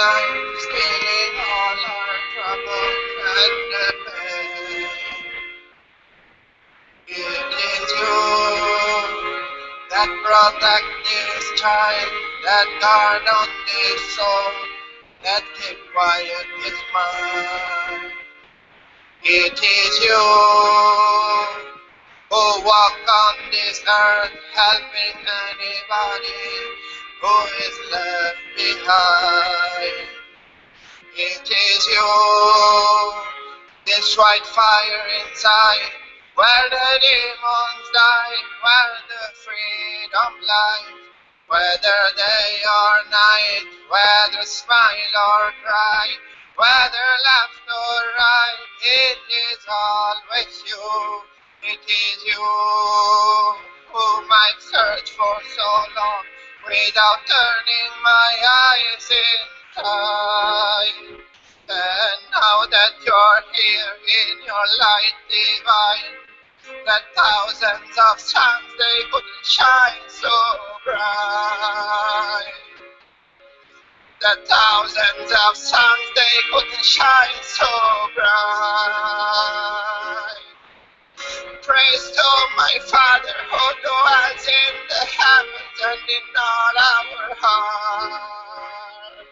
time, stealing all our troubles and pain. It is you that protect this child, that guard on this soul, that keep quiet his mind. It is you who walk on this earth, helping anybody who is left behind. It is you, this white fire inside, where the demons die, where the freedom lies. Whether day or night, whether smile or cry, whether left or right, it is always you. It is you who might search for so long without turning my eyes inside. And now that you're here in your light divine, that thousands of suns they couldn't shine so bright. That thousands of suns they couldn't shine so bright. Praise to my Father who dwells in the heavens and in all our hearts.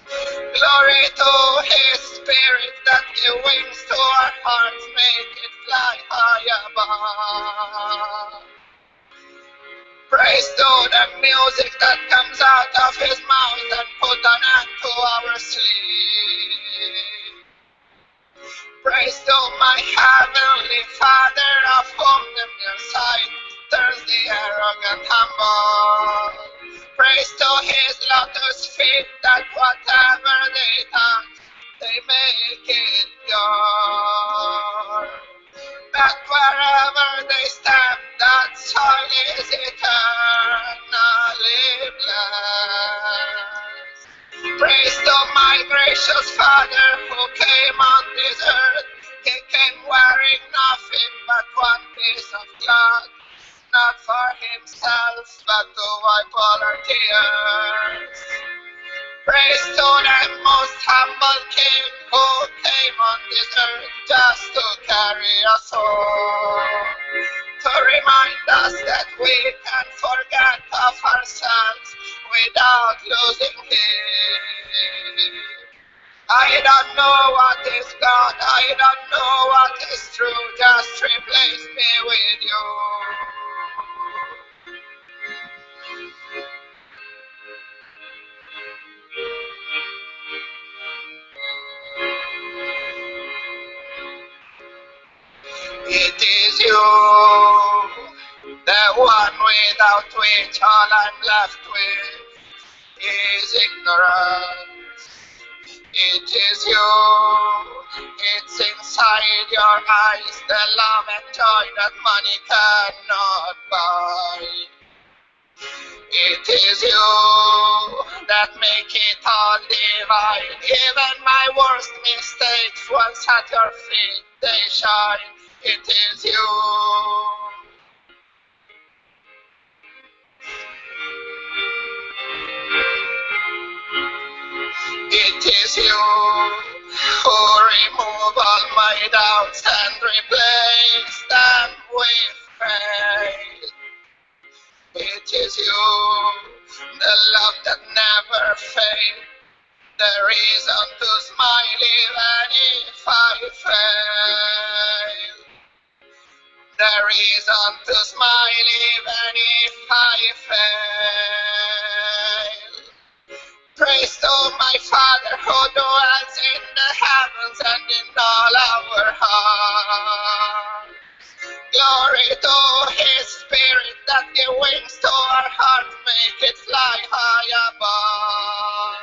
Glory to His Spirit that gives wings to our hearts, make it fly high above. Praise to the music that comes out of His mouth and put an end to our sleep. Praise to my Heavenly Father, of whom the mere sight turns the arrogant humble. Praise to His lotus feet, that whatever they touch, they make it pure. That wherever they step, that soil is eternally blessed. Praise to my gracious Father who came on this earth. He came wearing nothing but one piece of cloth, not for Himself, but to wipe all our tears. Praise to the most humble King who came on this earth just to carry us home, to remind us that we can forget of ourselves without losing Him. I don't know what is God, I don't know what is true, just replace me with you. It is you, the one without which all I'm left with is ignorance. It is you, it's inside your eyes, the love and joy that money cannot buy. It is you that make it all divine. Even my worst mistakes, once at your feet they shine. It is you. It is you who remove all my doubts and replace them with faith. It is you, the love that never fades, the reason to smile even if I fail. The reason to smile even if I fail. Praise to my Father who dwells in the heavens and in all our hearts. Glory to His Spirit that gives wings to our hearts, make it fly high above.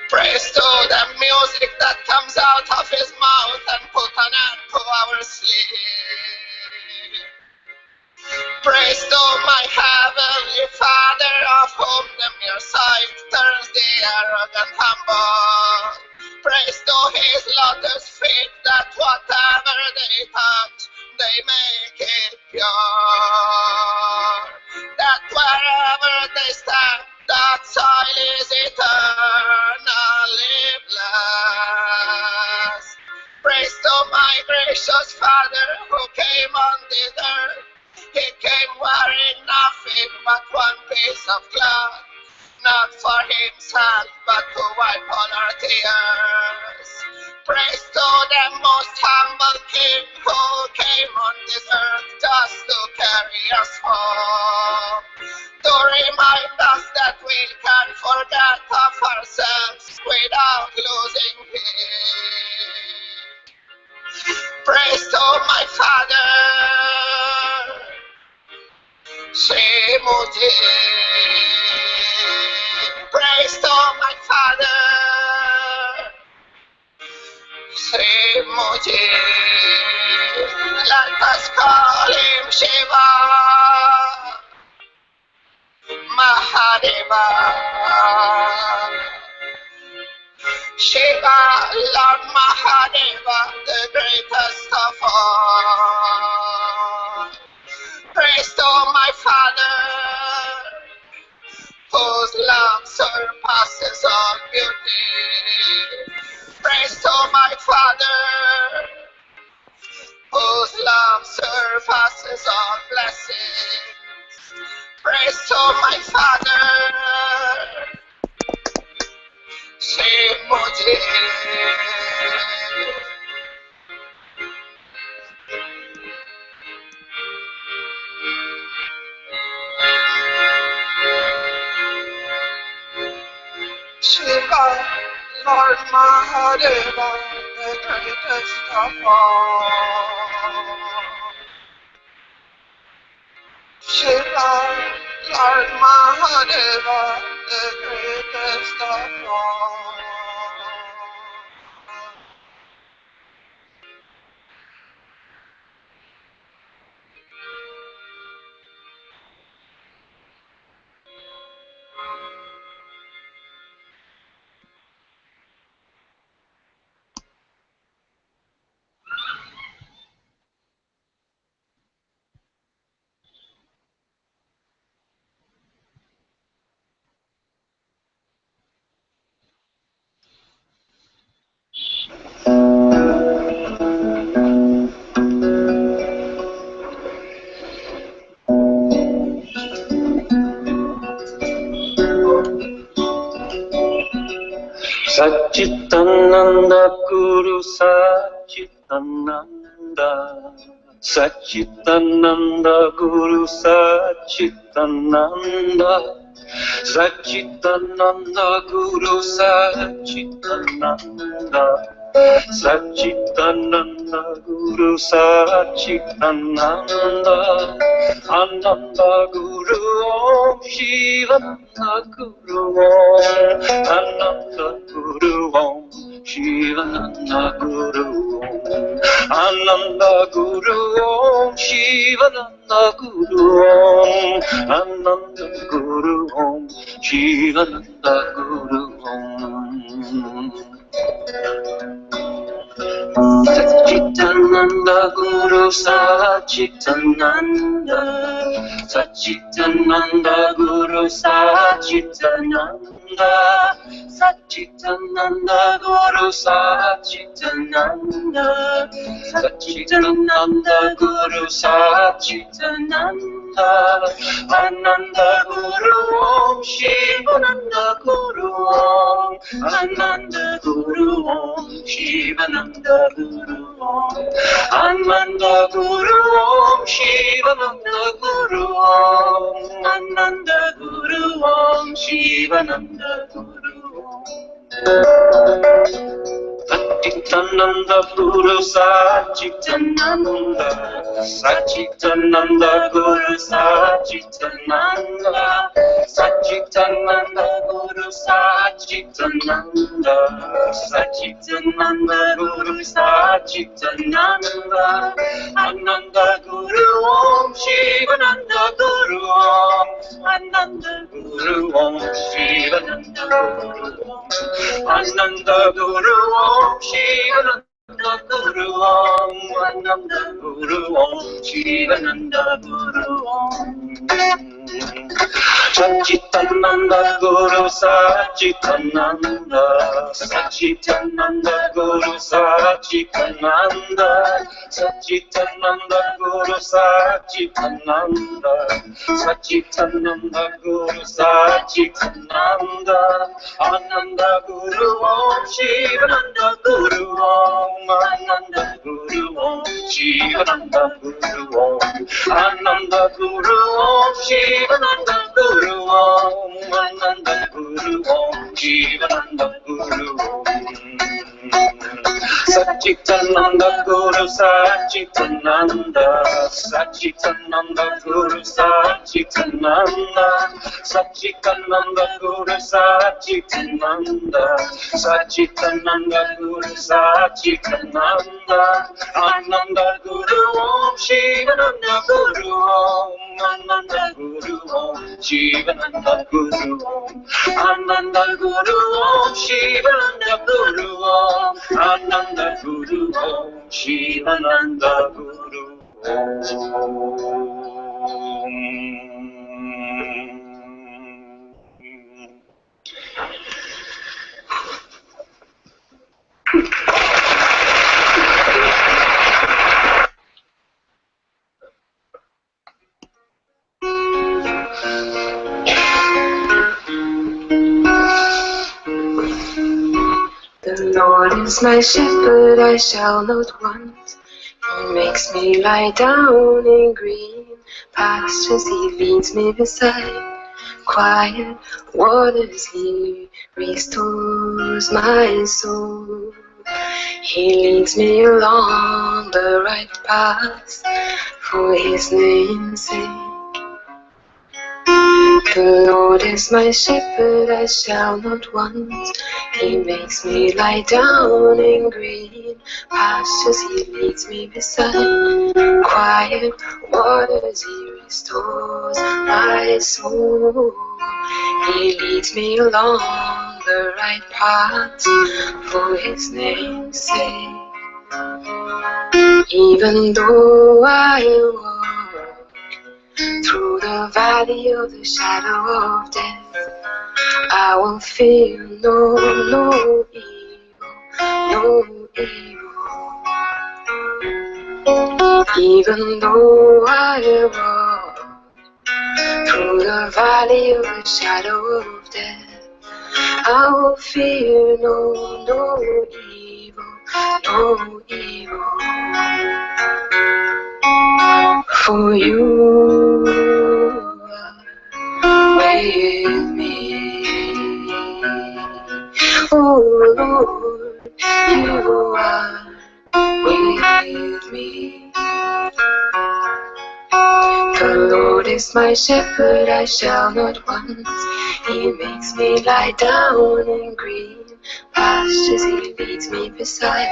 Praise to the music that comes out of His mouth and put an end to our sleep. Praise to my Heavenly Father, of whom the mere sight turns the arrogant humble. Praise to His lotus feet, that whatever they touch, they make it pure. That wherever they stand, that soil is eternally precious Father who came on this earth. He came wearing nothing but one piece of cloth, not for himself, but to wipe all our tears. Praise to the most humble King who came on this earth just to carry us home, to remind us that we can forget of ourselves without losing Him. Praise to my Father, Shimuji. Praise to my Father, Shimuji. Let us call him Shiva, Mahadeva. Shiva, Lord Mahadeva, the greatest of all. Praise to my Father, whose love surpasses all beauty. Praise to my Father, whose love surpasses all blessings. Praise to my Father, Shimuji. Shiva, Lord Mahadeva, the greatest of all. Shiva, Lord Mahadeva, the greatest of all. Satchitananda Guru Satchitananda, Satchitananda Guru Satchitananda, Satchitananda Guru Satchitananda, Satchitananda Guru Satchitananda, Ananda Guru Om Shivananda Guru Om, Ananda Guru Om Shivananda Guru Om, Ananda Guru Om Shivananda Guru Om, Ananda Guru Om Shivananda Guru Om. Satchitananda Guru Satchitananda, Satchitananda Guru Satchitananda, Satchitananda Guru Satchitananda, Satchitananda Guru Satchitananda, Ananda Guru Om Shivananda Guru Om, Ananda Guru Om Shivananda Guru Om, Ananda Guru Om Shivananda Guru Om, Ananda Guru Om Shivananda Guru Om. Satchitananda Guru Satchitananda, Satchitananda Guru Satchitananda, Satchitananda Guru Satchitananda, Satchitananda Guru Satchitananda, Ananda Guru Om Shivananda Guru Om, Ananda Guru Om Shivananda Guru Om, Ananda Guru Om Shivananda Guru Om, Ananda Guru Om, Shivananda Guru Om. Satchitananda Guru Satchitananda, Satchitananda Guru Satchitananda, Satchitananda Guru Satchitananda, Satchitananda Guru Satchitananda, Ananda Guru Om, Shivananda Guru Om, Ananda Guru Om, Shivananda Guru Om, Ananda Guru Om, Shivananda Guru Om, Ananda Guru Om, Shivananda Guru Om. Satchitananda Guru Satchitananda, Satchitananda Guru Satchitananda, Satchitananda Guru Satchitananda, Satchitananda Guru Satchitananda, Ananda Guru Om, Shivananda Guru Om, Ananda Guru Om, Shivananda Guru Om, Ananda Guru Om, Shivananda Guru Om, Ananda Guru Om, Shivananda Guru Om. The Lord is my shepherd, I shall not want. He makes me lie down in green pastures. He leads me beside quiet waters. He restores my soul. He leads me along the right path for His name's sake. The Lord is my shepherd, I shall not want. He makes me lie down in green pastures. He leads me beside quiet waters. He restores my soul. He leads me along the right path for His name's sake. Even though I walk through the valley of the shadow of death, I will fear no evil. Even though I walk through the valley of the shadow of death, I will fear no evil. For you are with me. Oh Lord, you are with me. The Lord is my shepherd, I shall not want. He makes me lie down in green pastures. He leads me beside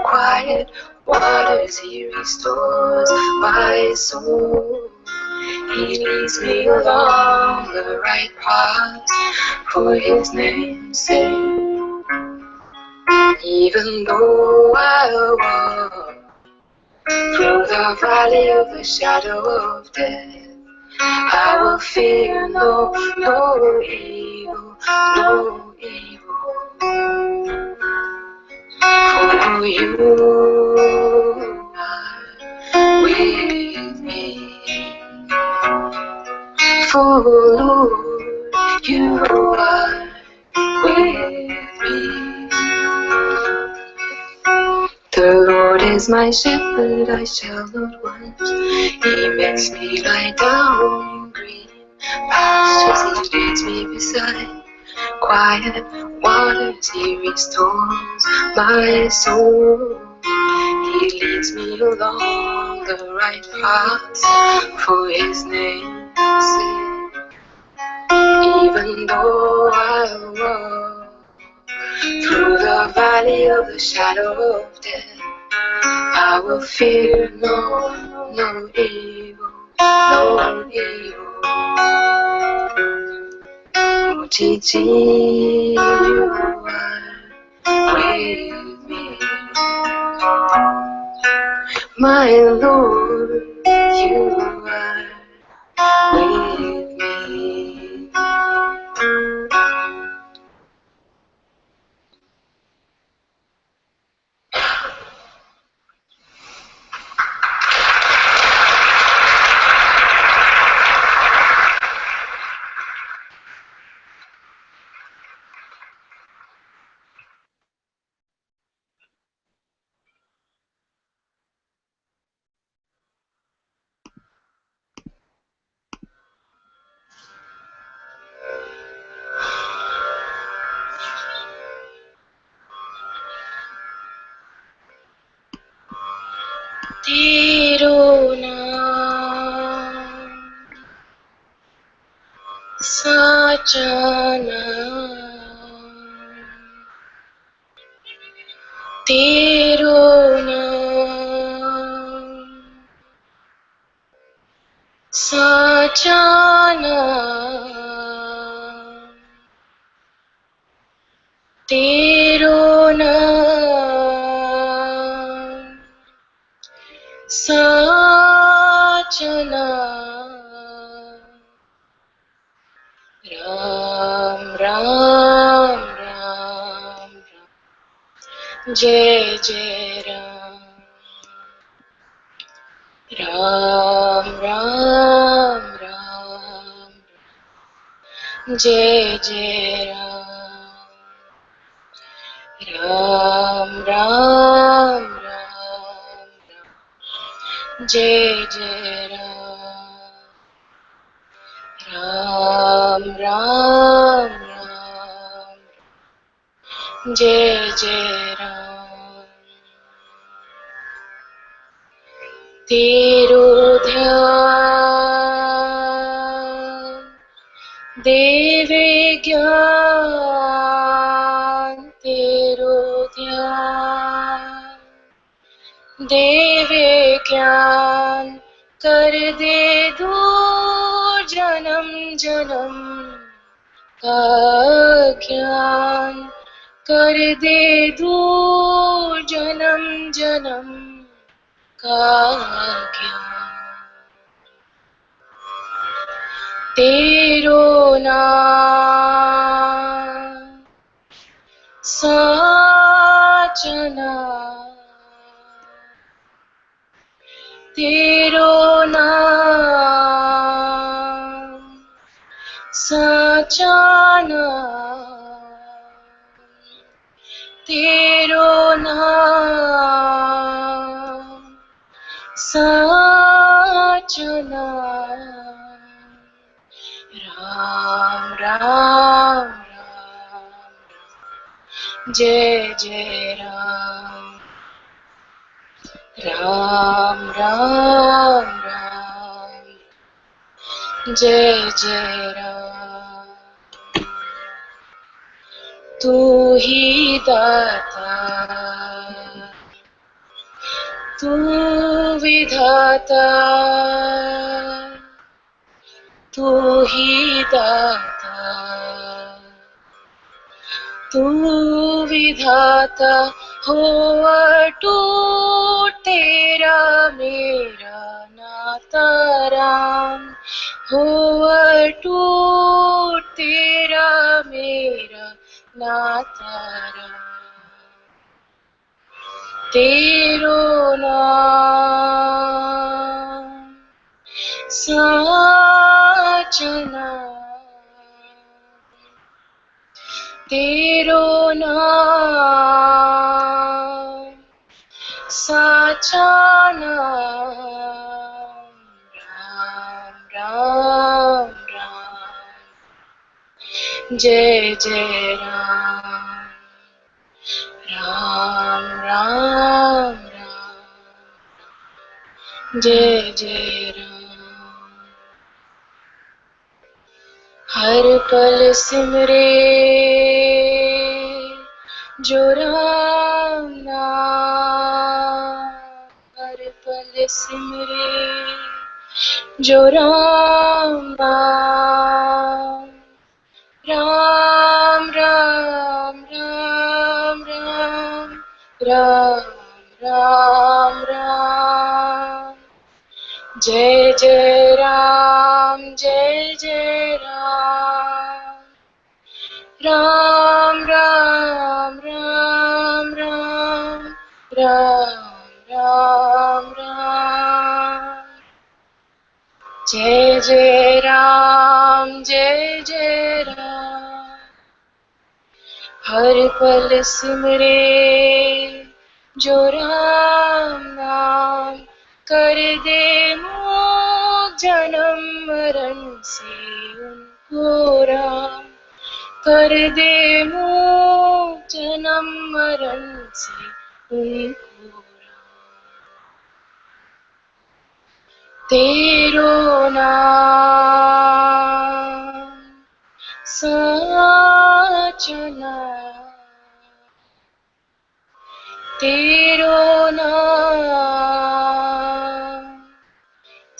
quiet waters. He restores my soul. He leads me along the right path for His name's sake. Even though I walk through the valley of the shadow of death, I will fear no evil. For you are with me. For Lord, you are with me. The Lord is my shepherd, I shall not want. He makes me lie down in green pastures. He leads me beside quiet waters. He restores my soul. He leads me along the right path for His name's sake. Even though I walk through the valley of the shadow of death, I will fear no evil. Oh, Gigi, you are with me. My Lord, you are with me. तेरो नाम साचा नाम, तेरो नाम साचा नाम, तेरो नाम साचा नाम। राम राम राम राम, जय जय राम। राम राम राम, जय जय राम। राम राम राम राम, जय जय राम। राम राम राम, जय जय राम। तेरो ध्यान देवे ज्ञान, तेरो ध्यान देवे ज्ञान, कर दे दूर जन्म जन्म का ज्ञान, कर दे दूर जन्म जन्म का ज्ञान। तेरो नाम साचा नाम, तेरो नाम साचा नाम, तेरो नाम साचा नाम। राम राम राम, जय जय राम। राम राम राम, जय जय राम। तू ही दाता, तू विधाता, तू ही दाता, तू विधाता, हो अटूट तेरा मेरा नाता राम, हो अटूट तेरा मेरा नाता राम। तेरो नाम साचा नाम, तेरो नाम साचा नाम। राम राम राम, जय जय राम। राम राम राम, जय जय राम। हर पल सिमरे जो राम नाम, हर पल सिमरे जो राम नाम। Ram Ram Ram Ram, Ram Ram Ram, Ram Ram Ram Ram Ram Ram Ram Jai Jai Ram Jai Jai Ram हर पल सिमरे जो राम नाम कर दे मोक्ष जन्म मरण से उनको राम कर दे मोक्ष जन्म मरण से उनको राम तेरो नाम साचना तेरो नाम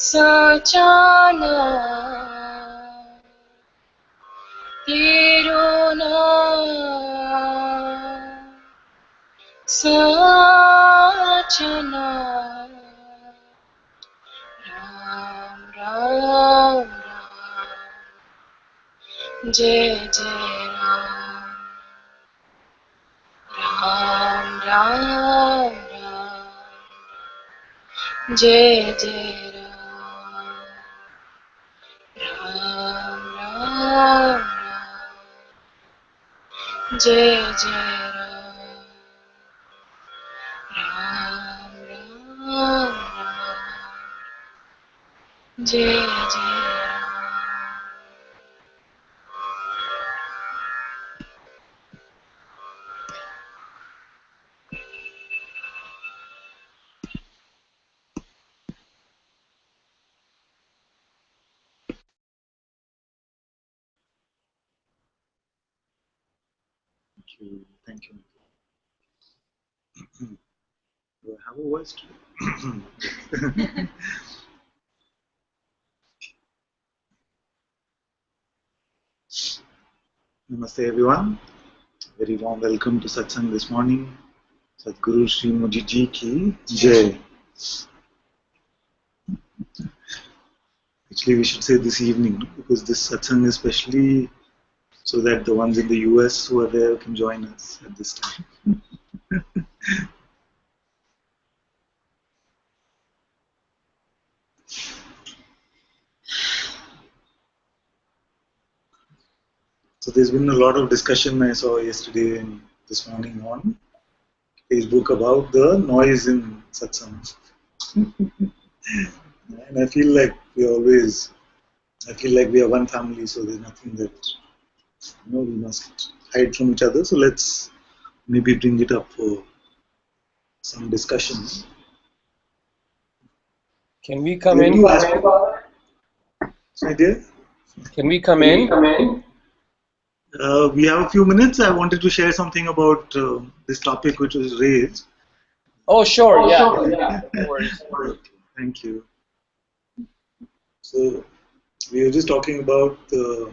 साचा नाम तेरो नाम साचा नाम राम राम राम जय जय राम राम राम राम जय जय राम राम राम राम जय जय राम राम राम जय जय Ram Thank you. Do I have a voice today? Namaste everyone. Very warm welcome to Satsang this morning. Sadhguru Sri Moji Ji ki Jai. Actually, we should say this evening because this Satsang is especially so that the ones in the US who are there can join us at this time. So there's been a lot of discussion I saw yesterday and this morning on Facebook about the noise in Satsang. And I feel like we are one family, so there's nothing that we must hide from each other. So let's maybe bring it up for some discussion. Can we come in? Idea? Can we come in? We have a few minutes. I wanted to share something about this topic which was raised. Oh, sure. Yeah. No worries. Okay, thank you. So we were just talking about the.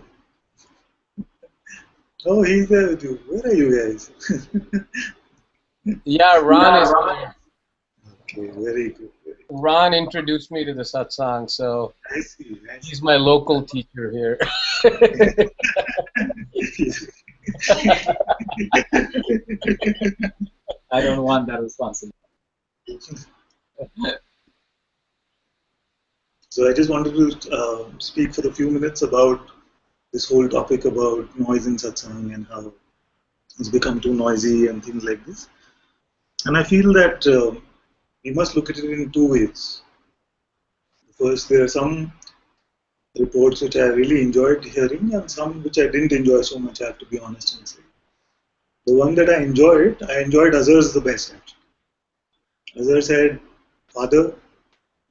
Oh, he's there with you. Where are you guys? Yeah, Ron is. Okay, very good. Ron introduced me to the satsang, so I see. he's my local teacher here. I don't want that responsibility. So I just wanted to speak for a few minutes about this whole topic about noise in satsang and how it's become too noisy and things like this. And I feel that we must look at it in two ways. First, there are some reports which I really enjoyed hearing and some which I didn't enjoy so much, I have to be honest and say. The one that I enjoyed Azhar's the best actually. Azhar said, Father,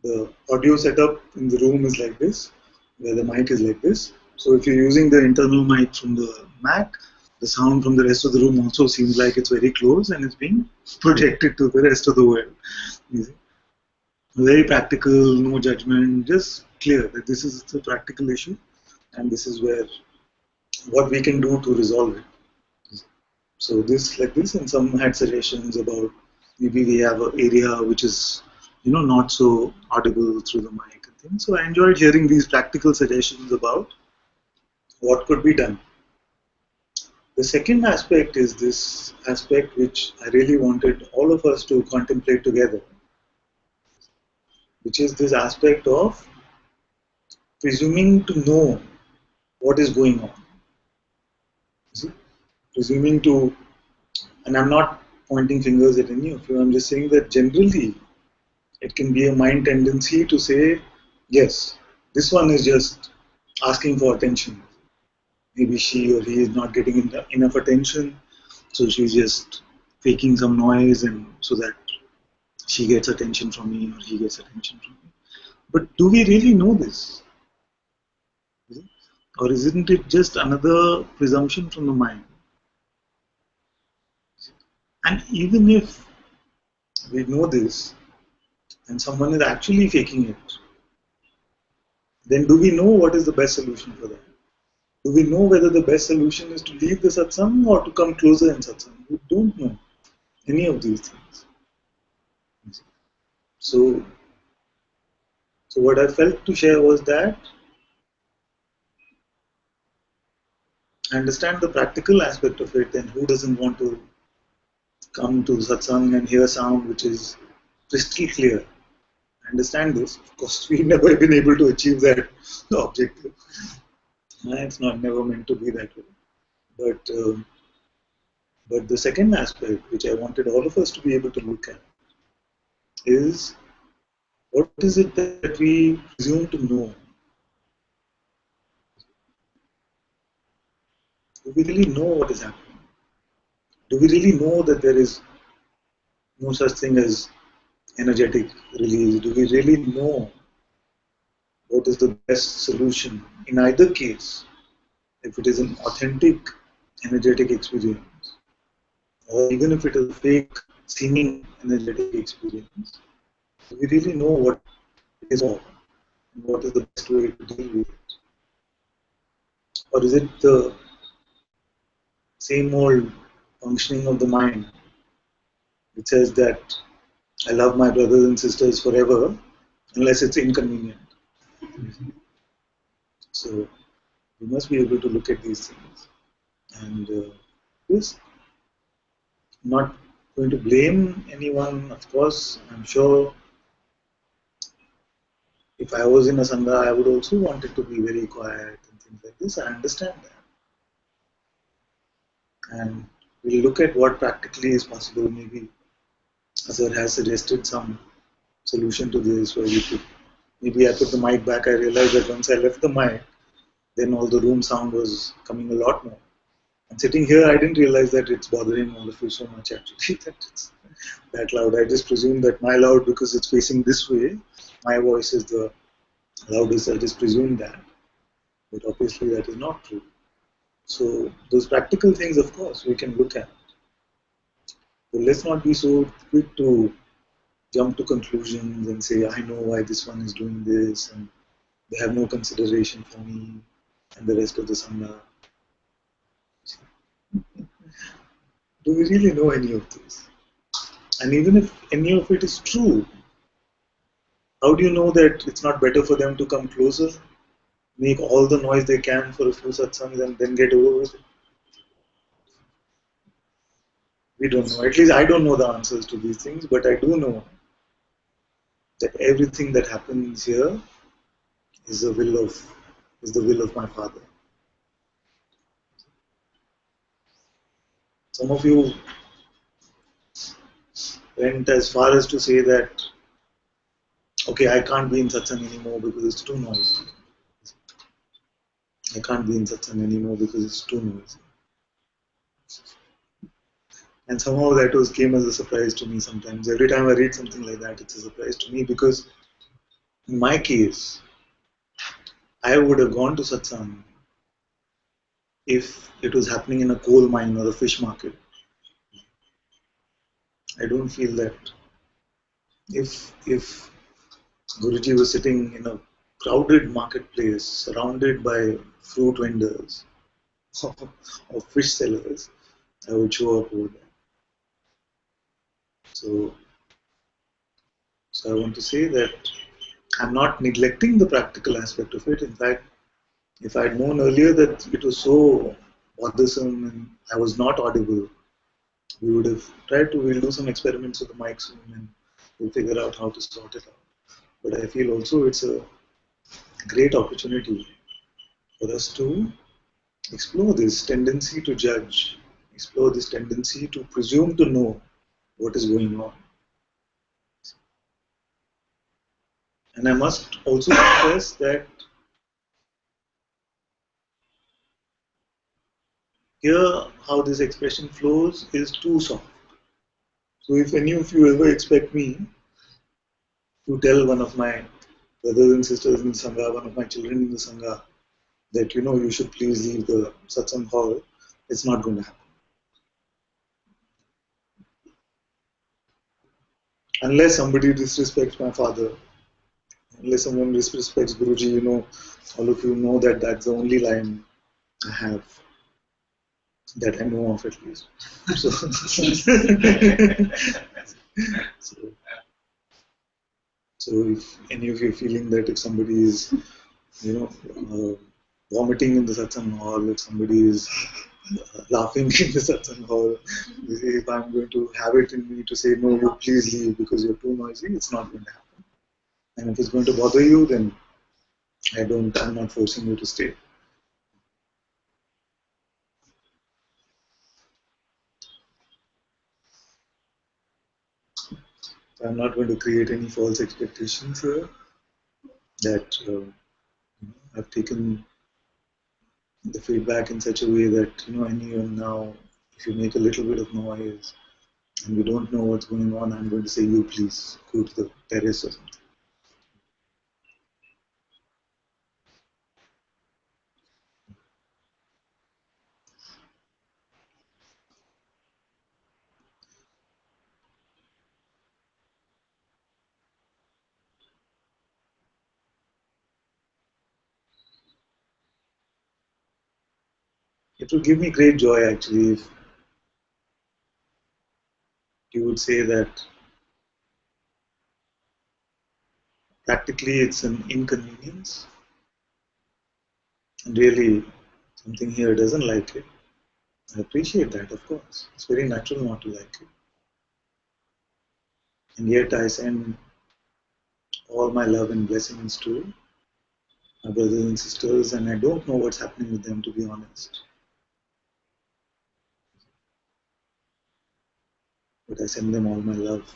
the audio setup in the room is like this, where the mic is like this. So if you're using the internal mic from the Mac, the sound from the rest of the room also seems like it's very close and it's being projected to the rest of the world. Very practical, no judgment, just clear that this is a practical issue and this is what we can do to resolve it. So this like this, and some had suggestions about maybe we have an area which is not so audible through the mic and things. So I enjoyed hearing these practical suggestions about what could be done. The second aspect is this aspect which I really wanted all of us to contemplate together, which is this aspect of presuming to know what is going on. See? Presuming to, and I'm not pointing fingers at any of you, I'm just saying that generally it can be a mind tendency to say, yes, this one is just asking for attention. Maybe she or he is not getting enough attention, so she's just faking some noise and so that she gets attention from me or he gets attention from me. But do we really know this? Or isn't it just another presumption from the mind? And even if we know this and someone is actually faking it, then do we know what is the best solution for that? Do we know whether the best solution is to leave the satsang or to come closer in satsang? We don't know any of these things. So what I felt to share was that I understand the practical aspect of it, and who doesn't want to come to satsang and hear sound which is crystal clear. I understand this. Of course, we've never been able to achieve that objective. It's not never meant to be that way. But the second aspect, which I wanted all of us to be able to look at, is what is it that we presume to know? Do we really know what is happening? Do we really know that there is no such thing as energetic release? Do we really know what is the best solution in either case? If it is an authentic energetic experience, or even if it is a fake seeming energetic experience, do we really know what it is all and what is the best way to deal with it? Or is it the same old functioning of the mind which says that I love my brothers and sisters forever unless it's inconvenient? So we must be able to look at these things. And this, I'm not going to blame anyone, of course. I'm sure if I was in a sangha, I would also want it to be very quiet and things like this. I understand that. And we'll look at what practically is possible. Maybe Azhar has suggested some solution to this where we could, maybe I put the mic back. I realized that once I left the mic, then all the room sound was coming a lot more. And sitting here, I didn't realize that it's bothering all of you so much actually, that it's that loud. I just presume that my loud, because it's facing this way, my voice is the loudest. I just presume that. But obviously that is not true. So those practical things, of course, we can look at. But let's not be so quick to jump to conclusions and say, I know why this one is doing this, and they have no consideration for me and the rest of the sangha. Do we really know any of this? And even if any of it is true, how do you know that it's not better for them to come closer, make all the noise they can for a few satsangs and then get over with it? We don't know. At least I don't know the answers to these things, but I do know that everything that happens here is the will of my Father. Some of you went as far as to say that, okay, I can't be in satsang anymore because it's too noisy. I can't be in satsang anymore because it's too noisy. And somehow that came as a surprise to me sometimes. Every time I read something like that, it's a surprise to me, because in my case, I would have gone to satsang if it was happening in a coal mine or a fish market. I don't feel that if Guruji was sitting in a crowded marketplace surrounded by fruit vendors or fish sellers, I would show up over there. So I want to say that I'm not neglecting the practical aspect of it. In fact, if I'd known earlier that it was so bothersome and I was not audible, we would have we'll do some experiments with the mic soon and we'll figure out how to sort it out. But I feel also it's a great opportunity for us to explore this tendency to judge, explore this tendency to presume to know what is going on. And I must also confess that here how this expression flows is too soft. So if any of you ever expect me to tell one of my brothers and sisters in the Sangha, one of my children in the Sangha, that you should please leave the satsang hall, it's not going to happen. Unless somebody disrespects my father, unless someone disrespects Guruji, all of you know that that's the only line I have that I know of at least. So, so if any of you are feeling that if somebody is, vomiting in the satsang hall, if somebody is laughing in the satsang hall, if I'm going to have it in me to say, no, you please leave because you're too noisy, it's not going to happen. And if it's going to bother you, then I'm not forcing you to stay. I'm not going to create any false expectations here that I've taken the feedback in such a way that, anyone now, if you make a little bit of noise and we don't know what's going on, I'm going to say, you please go to the terrace or something. It would give me great joy actually if you would say that practically it's an inconvenience and really something here doesn't like it. I appreciate that, of course. It's very natural not to like it. And yet I send all my love and blessings to my brothers and sisters, and I don't know what's happening with them, to be honest. But I send them all my love.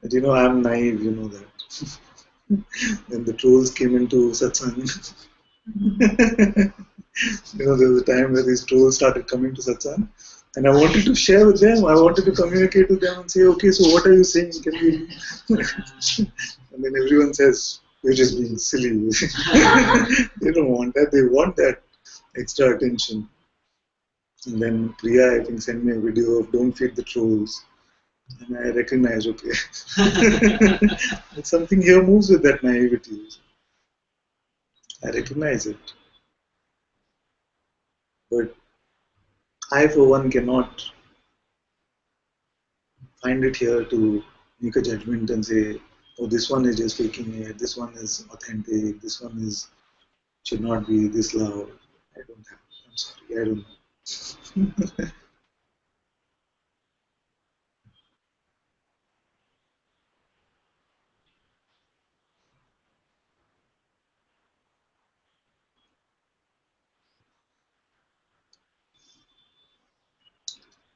But I'm naive, you know that. When the trolls came into Satsang, there was a time where these trolls started coming to Satsang, and I wanted to share with them, I wanted to communicate with them and say, okay, so what are you saying? Can we? And then everyone says, you're just being silly. They don't want that, they want that extra attention. And then Priya, I think, sent me a video of don't feed the trolls. And I recognize, okay, something here moves with that naivety. I recognize it. But I, for one, cannot find it here to make a judgment and say, oh, this one is just faking it, this one is authentic, this one should not be this loud. I don't have, I'm sorry, I don't know.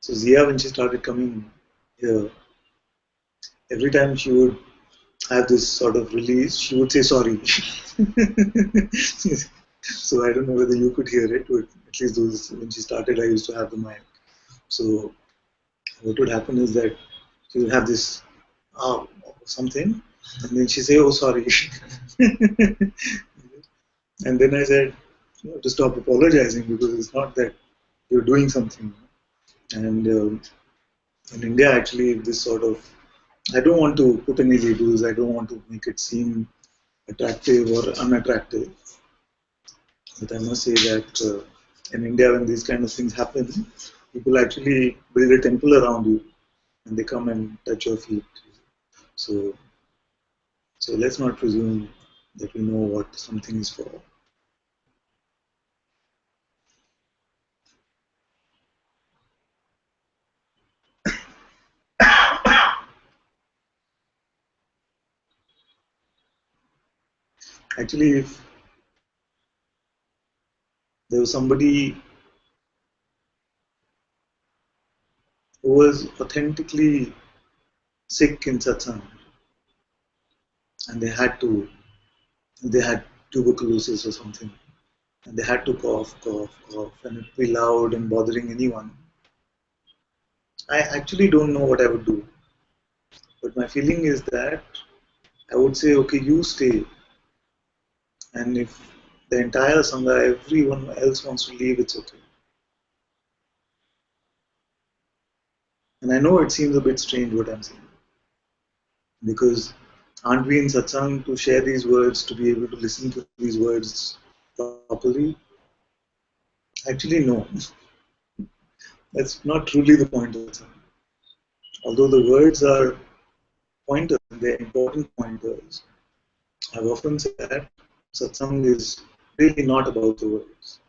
So Zia, when she started coming here, every time she would have this sort of release, she would say sorry. So I don't know whether you could hear it, but at least when she started, I used to have the mic. So what would happen is that she would have this something, and then she say, "Oh, sorry," and then I said, "You have to stop apologizing because it's not that you're doing something." And in India, actually, this sort of I don't want to put any labels. I don't want to make it seem attractive or unattractive. But I must say that in India, when these kind of things happen, people actually build a temple around you and they come and touch your feet. So let's not presume that we know what something is for. Actually, if there was somebody who was authentically sick in satsang and they had tuberculosis or something, and they had to cough, and it'd be loud and bothering anyone, I actually don't know what I would do. But my feeling is that I would say, okay, you stay, and if the entire sangha, everyone else wants to leave, it's okay. And I know it seems a bit strange what I'm saying, because aren't we in satsang to share these words, to be able to listen to these words properly? Actually, no. That's not truly the point of satsang. Although the words are pointers, they're important pointers, I've often said that satsang is really not about the words.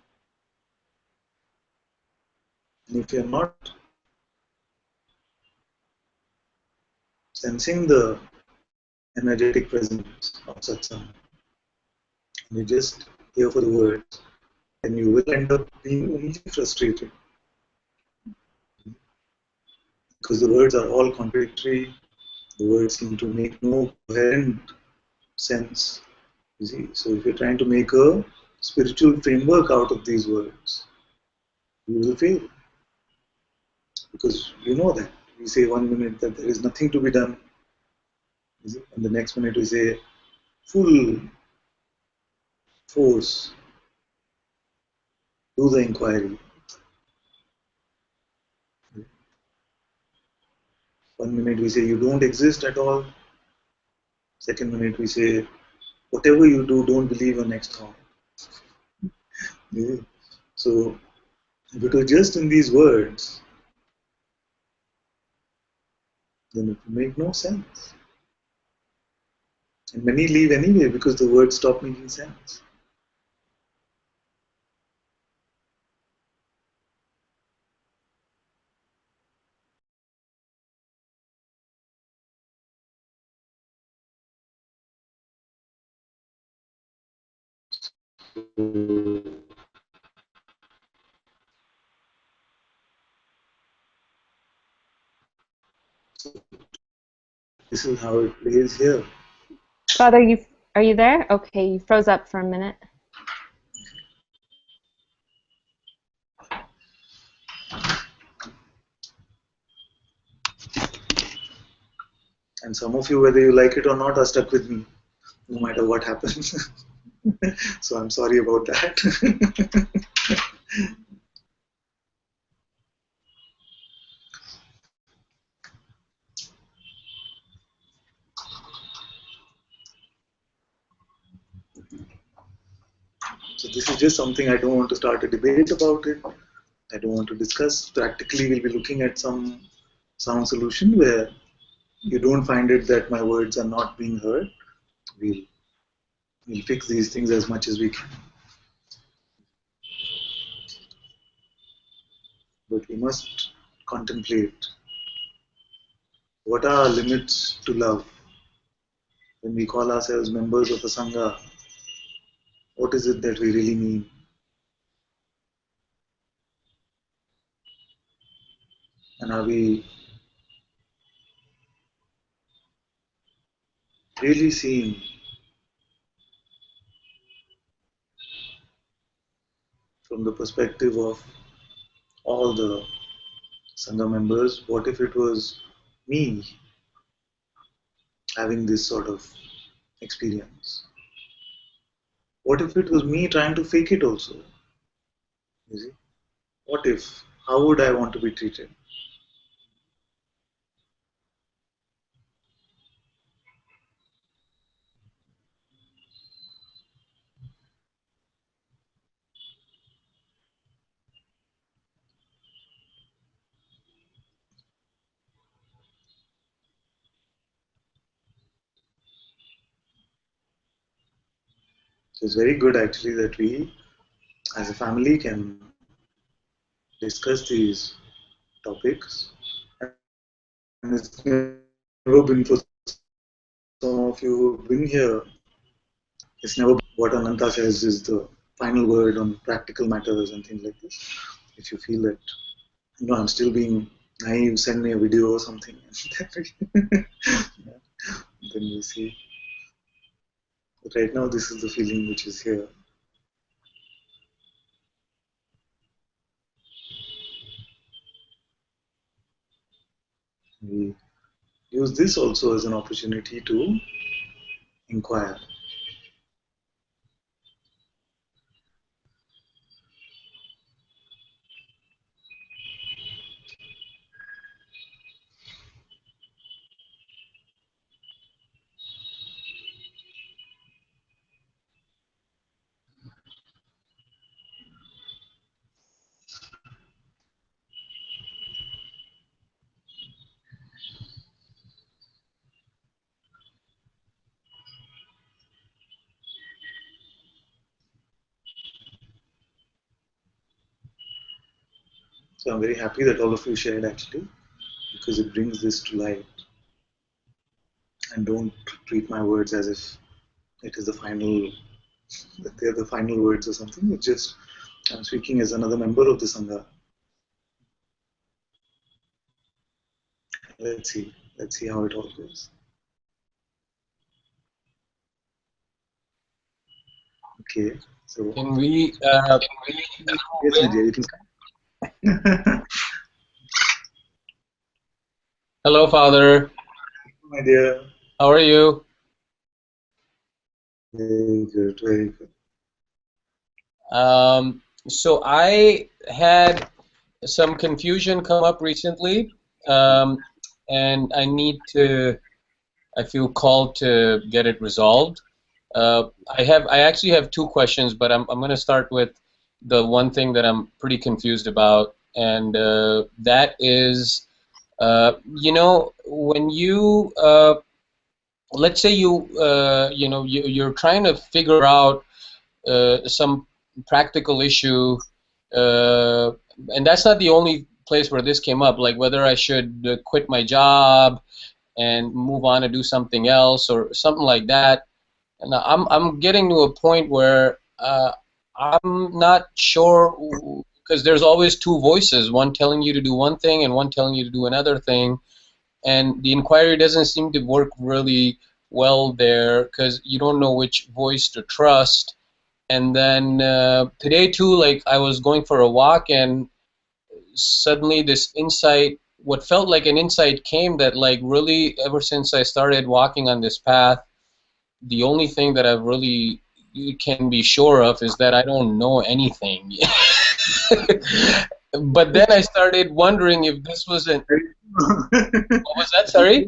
And if you're not sensing the energetic presence of satsang, and you're just here for the words, then you will end up being only frustrated, because the words are all contradictory. The words seem to make no coherent sense. You see, so if you're trying to make a spiritual framework out of these words, you will fail, because you know that we say 1 minute that there is nothing to be done, and the next minute we say full force, do the inquiry. 1 minute we say you don't exist at all. Second minute we say whatever you do, don't believe your next thought. Yeah. So if it was just in these words, then it would make no sense. And many leave anyway because the words stop making sense. This is how it plays here. Father, are you there? Okay, you froze up for a minute. And some of you, whether you like it or not, are stuck with me, no matter what happens. So I'm sorry about that. So this is just something I don't want to start a debate about it. I don't want to discuss. Practically, we'll be looking at some sound solution where you don't find it that my words are not being heard. We'll, we'll fix these things as much as we can. But we must contemplate what are our limits to love. When we call ourselves members of a sangha, what is it that we really mean? And are we really seeing from the perspective of all the sangha members, what if it was me having this sort of experience? What if it was me trying to fake it also? You see? What if? How would I want to be treated? So it's very good actually that we as a family can discuss these topics. And it's never been for some of you who've been here, it's never been what Ananta says is the final word on practical matters and things like this. If you feel that, I'm still being naive, send me a video or something. Then we see. But right now, this is the feeling which is here. We use this also as an opportunity to inquire. So I'm very happy that all of you shared actually, because it brings this to light. And don't treat my words as if it is the final, that they're the final words or something. It's just, I'm speaking as another member of the Sangha. Let's see how it all goes. Okay, so Can we? yes, Vijay, you can come. Hello, Father. My dear. How are you? Very good, very good. So I had some confusion come up recently, and I feel called to get it resolved. I actually have two questions, but I'm going to start with the one thing that I'm pretty confused about, and that is, when you let's say you're trying to figure out some practical issue, and that's not the only place where this came up, like whether I should quit my job and move on to do something else or something like that. And I'm getting to a point where I'm not sure, because there's always two voices, one telling you to do one thing and one telling you to do another thing, and the inquiry doesn't seem to work really well there because you don't know which voice to trust. And then today too, like I was going for a walk and suddenly this insight, what felt like an insight came that like really ever since I started walking on this path, the only thing that I've really can be sure of is that I don't know anything. But then I started wondering if this was an... What was that? Sorry?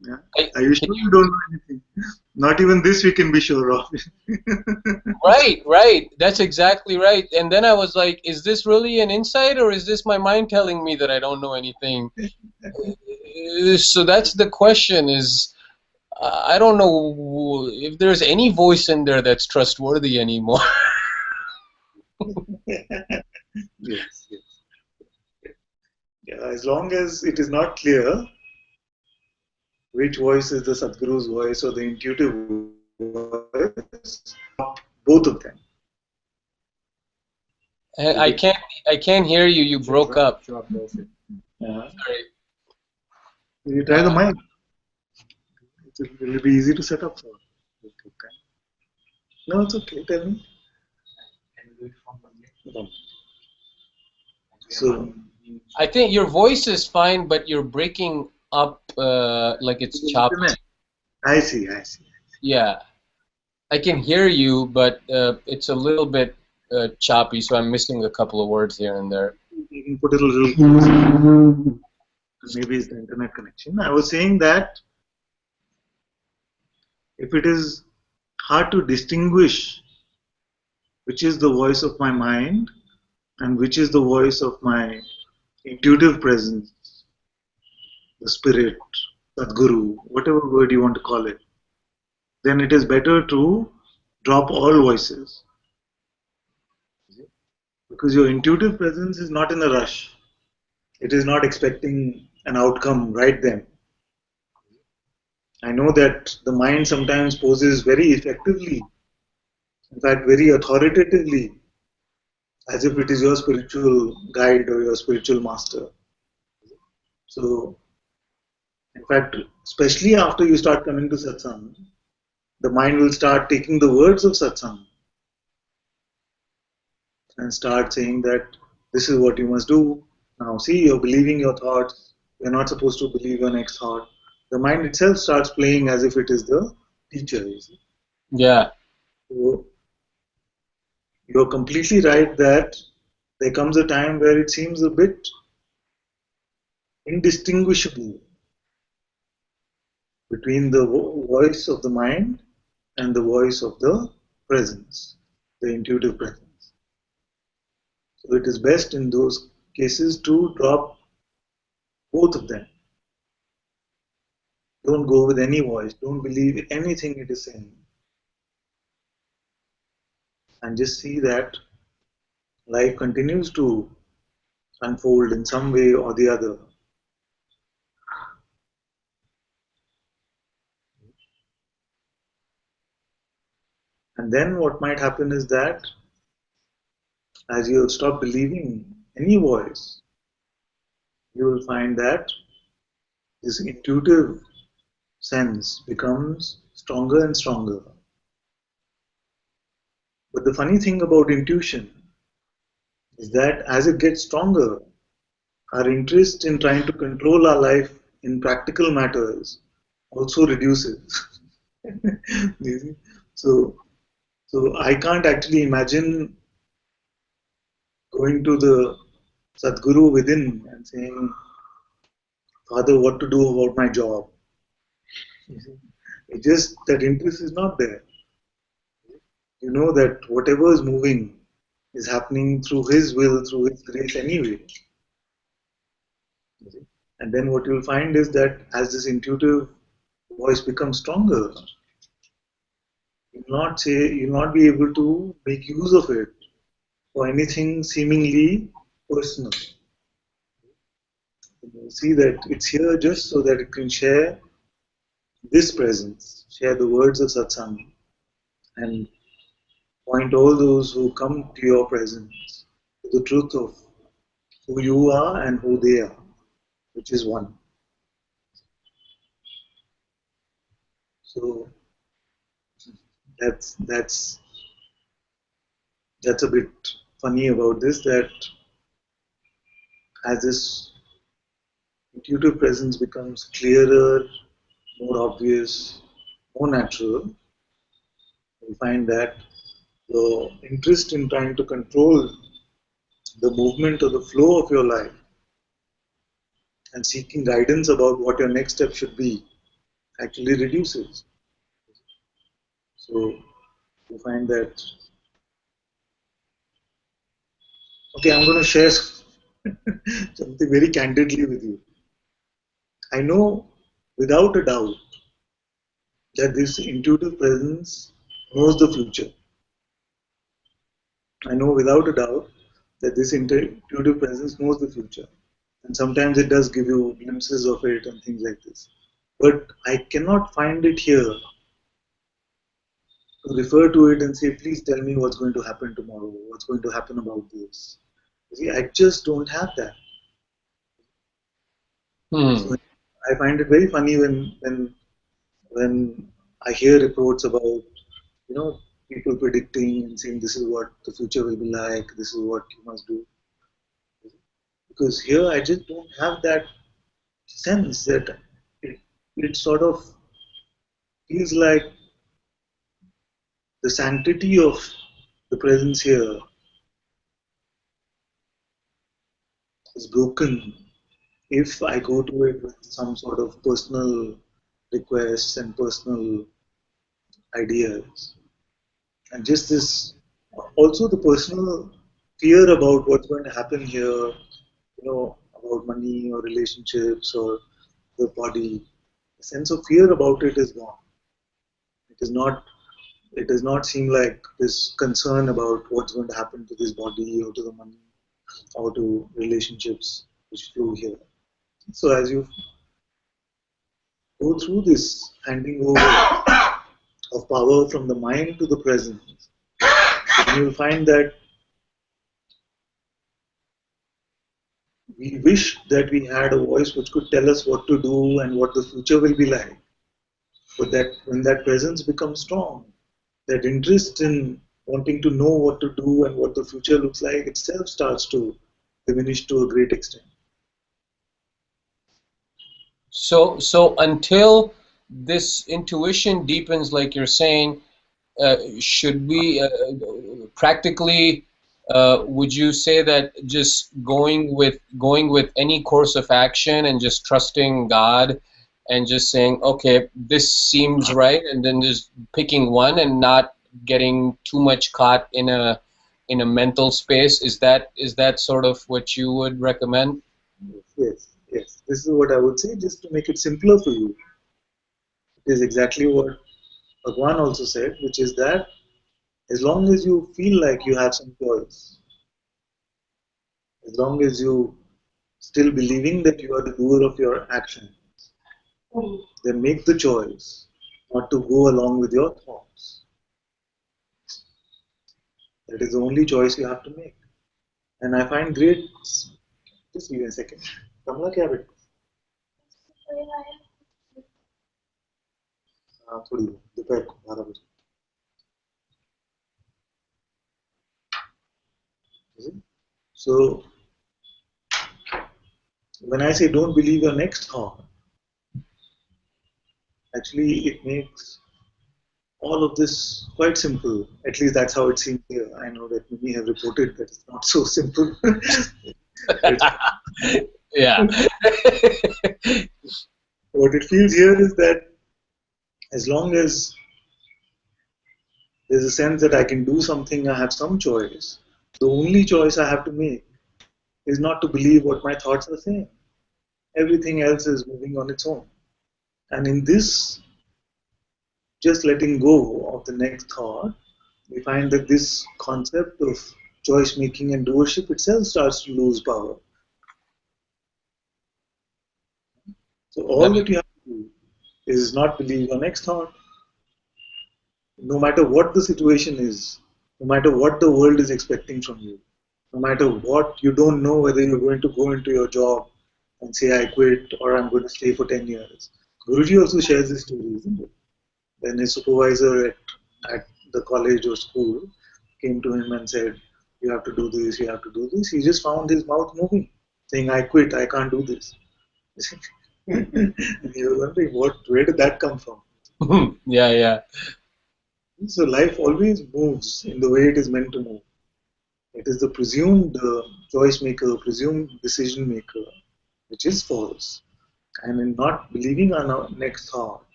Yeah. Are you sure you don't know anything? Not even this we can be sure of. Right. That's exactly right. And then I was like, is this really an insight or is this my mind telling me that I don't know anything? So that's the question is, I don't know if there's any voice in there that's trustworthy anymore. Yes. Yeah, as long as it is not clear which voice is the Sadguru's voice or the intuitive voice, both of them. I can't hear you. You broke up. Yeah. Sorry. You try the mic. It will be easy to set up for. Okay. No, it's okay. Tell me. So I think your voice is fine, but you're breaking up like it's choppy. I see. Yeah, I can hear you, but it's a little bit choppy, so I'm missing a couple of words here and there. You can put it a little closer. Maybe it's the internet connection. I was saying that if it is hard to distinguish which is the voice of my mind and which is the voice of my intuitive presence, the spirit, Sadguru, whatever word you want to call it, then it is better to drop all voices. Because your intuitive presence is not in a rush. It is not expecting an outcome right then. I know that the mind sometimes poses very effectively, in fact, very authoritatively, as if it is your spiritual guide or your spiritual master. So, in fact, especially after you start coming to satsang, the mind will start taking the words of satsang and start saying that this is what you must do. Now, see, you're believing your thoughts. You're not supposed to believe your next thought. The mind itself starts playing as if it is the teacher. You see? Yeah. So, you're completely right that there comes a time where it seems a bit indistinguishable between the voice of the mind and the voice of the presence, the intuitive presence. So it is best in those cases to drop both of them. Don't go with any voice, don't believe anything it is saying, and just see that life continues to unfold in some way or the other. And then what might happen is that as you stop believing any voice, you will find that this intuitive sense becomes stronger and stronger. But the funny thing about intuition is that as it gets stronger, our interest in trying to control our life in practical matters also reduces. so, so I can't actually imagine going to the Sadguru within and saying, Father, what to do about my job? It's just that interest is not there. You know that whatever is moving is happening through His will, through His grace anyway. And then what you'll find is that as this intuitive voice becomes stronger, you'll not be able to make use of it for anything seemingly personal. You see that it's here just so that it can share this presence, share the words of satsang, and point all those who come to your presence to the truth of who you are and who they are, which is one. So that's a bit funny about this, that as this intuitive presence becomes clearer, more obvious, more natural, you find that the interest in trying to control the movement or the flow of your life and seeking guidance about what your next step should be actually reduces. So you find that, okay, I'm going to share something very candidly with you. I know without a doubt that this intuitive presence knows the future. I know without a doubt that this intuitive presence knows the future. And sometimes it does give you glimpses of it and things like this. But I cannot find it here to refer to it and say, please tell me what's going to happen tomorrow, what's going to happen about this. You see, I just don't have that. So I find it very funny when I hear reports about, people predicting and saying this is what the future will be like, this is what you must do. Because here I just don't have that sense that it sort of feels like the sanctity of the presence here is broken if I go to it with some sort of personal requests and personal ideas. And just this, also the personal fear about what's going to happen here, about money or relationships or the body. The sense of fear about it is gone. It is not It does not seem like this concern about what's going to happen to this body or to the money or to relationships which flow here. So as you go through this handing over of power from the mind to the present, you will find that we wish that we had a voice which could tell us what to do and what the future will be like. But that when that presence becomes strong, that interest in wanting to know what to do and what the future looks like itself starts to diminish to a great extent. So until this intuition deepens, like you're saying, should we practically, would you say that just going with any course of action and just trusting God and just saying, okay, this seems right, and then just picking one and not getting too much caught in a mental space, is that sort of what you would recommend? Yes. This is what I would say, just to make it simpler for you. It is exactly what Bhagwan also said, which is that as long as you feel like you have some choice, as long as you still believing that you are the doer of your action, then make the choice not to go along with your thoughts. That is the only choice you have to make. And I find great. Just give me a second. कमला क्या बेटा? थोड़ी दोपहर को 12 बजे. So when I say don't believe your next thought, actually it makes all of this quite simple. At least that's how it seems here. I know that many have reported that it's not so simple. Yeah. What it feels here is that as long as there's a sense that I can do something, I have some choice, the only choice I have to make is not to believe what my thoughts are saying. Everything else is moving on its own. And in this, just letting go of the next thought, we find that this concept of choice making and doership itself starts to lose power. So all that you have to do is not believe your next thought. No matter what the situation is, no matter what the world is expecting from you, no matter what, you don't know whether you're going to go into your job and say, I quit or I'm going to stay for 10 years. Guruji also shares this story, isn't it? When his supervisor at the college or school came to him and said, you have to do this, you have to do this, he just found his mouth moving, saying, I quit, I can't do this. And he was wondering, where did that come from? Yeah. So life always moves in the way it is meant to move. It is the presumed choice maker, presumed decision maker, which is false. And in not believing our next thought,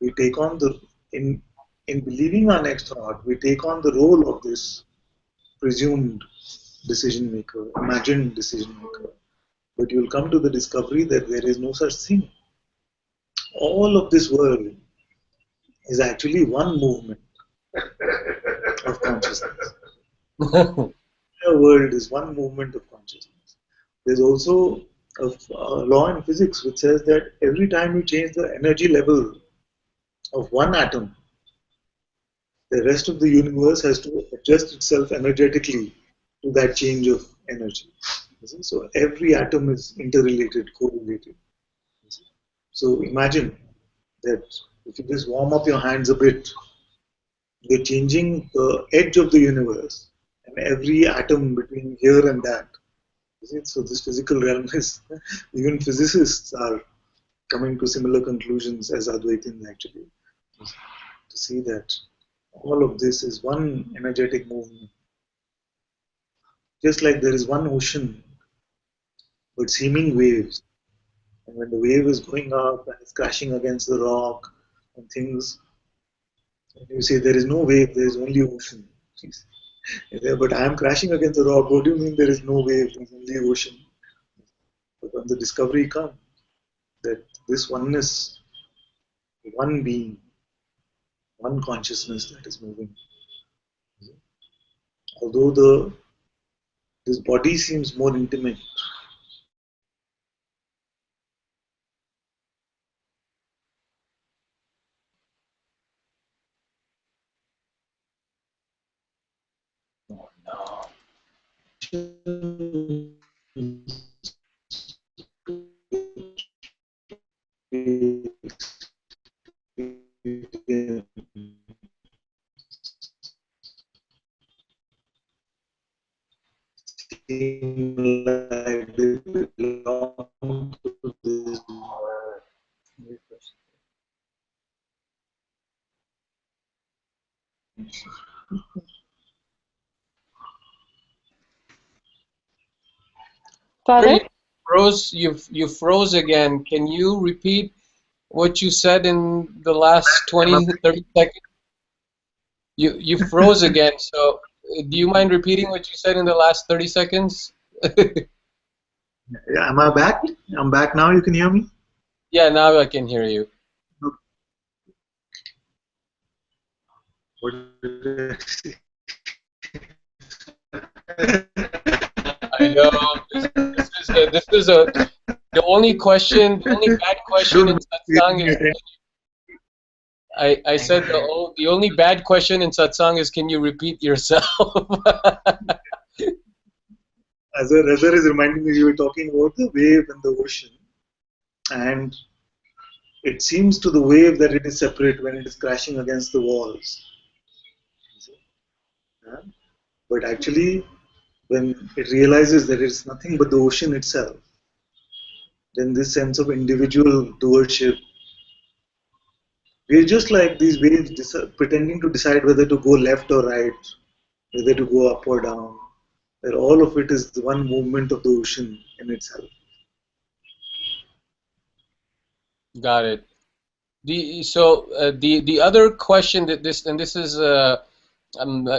we take on in believing our next thought, we take on the role of this presumed decision maker, imagined decision maker. But you'll come to the discovery that there is no such thing. All of this world is actually one movement of consciousness. The world is one movement of consciousness. There's also a law in physics which says that every time you change the energy level of one atom, the rest of the universe has to adjust itself energetically to that change of energy. So every atom is interrelated, correlated. So imagine that if you just warm up your hands a bit, you're changing the edge of the universe and every atom between here and that. So this physical realm is, even physicists are coming to similar conclusions as Advaitins actually, to see that all of this is one energetic movement. Just like there is one ocean, but seeming waves. And when the wave is going up and it's crashing against the rock and things, and you say there is no wave, there is only ocean. But I am crashing against the rock. What do you mean there is no wave, there is only ocean? But when the discovery comes that this oneness, one being, one consciousness that is moving. Although this body seems more intimate. Oh, no. Seem like they belong to this. Father? You froze again. Can you repeat what you said in the last 20, 30 seconds? You froze again. So do you mind repeating what you said in the last 30 seconds? Yeah, am I back? I'm back now. You can hear me? Yeah, now I can hear you. What did I say? I know the only bad question in satsang is I said the only bad question in satsang is, can you repeat yourself? As a Reza is reminding me, you were talking about the wave and the ocean, and it seems to the wave that it is separate when it is crashing against the walls. Yeah? But actually, when it realizes that it's nothing but the ocean itself, then this sense of individual doership, we're just like these waves pretending to decide whether to go left or right, whether to go up or down. That all of it is the one movement of the ocean in itself. Got it. The other question that this is a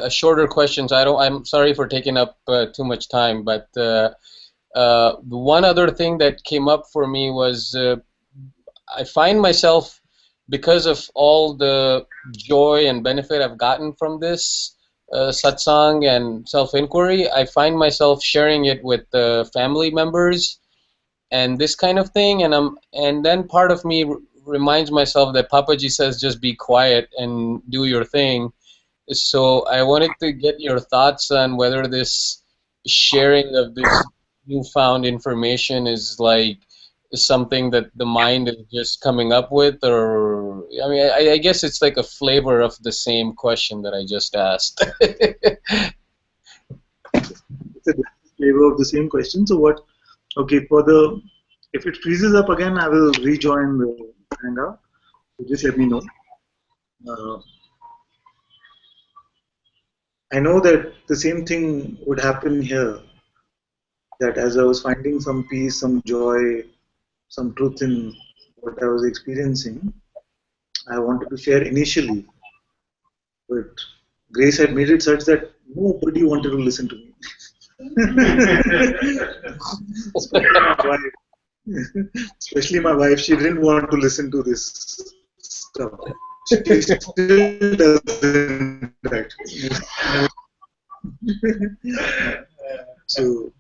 shorter question, so I'm sorry for taking up too much time, but the one other thing that came up for me was I find myself, because of all the joy and benefit I've gotten from this satsang and self-inquiry, I find myself sharing it with family members and this kind of thing, and then part of me reminds myself that Papaji says just be quiet and do your thing. So I wanted to get your thoughts on whether this sharing of this newfound information is like something that the mind is just coming up with, or I mean, I guess it's like a flavor of the same question that I just asked. It's a flavor of the same question. So what? Okay, if it freezes up again, I will rejoin the hangout. So just let me know. I know that the same thing would happen here. That as I was finding some peace, some joy, some truth in what I was experiencing, I wanted to share initially, but Grace had made it such that nobody wanted to listen to me. Especially my wife, she didn't want to listen to this stuff. She still doesn't actually. So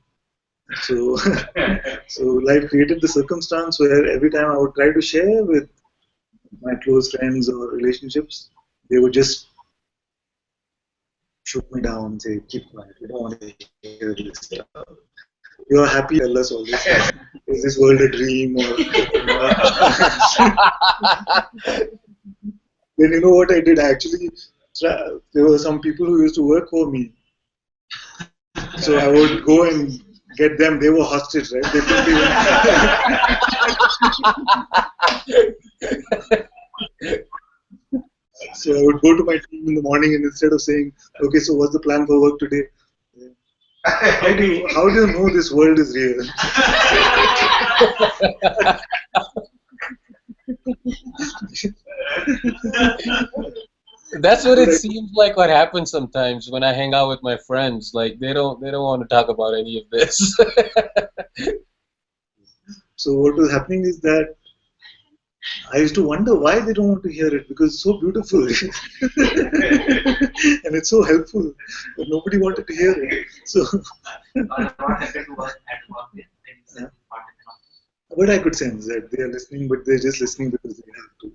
life created the circumstance where every time I would try to share with my close friends or relationships, they would just shoot me down and say, keep quiet, we don't want to hear this stuff. You are happy, tell us all this. Is this world a dream? Or then you know what I did? Actually, there were some people who used to work for me. So I would go and get them. They were hostage, right? They couldn't even. So I would go to my team in the morning, and instead of saying, okay, so what's the plan for work today? How do you know this world is real? That's what it seems like. What happens sometimes when I hang out with my friends, like they don't want to talk about any of this. So what was happening is that I used to wonder why they don't want to hear it, because it's so beautiful and it's so helpful, but nobody wanted to hear it. So, but I could sense that they are listening, but they're just listening because they have to.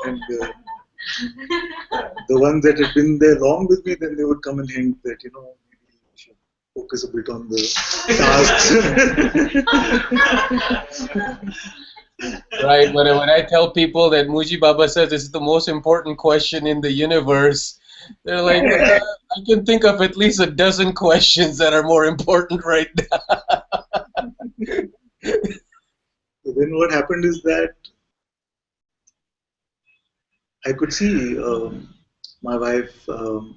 And the ones that had been there long with me, then they would come and hint that, maybe we should focus a bit on the tasks. Right, when I tell people that Muji Baba says this is the most important question in the universe, they're like, I can think of at least a dozen questions that are more important right now. So then what happened is that I could see my wife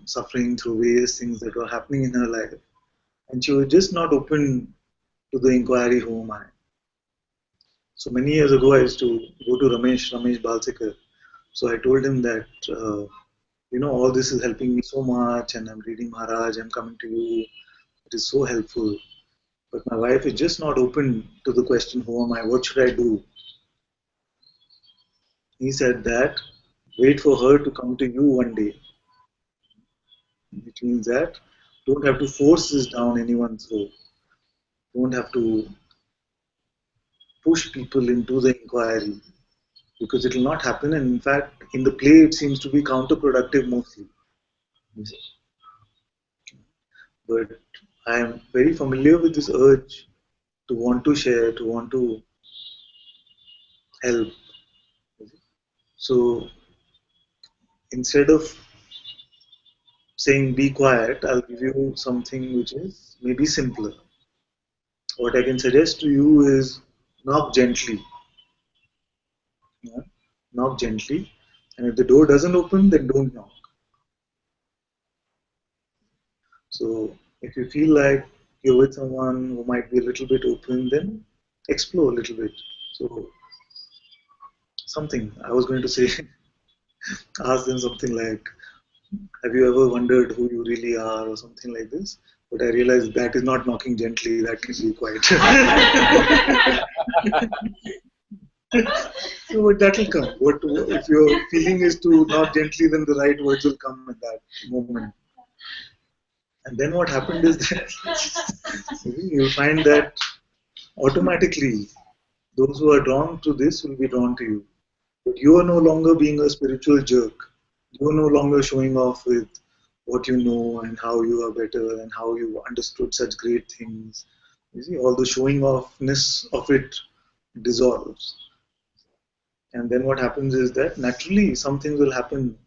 suffering through various things that were happening in her life, and she was just not open to the inquiry, who am I? So many years ago, I used to go to Ramesh Balsekar. So I told him that, all this is helping me so much, and I'm reading Maharaj, I'm coming to you. It is so helpful. But my wife is just not open to the question, who am I? What should I do? He said that, wait for her to come to you one day. Which means that don't have to force this down anyone's throat. Don't have to push people into the inquiry, because it will not happen. And in fact, in the play, it seems to be counterproductive mostly. But I am very familiar with this urge to want to share, to want to help. So instead of saying be quiet, I'll give you something which is maybe simpler. What I can suggest to you is knock gently. Yeah? Knock gently. And if the door doesn't open, then don't knock. So if you feel like you're with someone who might be a little bit open, then explore a little bit. So something I was going to say, ask them something like, have you ever wondered who you really are, or something like this? But I realized that is not knocking gently, that can be quiet. So but that will come. If your feeling is to knock gently, then the right words will come at that moment. And then what happened is that you'll find that automatically those who are drawn to this will be drawn to you. But you are no longer being a spiritual jerk. You are no longer showing off with what you know and how you are better and how you understood such great things. You see, all the showing offness of it dissolves. And then what happens is that naturally some things will happen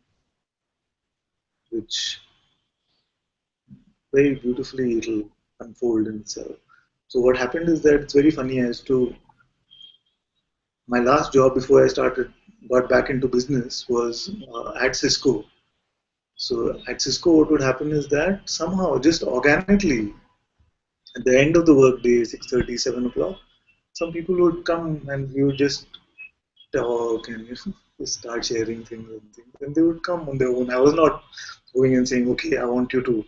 which very beautifully it'll unfold in itself. So what happened is that it's very funny as to my last job before I got back into business was at Cisco. So at Cisco, what would happen is that somehow, just organically, at the end of the workday, 6:30, 7 o'clock, some people would come and we would just talk and just start sharing things and things. And they would come on their own. I was not going and saying, okay, I want you to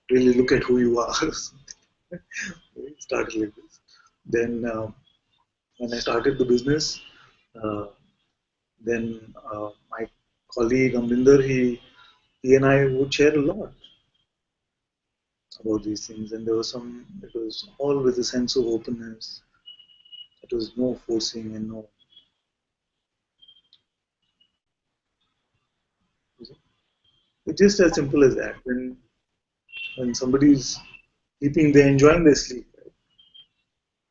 really look at who you are. It started like this. Then when I started the business, then my colleague Amrinder, he and I would share a lot about these things, and it was all with a sense of openness. It was no forcing and no. It's just as simple as that. When somebody's sleeping, they're enjoying their sleep. Right?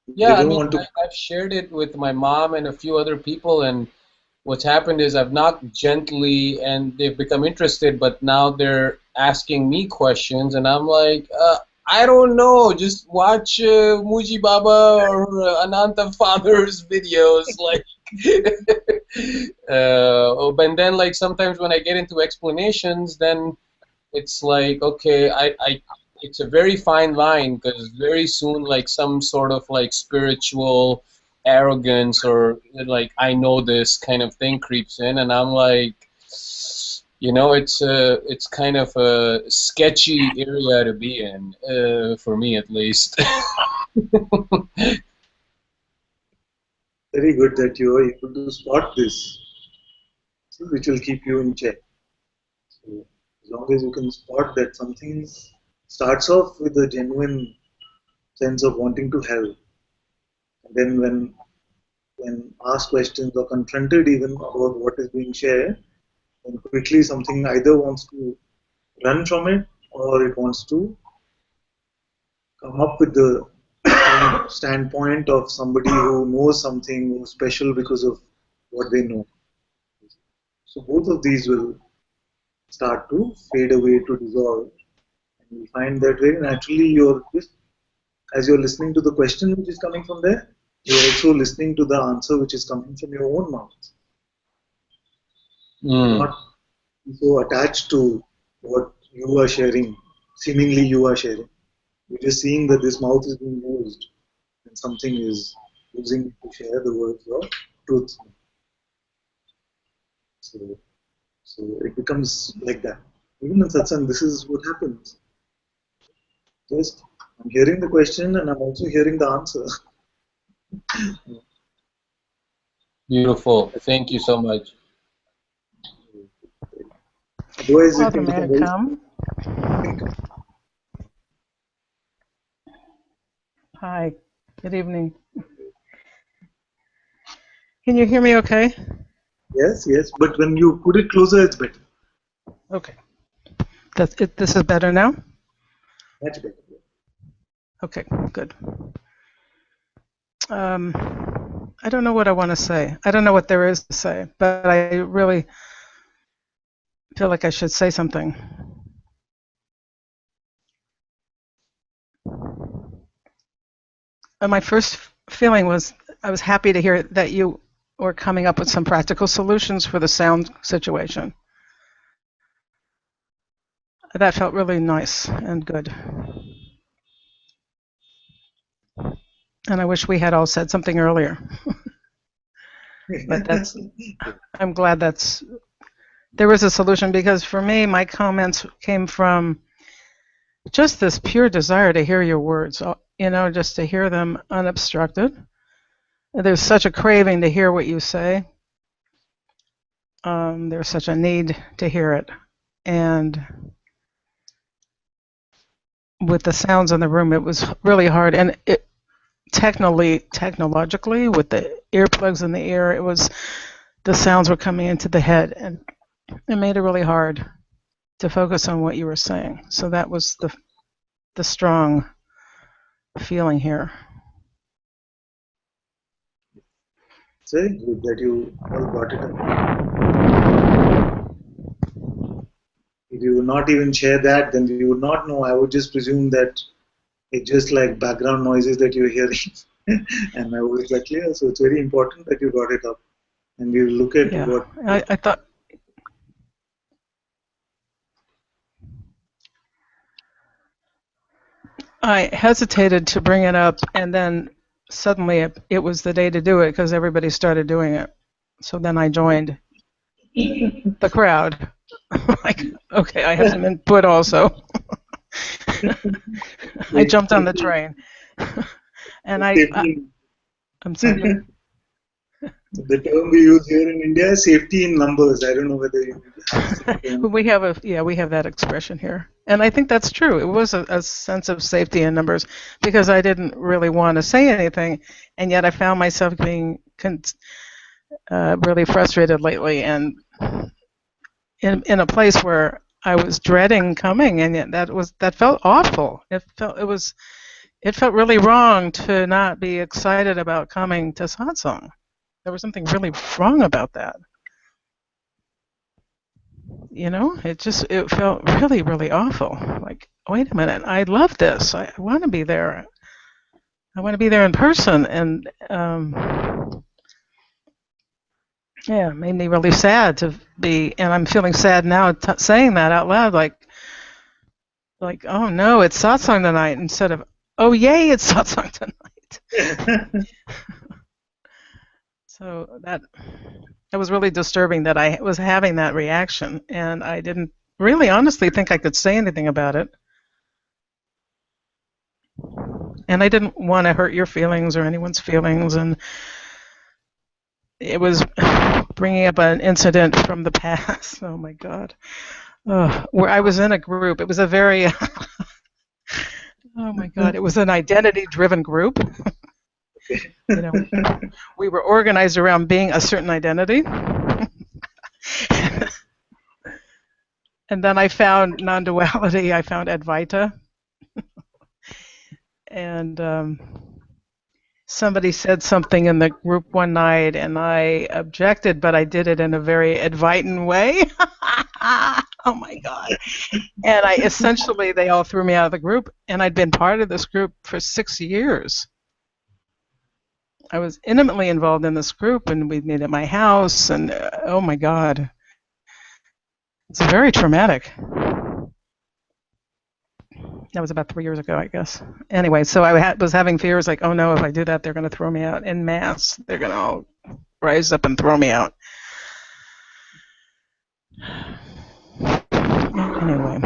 Yeah, they I don't mean, want to. I've shared it with my mom and a few other people, and what's happened is I've knocked gently and they've become interested, but now they're asking me questions, and I'm like, I don't know, just watch Muji Baba or Ananta Father's videos. Like, and then like sometimes when I get into explanations, then it's like, okay, it's a very fine line, because very soon like some sort of like spiritual arrogance or like I know this kind of thing creeps in, and I'm like, it's kind of a sketchy area to be in, for me at least. Very good that you are able to spot this, which will keep you in check. So as long as you can spot that something starts off with a genuine sense of wanting to help, and then when asked questions or confronted even about what is being shared, then quickly something either wants to run from it or it wants to come up with the standpoint of somebody who knows something who's special because of what they know. So both of these will start to fade away, to dissolve, and you find that very naturally you're just, as you're listening to the question which is coming from there, you're also listening to the answer which is coming from your own mouth. Not so attached to what you are sharing, seemingly you are sharing. You're just seeing that this mouth is being used and something is using to share the words of truth. So it becomes like that. Even in satsang, this is what happens. Just I'm hearing the question and I'm also hearing the answer. Beautiful. Thank you so much. Otherwise, it Father, can may I become very. come? Hi, good evening. Can you hear me okay? Yes, but when you put it closer, it's better. Okay. That's it. This is better now? Much better. Okay, good. I don't know what I want to say. I don't know what there is to say, but I really feel like I should say something. And my first feeling was I was happy to hear that you were coming up with some practical solutions for the sound situation. That felt really nice and good. And I wish we had all said something earlier. But I'm glad there was a solution, because for me, my comments came from just this pure desire to hear your words, just to hear them unobstructed. There's such a craving to hear what you say. There's such a need to hear it. And with the sounds in the room, it was really hard. And it technologically, with the earplugs in the ear, the sounds were coming into the head, and it made it really hard to focus on what you were saying. So that was the strong feeling here. It's very good that you all brought it up. If you would not even share that, then you would not know. I would just presume that it's just like background noises that you're hearing. And my voice is like clear. So it's very important that you brought it up. And we'll look at what. I thought. I hesitated to bring it up, and then suddenly it was the day to do it because everybody started doing it. So then I joined the crowd. Like, okay, I have some input also. I jumped on the train. And I'm sorry. The term we use here in India is safety in numbers. I don't know whether you have. We have that expression here, and I think that's true. It was a sense of safety in numbers, because I didn't really want to say anything, and yet I found myself being really frustrated lately, and in a place where I was dreading coming, and yet that felt awful. It felt really wrong to not be excited about coming to satsang. There was something really wrong about that. It felt really, really awful. Like, wait a minute, I love this. I want to be there. I want to be there in person. And it made me really sad to be, and I'm feeling sad now saying that out loud, like, oh no, it's satsang tonight, instead of, oh yay, it's satsang tonight. So It was really disturbing that I was having that reaction, and I didn't really honestly think I could say anything about it. And I didn't want to hurt your feelings or anyone's feelings, and it was bringing up an incident from the past. Oh my God. Where I was in a group. It was a very, oh my God, it was an identity-driven group. You know, we were organized around being a certain identity. And then I found non-duality. I found Advaita. And somebody said something in the group one night, and I objected, but I did it in a very Advaitin way. Oh my God. And they all threw me out of the group, and I'd been part of this group for 6 years. I was intimately involved in this group, and we'd meet at my house, and oh my God. It's very traumatic. That was about 3 years ago, I guess. Anyway, so I was having fears like, oh no, if I do that, they're going to throw me out en masse. They're going to all rise up and throw me out. Anyway.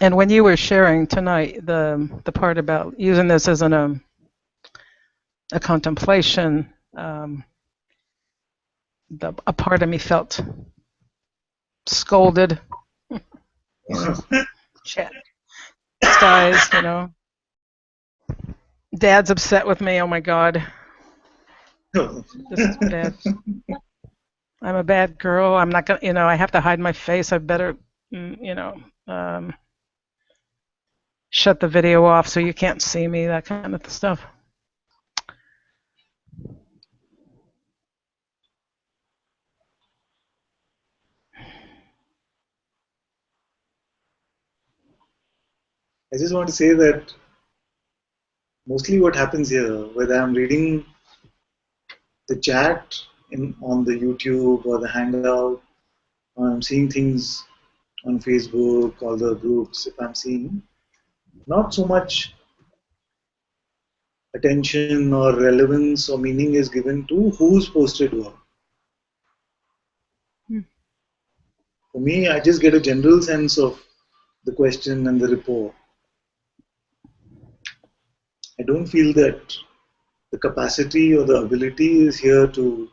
And when you were sharing tonight the part about using this as a contemplation, a part of me felt scolded, you know, chastised, you know. Dad's upset with me. Oh my God, this is bad. I'm a bad girl. I'm not gonna, you know. I have to hide my face. I better, you know, shut the video off so you can't see me. That kind of stuff. I just want to say that mostly what happens here, whether I'm reading the chat on the YouTube or the Hangout, or I'm seeing things on Facebook, all the groups, if I'm seeing, not so much attention or relevance or meaning is given to who's posted what. For me, I just get a general sense of the question and the report. I don't feel that the capacity or the ability is here to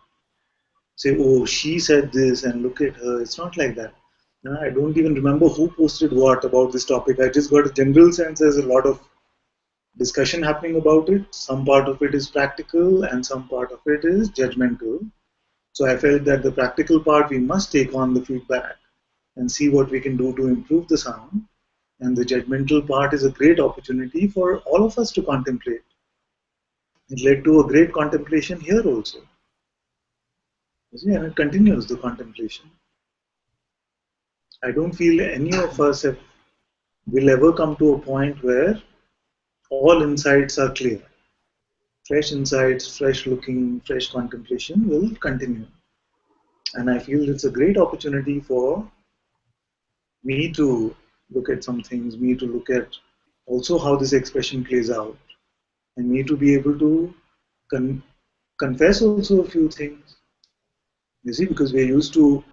say, oh, she said this and look at her. It's not like that. I don't even remember who posted what about this topic. I just got a general sense there's a lot of discussion happening about it. Some part of it is practical and some part of it is judgmental. So I felt that the practical part, we must take on the feedback and see what we can do to improve the sound. And the judgmental part is a great opportunity for all of us to contemplate. It led to a great contemplation here also. You see, and it continues the contemplation. I don't feel any of us will ever come to a point where all insights are clear. Fresh insights, fresh looking, fresh contemplation will continue. And I feel it's a great opportunity for me to look at some things, me to look at also how this expression plays out, and me to be able to confess also a few things. You see, because we're used to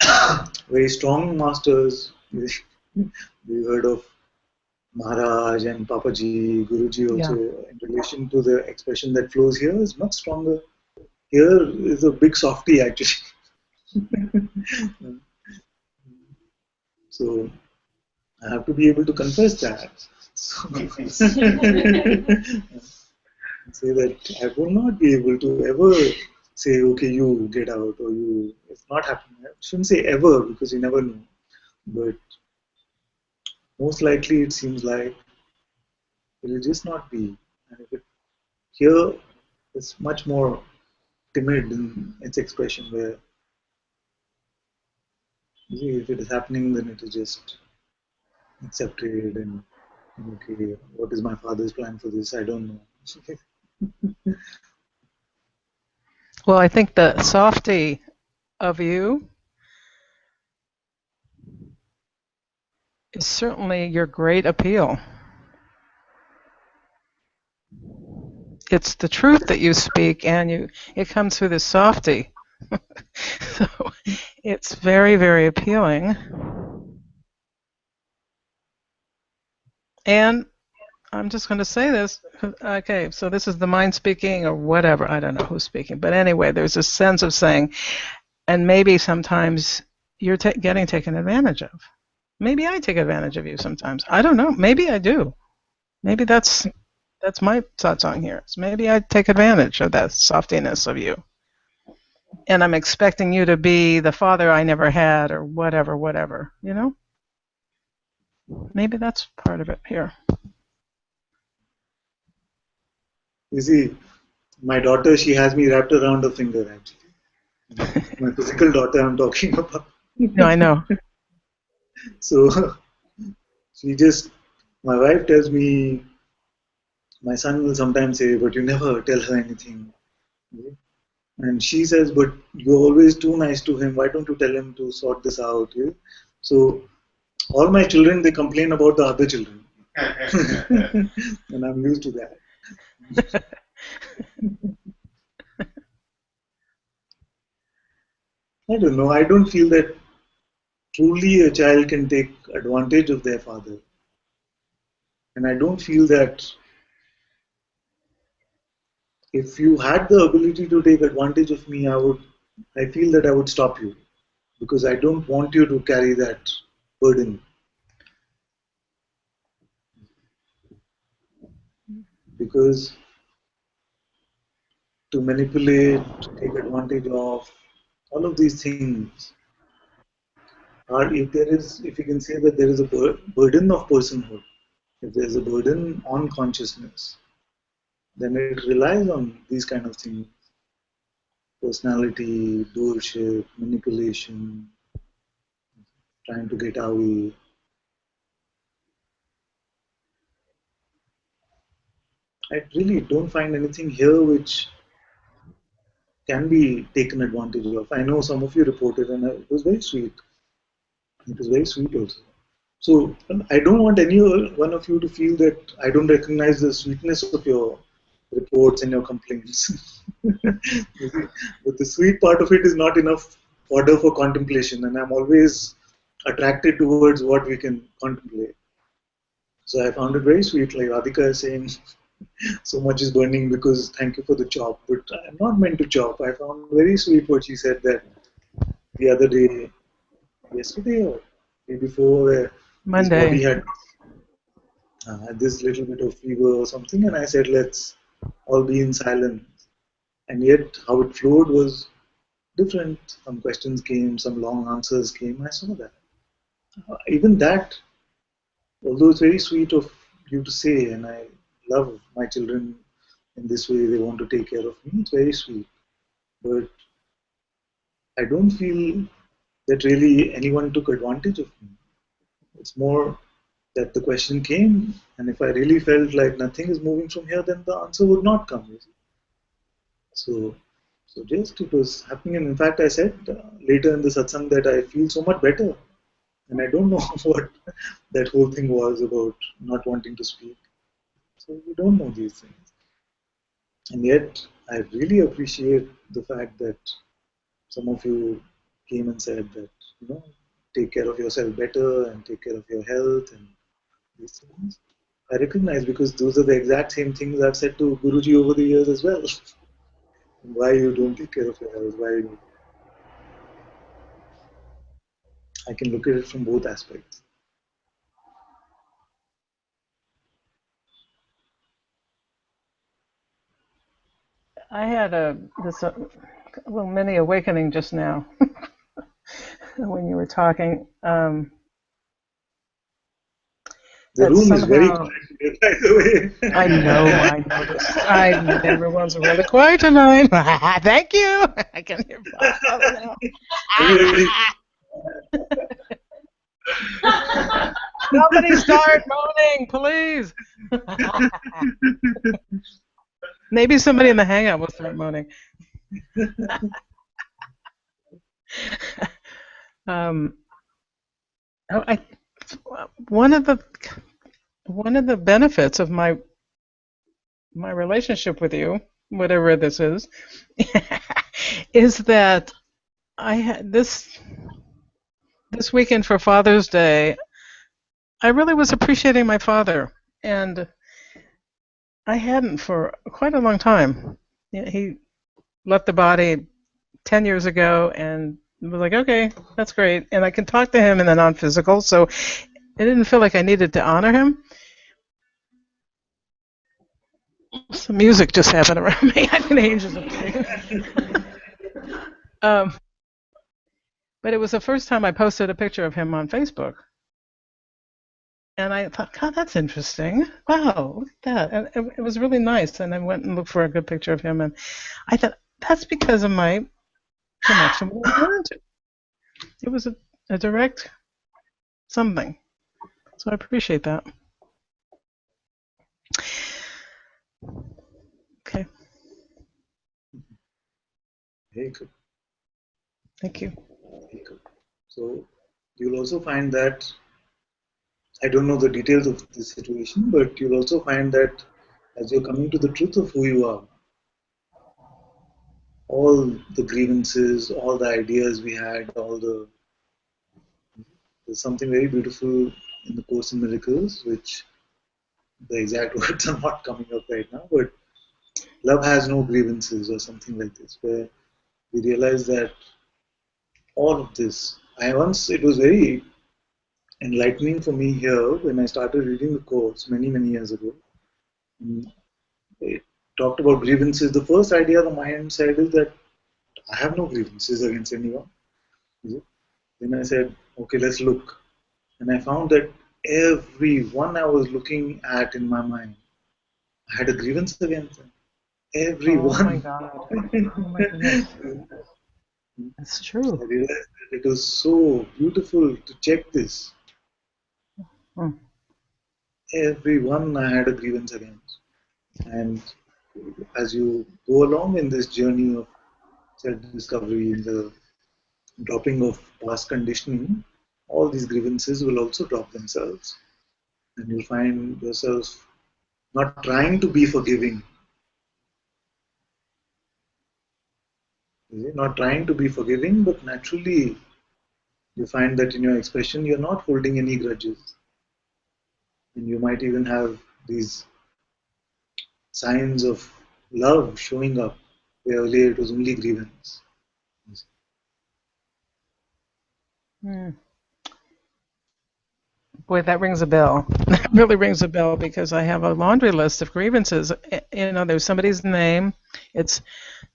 very strong masters. We heard of Maharaj and Papaji, Guruji also, in relation to the expression that flows here is much stronger. Here is a big softy actually. So I have to be able to confess that. So, say that I will not be able to ever say, okay, you get out, or you, it's not happening. I shouldn't say ever because you never know. But most likely it seems like it will just not be. And if it, here it's much more timid in its expression, where if it is happening, then it is just accepted and okay, what is my father's plan for this? I don't know. Well, I think the softy of you is certainly your great appeal. it's the truth that you speak, and it comes through the softy. So it's very, very appealing. And I'm just going to say this. Okay, so this is the mind speaking or whatever. I don't know who's speaking. But anyway, there's a sense of saying, and maybe sometimes you're getting taken advantage of. Maybe I take advantage of you sometimes. I don't know. Maybe I do. Maybe that's my satsang here. So maybe I take advantage of that softiness of you. And I'm expecting you to be the father I never had or whatever, you know? Maybe that's part of it here. You see, my daughter, she has me wrapped around her finger, actually. My physical daughter I'm talking about. No, I know. So my wife tells me, my son will sometimes say, but you never tell her anything. And she says, but you're always too nice to him. Why don't you tell him to sort this out? So all my children, they complain about the other children. And I'm used to that. I don't know. I don't feel that truly a child can take advantage of their father. And I don't feel that if you had the ability to take advantage of me, I feel that I would stop you because I don't want you to carry that burden. Because to manipulate, to take advantage of, all of these things are, if you can say that there is a burden of personhood, if there is a burden on consciousness, then it relies on these kind of things: personality, doership, manipulation, trying to get our way. I really don't find anything here which can be taken advantage of. I know some of you reported, and it was very sweet. It was very sweet also. So I don't want any one of you to feel that I don't recognize the sweetness of your reports and your complaints. But the sweet part of it is not enough order for contemplation, and I'm always attracted towards what we can contemplate. So I found it very sweet, like Radhika is saying, so much is burning because thank you for the chop, but I'm not meant to chop. I found very sweet what she said that the other day, yesterday or day before, where his body Monday. had this little bit of fever or something, and I said, let's all be in silence. And yet, how it flowed was different. Some questions came, some long answers came. I saw that. Even that, although it's very sweet of you to say, and I love my children in this way, they want to take care of me, it's very sweet. But I don't feel that really anyone took advantage of me. It's more that the question came, and if I really felt like nothing is moving from here, then the answer would not come. You see. So just it was happening, and in fact, I said later in the satsang that I feel so much better, and I don't know what that whole thing was about not wanting to speak. So we don't know these things, and yet I really appreciate the fact that some of you came and said that take care of yourself better and take care of your health and these things. I recognize because those are the exact same things I've said to Guruji over the years as well. Why you don't take care of your health? I can look at it from both aspects. I had mini awakening just now when you were talking. The That room is very somehow, quiet, by the way. I know. Everyone's really quiet tonight. Thank you. I can hear Father now. Nobody start moaning, please. Maybe somebody in the hangout will start moaning. One of the benefits of my my relationship with you, whatever this is that I had this weekend for Father's Day. I really was appreciating my father, and I hadn't for quite a long time. He left the body 10 years ago, and was like, okay, that's great. And I can talk to him in the non-physical, so it didn't feel like I needed to honor him. Some music just happened around me. I can angels. But it was the first time I posted a picture of him on Facebook. And I thought, God, that's interesting. Wow, look at that. And it was really nice. And I went and looked for a good picture of him. And I thought, that's because of my connection with Ananta. It was a direct something. So I appreciate that. Okay. Very good. Thank you. Very good. So you'll also find that, I don't know the details of this situation, but you'll also find that as you're coming to the truth of who you are, all the grievances, all the ideas we had, there's something very beautiful in the Course in Miracles, which the exact words are not coming up right now, but love has no grievances or something like this, where we realize that all of this, it was very enlightening for me here when I started reading the Course many, many years ago. It talked about grievances. The first idea the mind said is that I have no grievances against anyone. Then I said, okay, let's look. And I found that everyone I was looking at in my mind, I had a grievance against them. Everyone. Oh my God. Oh my goodness. That's true. I realized that it was so beautiful to check this. Everyone I had a grievance against. And as you go along in this journey of self-discovery, in the dropping of past conditioning, all these grievances will also drop themselves. And you'll find yourself not trying to be forgiving. Not trying to be forgiving, but naturally you find that in your expression you're not holding any grudges. And you might even have these signs of love showing up where earlier it was only grievance. Boy, that rings a bell. That really rings a bell because I have a laundry list of grievances. There's somebody's name. It's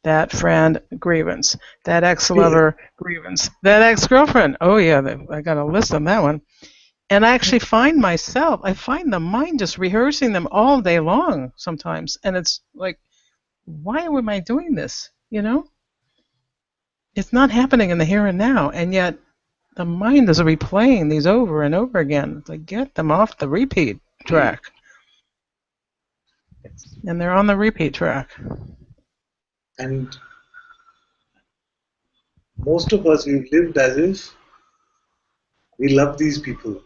that friend grievance, that ex-lover grievance, that ex-girlfriend. Oh yeah, I got a list on that one. And I actually find the mind just rehearsing them all day long sometimes. And it's like, why am I doing this? It's not happening in the here and now. And yet the mind is replaying these over and over again. It's like, get them off the repeat track. And they're on the repeat track. And most of us, we've lived as if we love these people.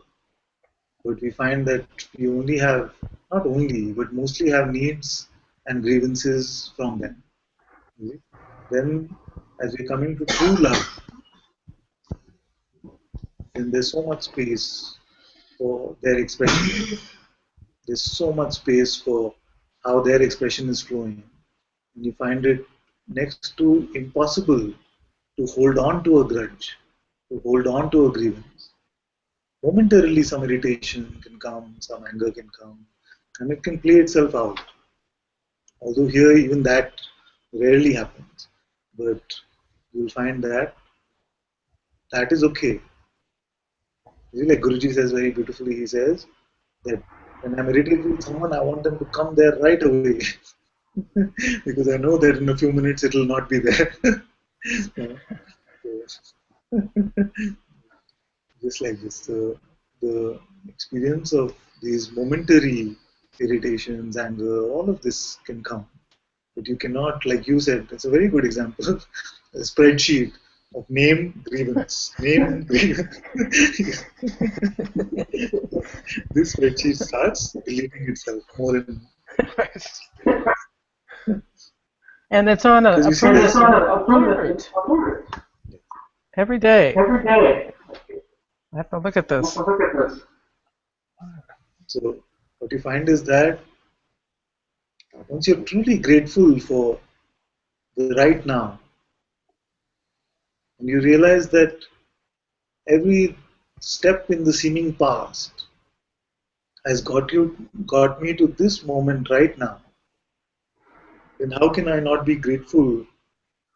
But we find that we only have, not only, but mostly have needs and grievances from them. Then, as we come into true love, then there's so much space for their expression. There's so much space for how their expression is flowing. And you find it next to impossible to hold on to a grudge, to hold on to a grievance. Momentarily some irritation can come, some anger can come, and it can play itself out. Although here even that rarely happens. But you'll find that that is okay. Like Guruji says very beautifully, he says that when I'm irritated with someone, I want them to come there right away. Because I know that in a few minutes it will not be there. Just like this, the experience of these momentary irritations, anger, all of this can come. But you cannot, like you said, it's a very good example, a spreadsheet of name, grievance, name, grievance. This spreadsheet starts deleting itself more and more. And it's on a Because you see, permanent alert every day. I have to look at this. so what you find is that once you're truly grateful for the right now, and you realize that every step in the seeming past has got me to this moment right now, then how can I not be grateful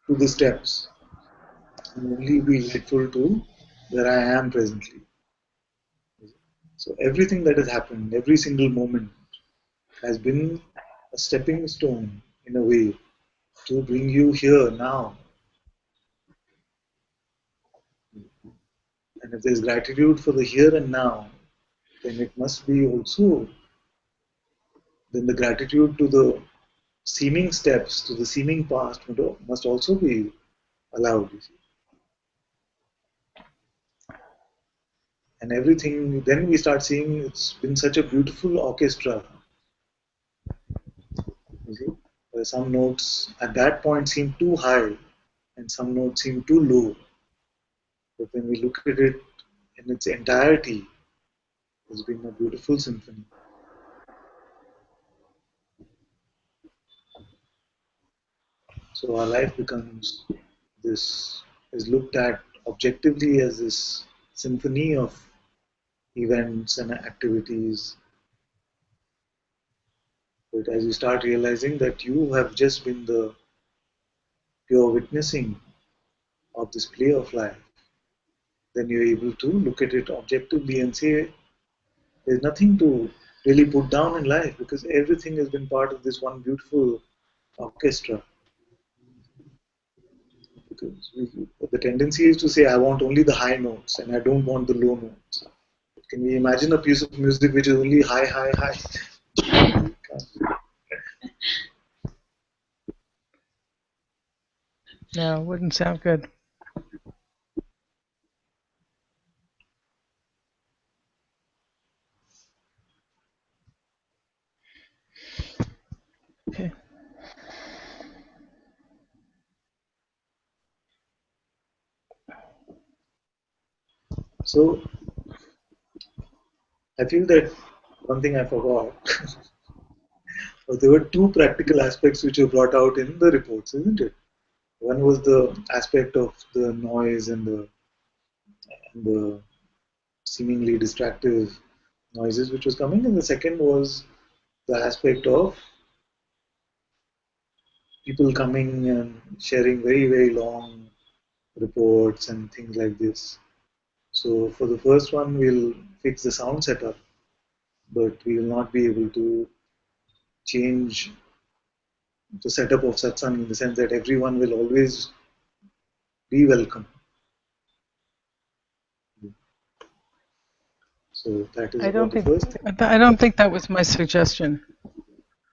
to the steps and only be grateful to where I am presently? So everything that has happened, every single moment has been a stepping stone in a way to bring you here now. And if there's gratitude for the here and now, then it must be also, then the gratitude to the seeming steps, to the seeming past must also be allowed. You see. And everything, then we start seeing it's been such a beautiful orchestra. You see, where some notes at that point seem too high and some notes seem too low. But when we look at it in its entirety, it's been a beautiful symphony. So our life becomes this, is looked at objectively as this symphony of events and activities. But as you start realizing that you have just been the pure witnessing of this play of life, then you're able to look at it objectively and say there's nothing to really put down in life because everything has been part of this one beautiful orchestra. Because the tendency is to say, I want only the high notes and I don't want the low notes. Can we imagine a piece of music which is only high, high, high? No, it wouldn't sound good. Okay. So I feel that one thing I forgot. There were two practical aspects which were brought out in the reports, isn't it? One was the aspect of the noise and the seemingly distractive noises which was coming, and the second was the aspect of people coming and sharing very, very long reports and things like this. So for the first one, we'll fix the sound setup, but we will not be able to change the setup of satsang in the sense that everyone will always be welcome. So that is I don't about the think first thing. I don't think that was my suggestion.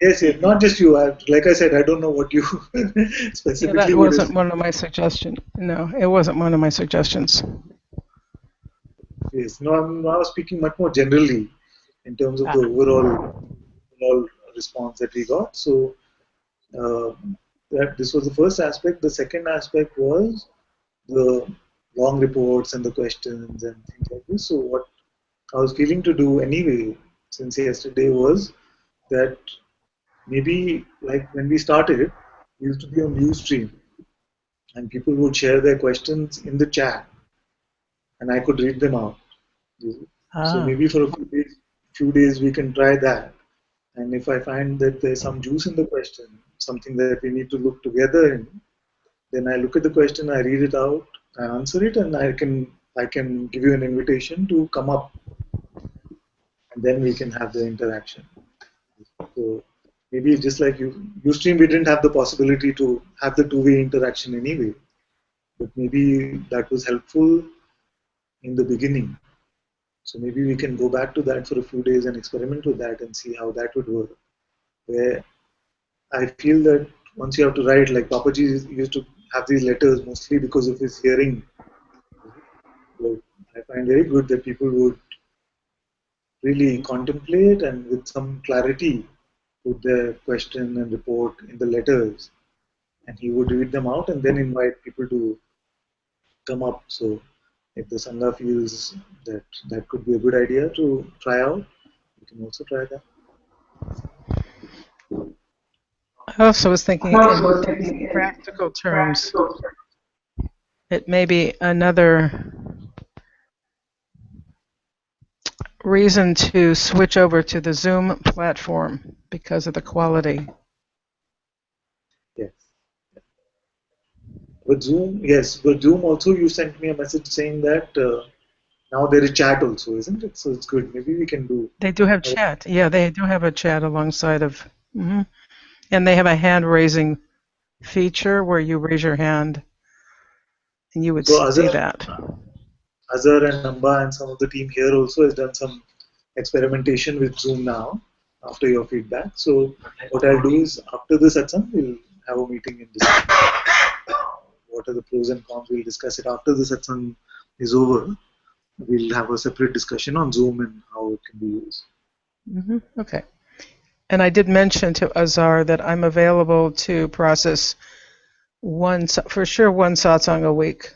Yes, yes, not just you. Like I said, I don't know what you Yeah, specifically that what is. wasn't one of my suggestions. No, it wasn't one of my suggestions. Yes, no, I'm now speaking much more generally in terms of the overall response that we got. So uh, that this was the first aspect. The second aspect was the long reports and the questions and things like this. So what I was feeling to do anyway since yesterday was that maybe like when we started, we used to be on Ustream and people would share their questions in the chat and I could read them out. So Ah, maybe for a few days we can try that. And if I find that there's some juice in the question, something that we need to look together in, then I look at the question, I read it out, I answer it, and I can give you an invitation to come up, and then we can have the interaction. So maybe just like Ustream, we didn't have the possibility to have the two-way interaction anyway, but maybe that was helpful in the beginning. So maybe we can go back to that for a few days and experiment with that and see how that would work. Where I feel that once you have to write, like Papaji used to have these letters mostly because of his hearing. But I find very good that people would really contemplate and with some clarity put their question and report in the letters, and he would read them out and then invite people to come up. So if the Sangha feels that that could be a good idea to try out, you can also try that. I also was thinking in practical terms, it may be another reason to switch over to the Zoom platform because of the quality. Yes. But Zoom, yes, but Zoom also, you sent me a message saying that now there is chat also, isn't it? So it's good. Maybe we can do. They do have chat. Yeah, they do have a chat alongside of, and they have a hand raising feature where you raise your hand and you would So see that. Azhar and Namba and some of the team here also has done some experimentation with Zoom now after your feedback. So what I'll do is after the satsang, we'll have a meeting and discuss what are the pros and cons. We'll discuss it after the satsang is over. We'll have a separate discussion on Zoom and how it can be used. Okay. And I did mention to Azhar that I'm available to process one satsang a week.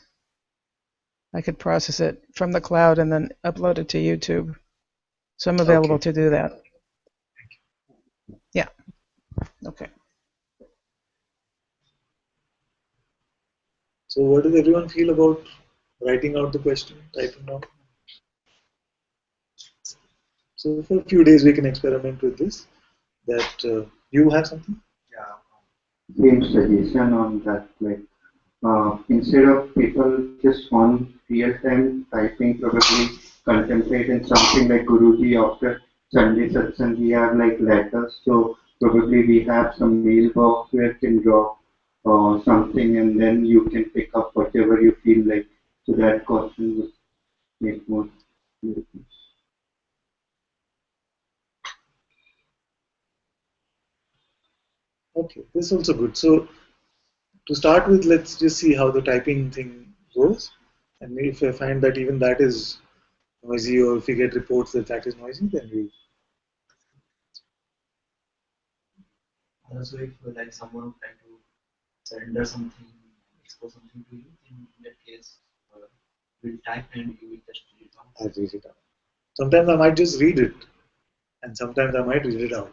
I could process it from the cloud and then upload it to YouTube. So I'm available to do that. Yeah. Okay. So what does everyone feel about writing out the question, typing down? So for a few days we can experiment with this. That you have something? Yeah. Same suggestion on that, like instead of people just on real time typing, probably contemplate in something like Guruji after Sunday Satsang, we have like letters, so probably we have some mailbox where you can drop something and then you can pick up whatever you feel like. So that question would make more sense. Okay, this is also good. So to start with, let's just see how the typing thing goes. And if I find that even that is noisy, or if we get reports that that is noisy, then we. Also, if like someone trying to surrender something, expose something to you, in that case, we'll type and you will just read it out. I'll read it out. Sometimes I might just read it, and sometimes I might read it out.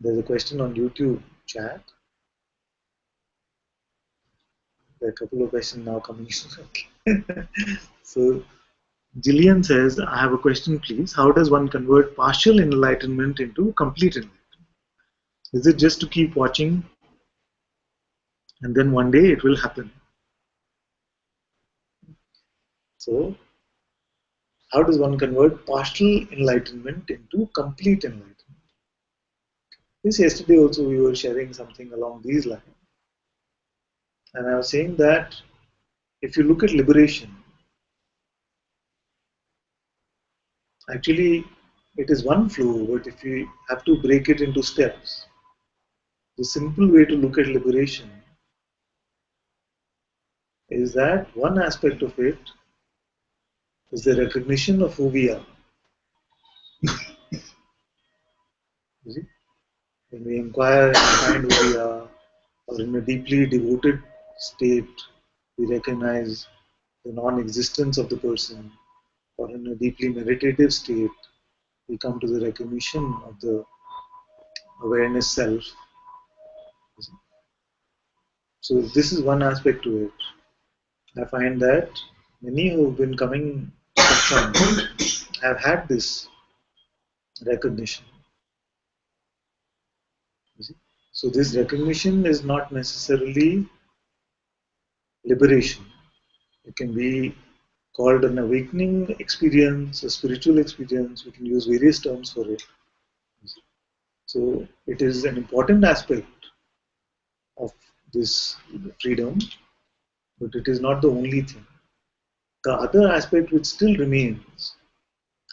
There's a question on YouTube chat. There are a couple of questions now coming in. So Jillian says, I have a question, please. How does one convert partial enlightenment into complete enlightenment? Is it just to keep watching and then one day it will happen? So, how does one convert partial enlightenment into complete enlightenment? This yesterday also we were sharing something along these lines. And I was saying that if you look at liberation, actually it is one flow, but if you have to break it into steps, the simple way to look at liberation is that one aspect of it is the recognition of who we are. You see? When we inquire and find who we are, or in a deeply devoted state, we recognize the non-existence of the person, or in a deeply meditative state, we come to the recognition of the awareness self. So this is one aspect to it. I find that many who have been coming to satsang have had this recognition. You see? So this recognition is not necessarily liberation. It can be called an awakening experience, a spiritual experience. We can use various terms for it. So it is an important aspect of this freedom, but it is not the only thing. The other aspect which still remains,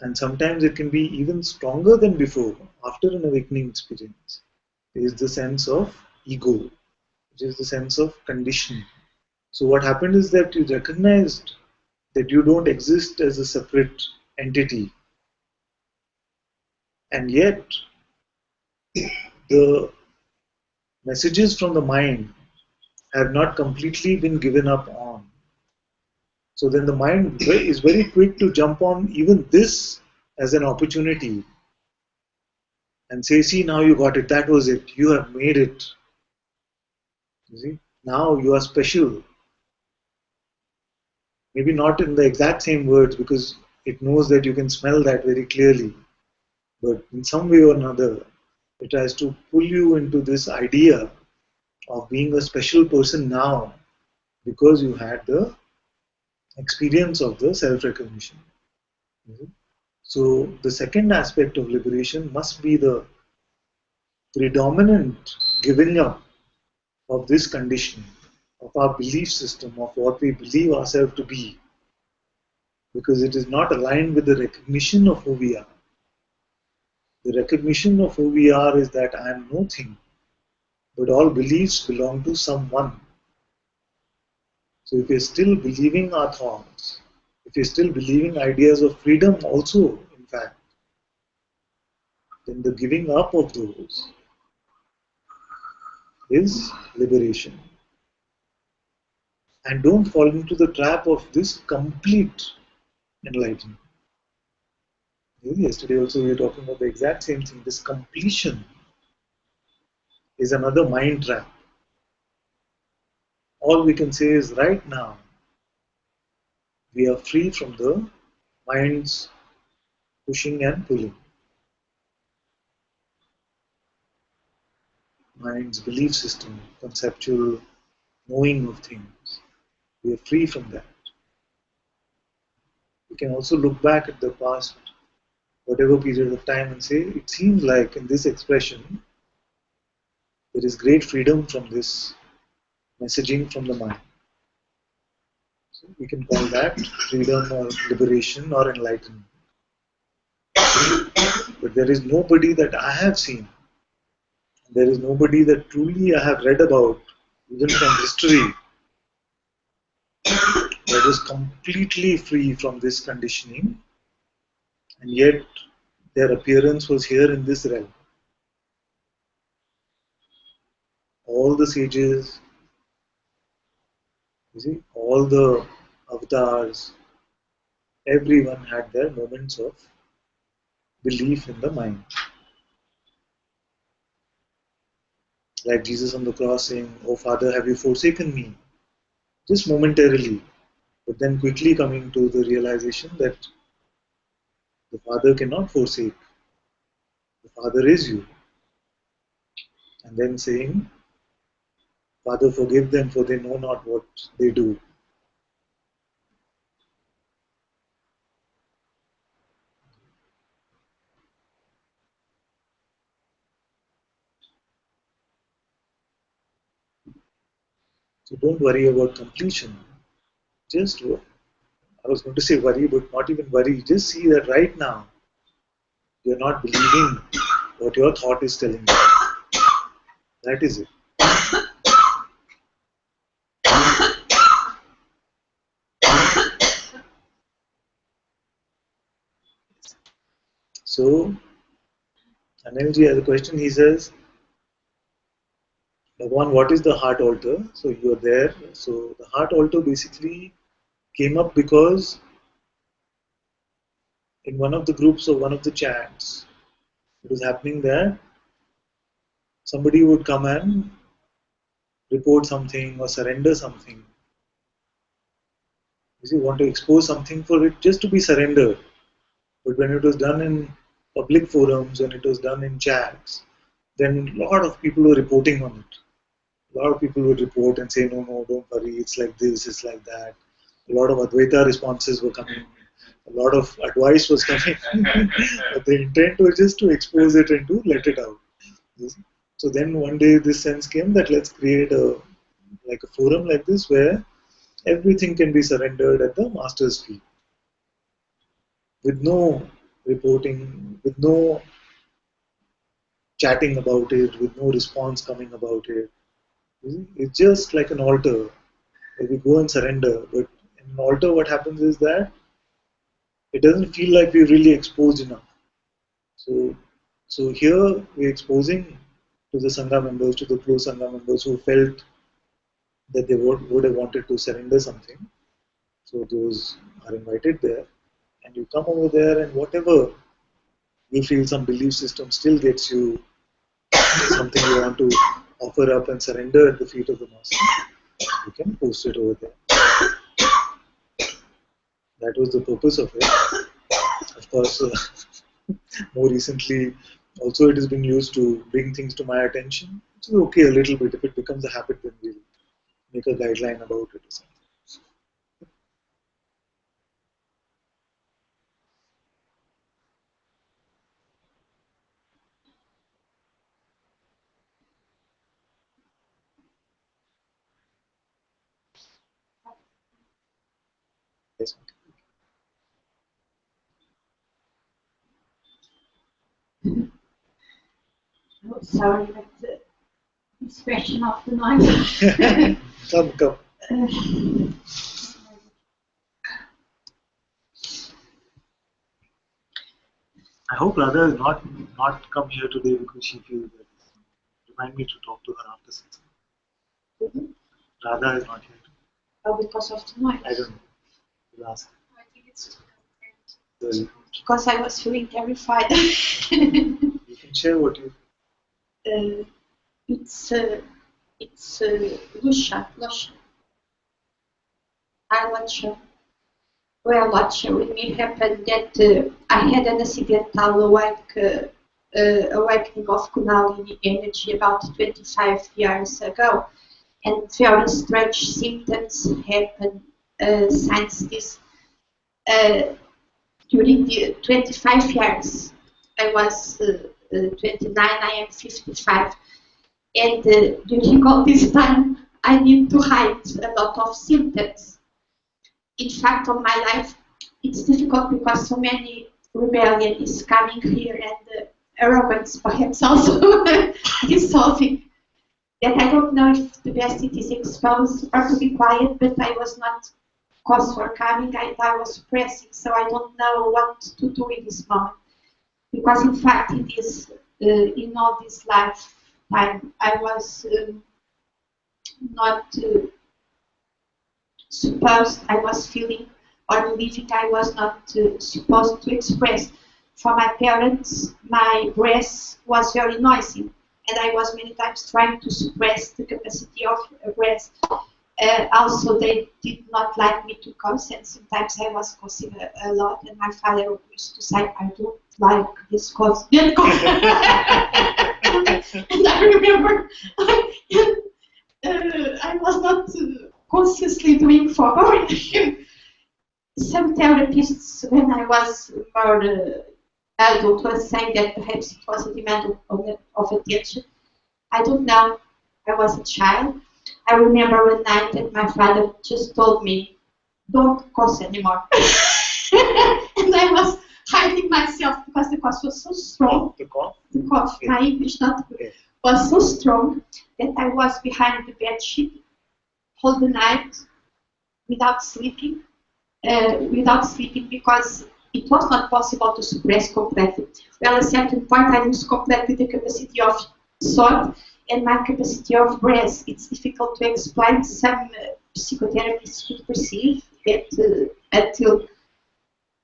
and sometimes it can be even stronger than before after an awakening experience, is the sense of ego, which is the sense of conditioning. So what happened is that you recognized that you don't exist as a separate entity. And yet, the messages from the mind have not completely been given up on. So then the mind is very quick to jump on even this as an opportunity and say, see, now you got it, that was it, you have made it. You see, now you are special. Maybe not in the exact same words because it knows that you can smell that very clearly, but in some way or another, it tries to pull you into this idea of being a special person now because you had the experience of the self-recognition. So the second aspect of liberation must be the predominant giving up of this conditioning, of our belief system, of what we believe ourselves to be, because it is not aligned with the recognition of who we are. The recognition of who we are is that I am nothing, but all beliefs belong to someone. So if you're still believing our thoughts, if you're still believing ideas of freedom also, in fact, then the giving up of those is liberation. And don't fall into the trap of this complete enlightenment. Yesterday also we were talking about the exact same thing. This completion is another mind trap. All we can say is right now we are free from the mind's pushing and pulling, mind's belief system, conceptual knowing of things. We are free from that. We can also look back at the past, whatever period of time, and say it seems like in this expression there is great freedom from this messaging from the mind. So we can call that freedom or liberation or enlightenment. But there is nobody that I have seen, there is nobody that truly I have read about, even from history, that was completely free from this conditioning, and yet their appearance was here in this realm. All the sages, you see, all the avatars, everyone had their moments of belief in the mind. Like Jesus on the cross saying, "Oh Father, have you forsaken me?" Just momentarily, but then quickly coming to the realization that the Father cannot forsake. The Father is you. And then saying, "Father, forgive them, for they know not what they do." So don't worry about completion. Just, I was going to say worry, but not even worry. Just see that right now you're not believing what your thought is telling you. That is it. So, Anilji has a question. He says, Bhagwan, what is the heart altar? So you're there. So the heart altar basically came up because in one of the groups or one of the chats, it was happening that somebody would come and report something or surrender something. You want to expose something for it just to be surrendered. But when it was done in public forums, when it was done in chats, then a lot of people were reporting on it. A lot of people would report and say, no, no, don't worry, it's like this, it's like that. A lot of Advaita responses were coming. A lot of advice was coming. But the intent was just to expose it and to let it out. So then one day this sense came that let's create a forum like this where everything can be surrendered at the master's feet. With no reporting, with no chatting about it, with no response coming about it. It's just like an altar where we go and surrender. But in an altar, what happens is that it doesn't feel like we're really exposed enough. So So here we're exposing to the Sangha members, to the close Sangha members who felt that they would have wanted to surrender something. So those are invited there, and you come over there, and whatever you feel, some belief system still gets you something you want to offer up and surrender at the feet of the master, you can post it over there. That was the purpose of it. Of course, more recently, also it has been used to bring things to my attention, which is okay a little bit. If it becomes a habit, then we'll make a guideline about it or something. Yes. Oh, sorry, but this question of the night. Come. I hope Radha has not come here today because she feels that. Remind me to talk to her after Satsang. Radha is not here today. Oh, because of the noise? I don't know. We'll ask. I think it's because I was feeling terrified. You can share what you. It's Lusha. Well, what with me happened that I had an accidental awakening of Kundalini energy about 25 years ago, and very strange symptoms happened since this. During the 25 years, I was 29, I am 55, and during all this time, I need to hide a lot of symptoms. In fact, on my life, it's difficult because so many rebellion is coming here, and arrogance perhaps also dissolving. That I don't know if the best it is exposed or to be quiet, but I was not cause for coming. I was suppressing, so I don't know what to do in this moment. Because in fact, it is in all this lifetime, I was not supposed, I was feeling or believing I was not supposed to express. For my parents, my breath was very noisy, and I was many times trying to suppress the capacity of breath. Also, they did not like me to curse, and sometimes I was cursing a lot, and my father used to say, I don't like this curse. And I remember I was not consciously doing for boring him. Some therapists, when I was more adult, was saying that perhaps it was a demand of attention. I don't know. I was a child. I remember one night that my father just told me, don't curse anymore. And I was hiding myself because the cough was so strong. The cough, my English not good, was so strong that I was behind the bed sheet whole the night without sleeping because it was not possible to suppress completely. Well, at a certain point I lose completely the capacity of thought and my capacity of breath. It's difficult to explain. Some psychotherapists could perceive that until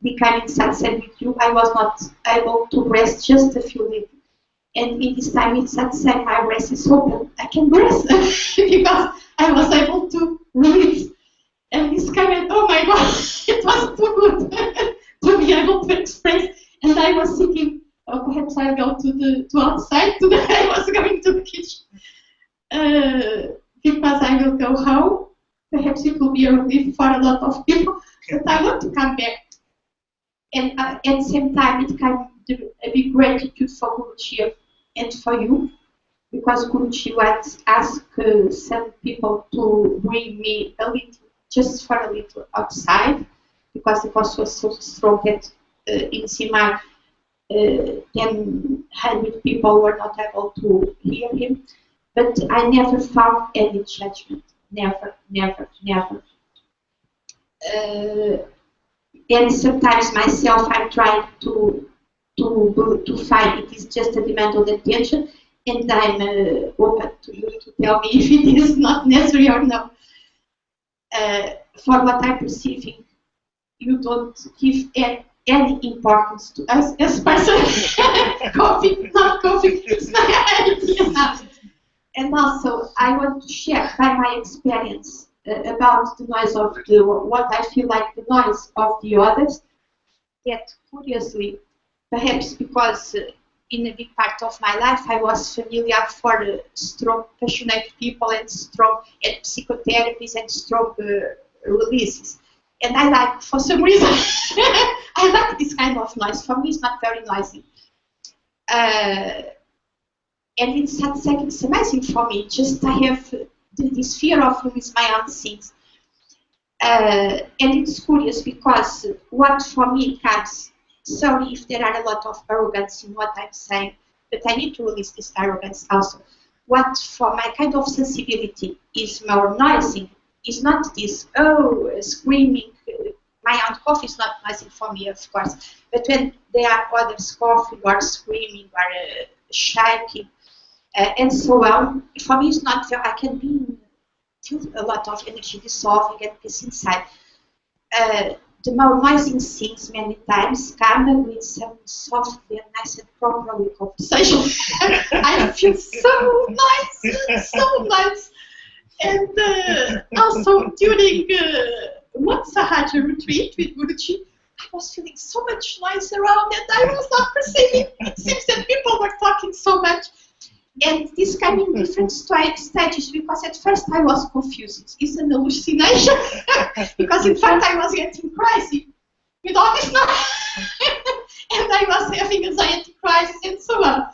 becoming Satsang with you, I was not able to breathe just a few little. And in this time in Satsang, my breath is open. I can breathe because I was able to breathe. And this kind of, oh my God, it was too good to be able to express. And I was thinking, oh, perhaps I'll go to outside today. I was going to the kitchen because I will go home. Perhaps it will be a relief for a lot of people, but I want to come back. And at the same time, it can be a big gratitude for Guruji and for you, because Guruji once asked some people to bring me a little, just for a little outside, because the cost was so strong that in Simar, 100 people were not able to hear him. But I never found any judgment. Never. And sometimes myself, I'm trying to to find it is just a demand on attention, and I'm open to you to tell me if it is not necessary or no. For what I'm perceiving, you don't give any importance to us as person. Coffee, not coffee, it's my idea now. And also, I want to share by my experience about the noise of what I feel like the noise of the others. That curiously, perhaps because in a big part of my life I was familiar for strong, passionate people and strong and psychotherapies and strong releases. And I like, for some reason, I like this kind of noise. For me, it's not very noisy. And it's Satsang, it's amazing for me. Just I have this fear of release my own things. And it's curious because what for me comes, sorry if there are a lot of arrogance in what I'm saying, but I need to release this arrogance also. What for my kind of sensibility is more noisy is not this, screaming. My own cough is not noisy for me, of course, but when there are others coughing or screaming or shaking and so on, for me it's not very, I can feel a lot of energy dissolving and peace inside. The more noisy things many times come with some softly and nice and properly conversation. I feel so nice, so nice. And also during one Sahaja retreat with Guruji, I was feeling so much noise around and I was not perceiving. It seems that people were talking so much. And this came in different stages because at first I was confused. It's an hallucination because in fact I was getting crazy with all this noise and I was having anxiety crisis and so on.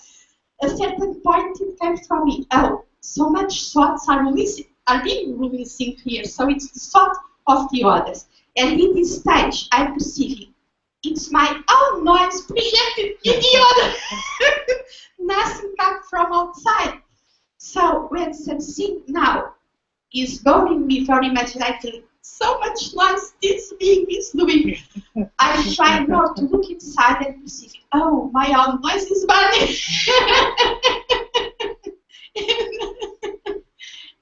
A certain point it came from me, oh, so much thoughts are being releasing here, so it's the thought of the others. And in this stage I'm perceiving it's my own noise projected in the other. Nothing comes from outside. So when something now is bothering me very much, and I feel so much noise this being is doing, I try not to look inside and perceive, oh, my own noise is burning.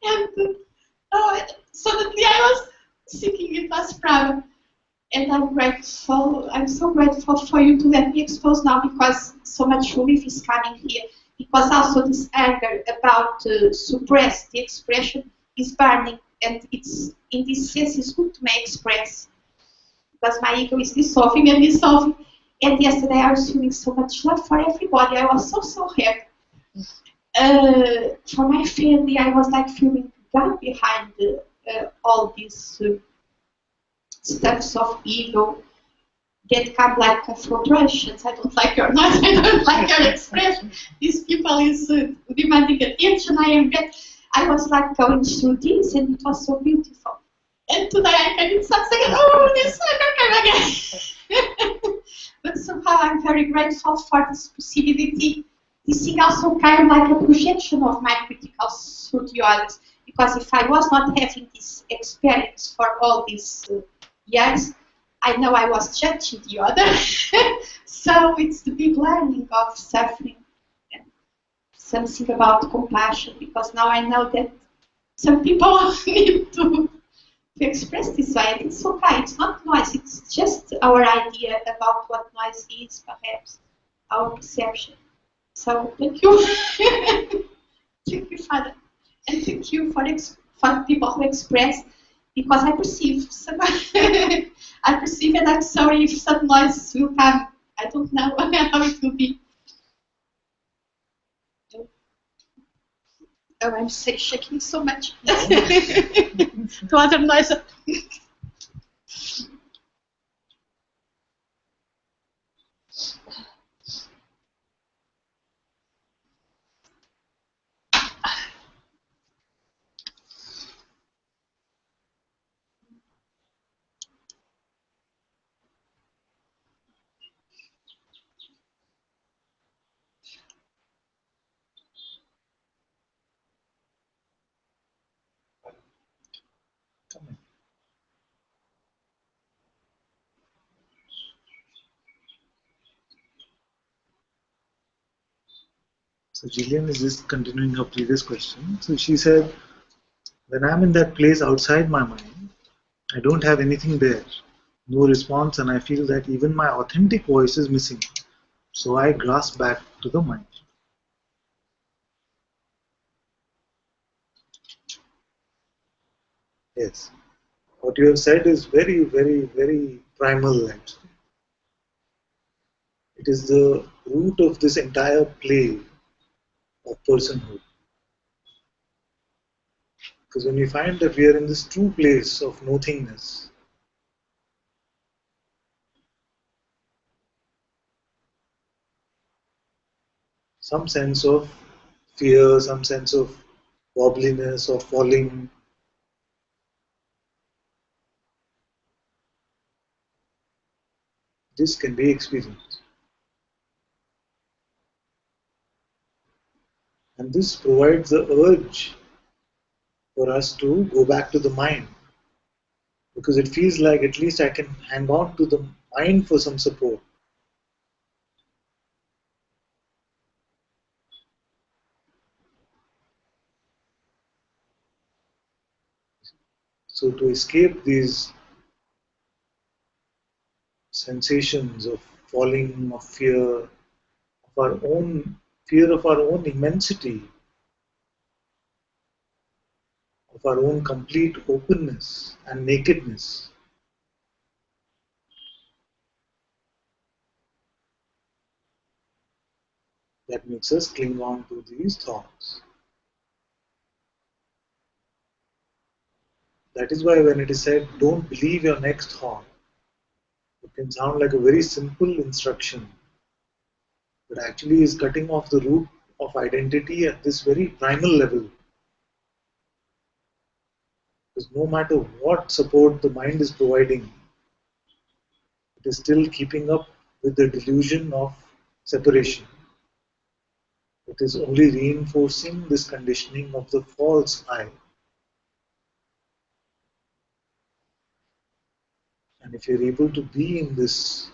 and suddenly I was thinking it was problem. And I'm grateful, I'm so grateful for you to let me expose now because so much relief is coming here. Because also this anger about suppress the expression is burning and it's, in this sense, it's good to make express. Because my ego is dissolving and dissolving. And yesterday I was feeling so much love for everybody. I was so happy. For my family, I was like feeling God behind all these steps of ego that come like confrontations. I don't like your noise, I don't like your expression. These people is demanding attention. I was like going through this and it was so beautiful. And today I can start saying, oh, this came again. But somehow I'm very grateful for this possibility. This thing also kind of like a projection of my critical through the others. Because if I was not having this experience for all these years, I know I was judging the other. So it's the big learning of suffering and something about compassion, because now I know that some people need to express this way, and it's okay, it's not noise, it's just our idea about what noise is, perhaps, our perception. So thank you. Thank you, Father. And thank you for people who express, because I perceive some I perceive, and I'm sorry if some noise will come. I don't know how it will be. Oh, I'm shaking so much. To other noise. So Gillian is just continuing her previous question. So she said, when I'm in that place outside my mind, I don't have anything there, no response, and I feel that even my authentic voice is missing. So I grasp back to the mind. Yes. What you have said is very, very, very primal actually. It is the root of this entire play of personhood. Because when we find that we are in this true place of nothingness, some sense of fear, some sense of wobbliness or falling, this can be experienced. And this provides the urge for us to go back to the mind. Because it feels like at least I can hang on to the mind for some support. So to escape these sensations of falling, of fear, of our own fear of our own immensity, of our own complete openness and nakedness, that makes us cling on to these thoughts. That is why when it is said, don't believe your next thought, it can sound like a very simple instruction, but actually is cutting off the root of identity at this very primal level. Because no matter what support the mind is providing, it is still keeping up with the delusion of separation. It is only reinforcing this conditioning of the false I. And if you're able to be in this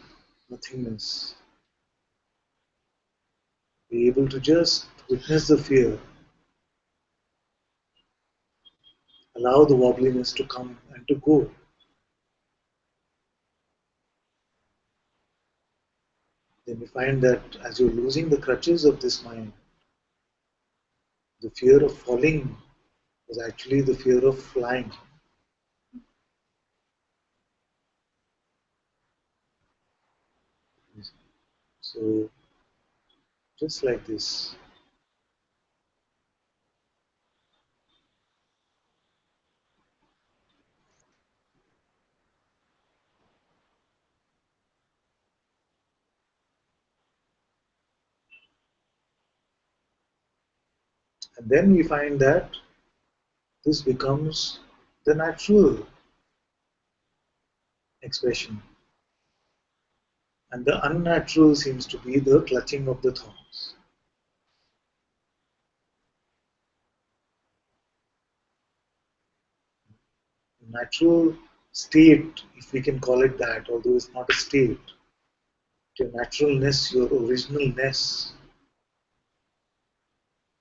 nothingness, be able to just witness the fear, allow the wobbliness to come and to go, then you find that as you're losing the crutches of this mind, the fear of falling was actually the fear of flying. So, just like this. And then we find that this becomes the natural expression. And the unnatural seems to be the clutching of the thoughts. Natural state, if we can call it that, although it's not a state, your naturalness, your originalness,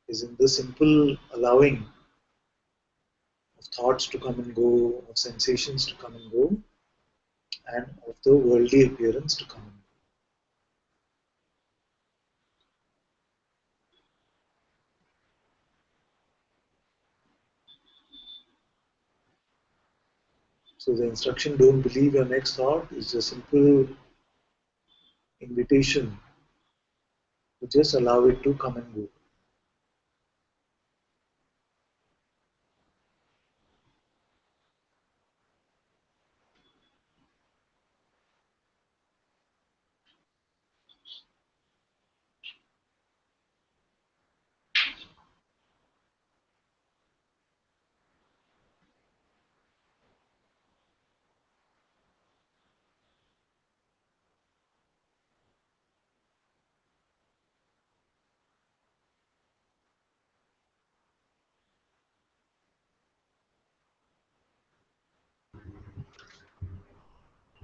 is in the simple allowing of thoughts to come and go, of sensations to come and go, and of the worldly appearance to come and go. So the instruction, don't believe your next thought, is a simple invitation to just allow it to come and go.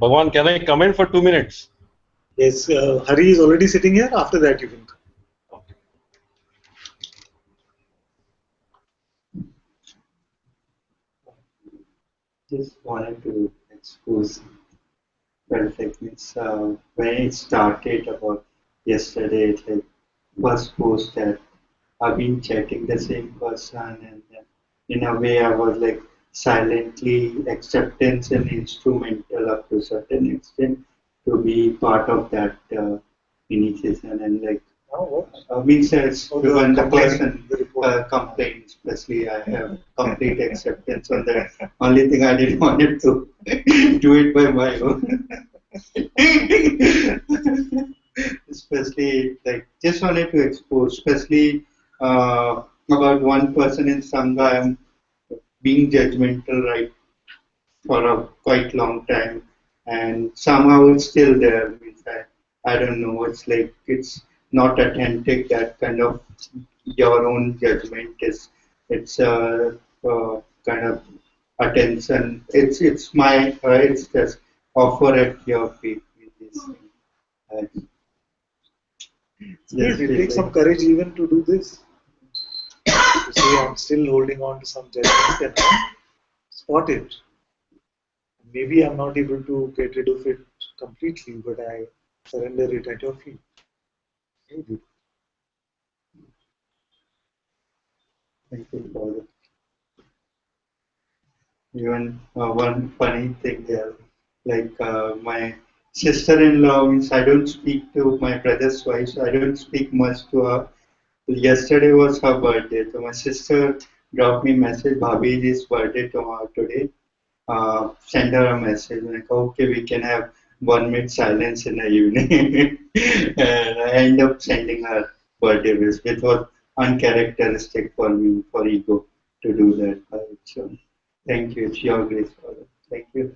Bhagwan, can I comment for 2 minutes? Yes, Hari is already sitting here. After that, you can come. Okay. just wanted to expose perfectness. When it started about yesterday, like first post that I've been chatting the same person, and then in a way I was like silently acceptance and instrumental up to a certain extent to be part of that initiation and like means as when the person complains, especially I have complete acceptance on that. Only thing I didn't want it to do it by my own. Especially like just wanted to expose, especially about one person in Sangha. I'm being judgmental right for a quite long time, and somehow it's still there. Means I don't know. It's like it's not authentic. That kind of your own judgment is it's kind of attention. It's my it's just offer at your feet. Uh, Yes, it takes some courage even to do this. To say I'm still holding on to some judgment and I spot it. Maybe I'm not able to get rid of it completely, but I surrender it at your feet. Maybe. Thank you, Father. Even one funny thing there, like my sister-in-law means I don't speak to my brother's wife, so I don't speak much to her. Yesterday was her birthday, so my sister dropped me a message, Bhabhi, is birthday tomorrow today. Send her a message like, okay, we can have 1 minute silence in the evening. And I end up sending her birthday wish, which was uncharacteristic for me, for ego, to do that. So, thank you. It's your grace, Father. Thank you.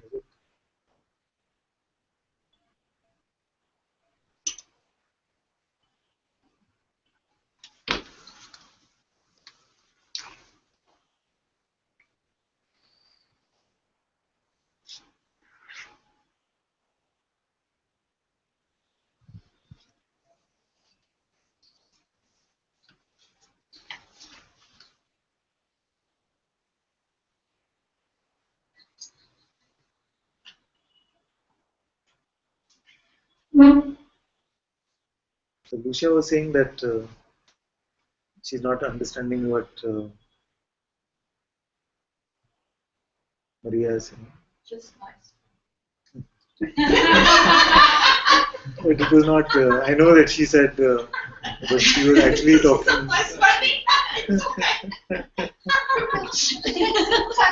So Lucia was saying that she's not understanding what Maria is saying. Just nice. But it was not. I know that she said, but she was actually talking. It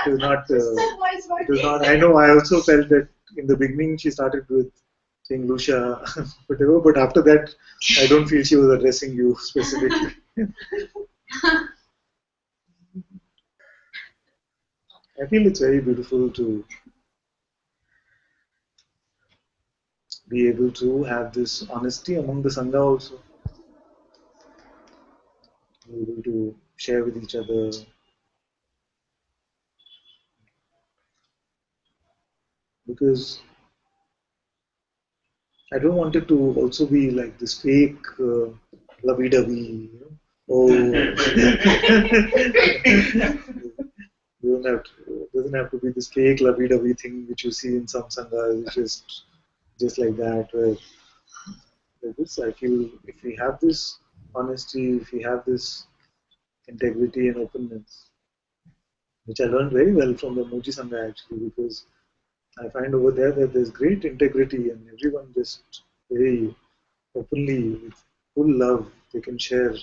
was not. It was not. I know. I also felt that in the beginning she started with saying Lucia, whatever. But after that, I don't feel she was addressing you specifically. I feel it's very beautiful to be able to have this honesty among the Sangha also. Be able to share with each other. Because I don't want it to also be like this fake lovey-dovey, you know? Oh, doesn't have to be this fake lovey-dovey thing which you see in some sanghas. It's just like that. Where like this, I feel if we have this honesty, if we have this integrity and openness, which I learned very well from the Moji Sangha actually, because I find over there that there's great integrity and everyone just very openly, with full love, they can share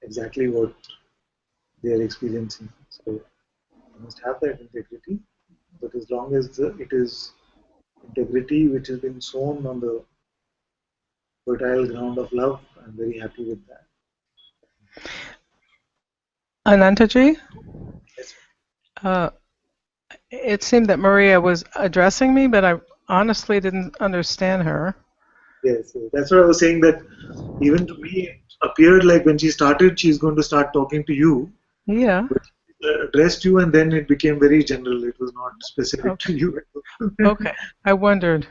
exactly what they are experiencing. So you must have that integrity, but as long as it is integrity which has been sown on the fertile ground of love, I'm very happy with that. Anantaji? Yes. It seemed that Maria was addressing me, but I honestly didn't understand her. Yes, that's what I was saying, that even to me it appeared like when she started, she's going to start talking to you. Yeah. But she addressed you and then it became very general. It was not specific to you. Okay. I wondered.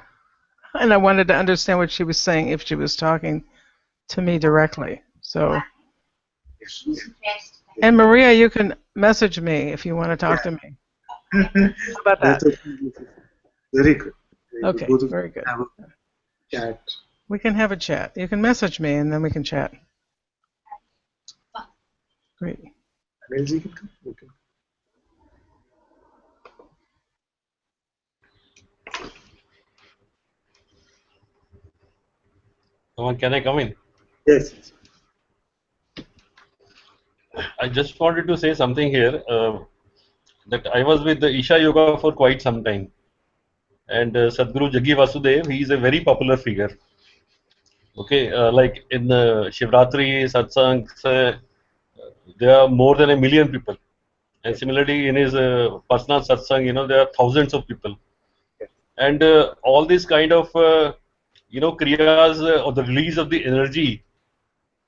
And I wanted to understand what she was saying if she was talking to me directly. So. And Maria, you can message me if you want to talk to me. How about that? That's very good. Very good. Okay, Both of very you good. have a chat. We can have a chat. You can message me and then we can chat. Great. Anilji can come. Okay. Can I come in? Yes. I just wanted to say something here. That I was with the Isha Yoga for quite some time, and Sadhguru Jaggi Vasudev, he is a very popular figure. Okay, like in Shivratri Satsangs, there are more than 1 million people, and similarly in his personal Satsang, there are thousands of people, and all these kind of kriyas or the release of the energy.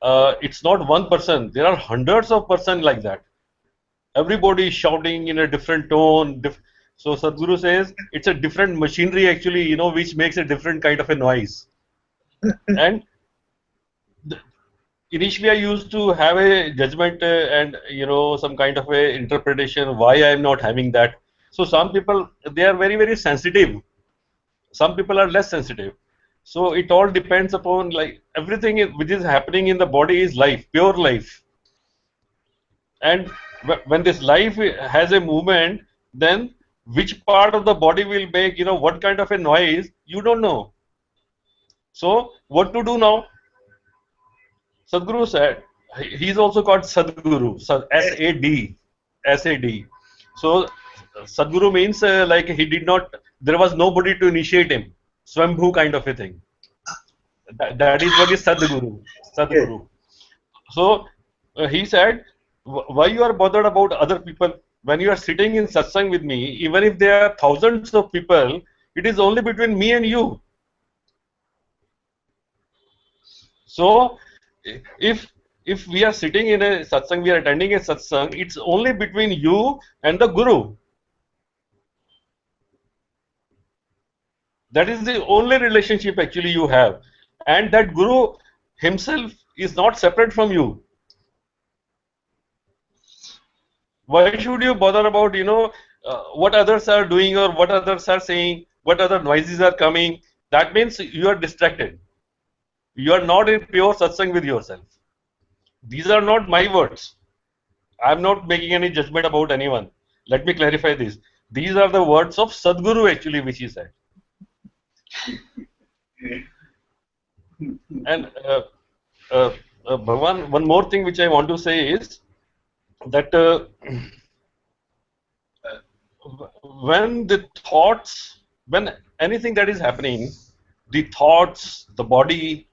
It's not one person. There are hundreds of person like that. Everybody is shouting in a different tone. So Sadhguru says it's a different machinery actually, which makes a different kind of a noise. And initially I used to have a judgment and some kind of a interpretation why I am not having that. So some people, they are very, very sensitive. Some people are less sensitive. So it all depends upon, like, everything which is happening in the body is life, pure life. And when this life has a movement, then which part of the body will make what kind of a noise, you don't know. So what to do now? Sadhguru said, he's also called Sadhguru, S-A-D, S-A-D. So Sadhguru means like he did not, there was nobody to initiate him, Swambhu kind of a thing. That is what is Sadhguru, Sadhguru. So he said, why you are bothered about other people? When you are sitting in satsang with me, even if there are thousands of people, it is only between me and you. So if we are sitting in a satsang, we are attending a satsang, it's only between you and the Guru. That is the only relationship actually you have. And that Guru himself is not separate from you. Why should you bother about, what others are doing or what others are saying, what other noises are coming? That means you are distracted. You are not in pure satsang with yourself. These are not my words. I am not making any judgment about anyone. Let me clarify this. These are the words of Sadhguru actually, which he said. And Bhagavan, one more thing which I want to say is that when the thoughts, when anything that is happening, the thoughts, the body,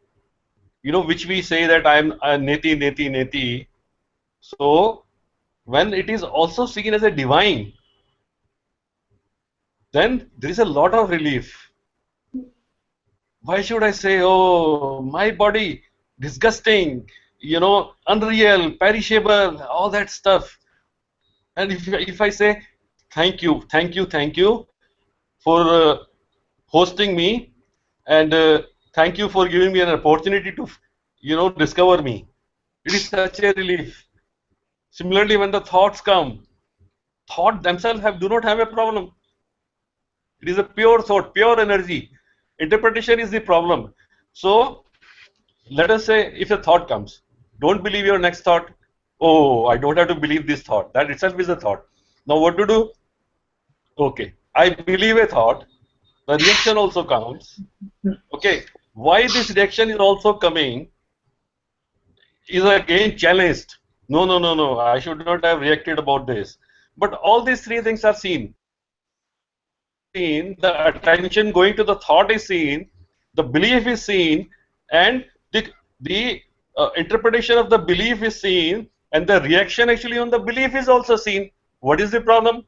which we say that I am neti, neti, neti. So when it is also seen as a divine, then there is a lot of relief. Why should I say, oh, my body, disgusting, unreal, perishable, all that stuff. And if I say, thank you for hosting me, and thank you for giving me an opportunity to, discover me. It is such a relief. Similarly, when the thoughts come, thought themselves do not have a problem. It is a pure thought, pure energy. Interpretation is the problem. So, let us say if a thought comes, don't believe your next thought. Oh, I don't have to believe this thought. That itself is a thought. Now what to do? Okay, I believe a thought. The reaction also comes. Okay, why this reaction is also coming is again challenged. No, no, no, no, I should not have reacted about this. But all these three things are seen. The attention going to the thought is seen, the belief is seen, and the interpretation of the belief is seen, and the reaction actually on the belief is also seen. What is the problem?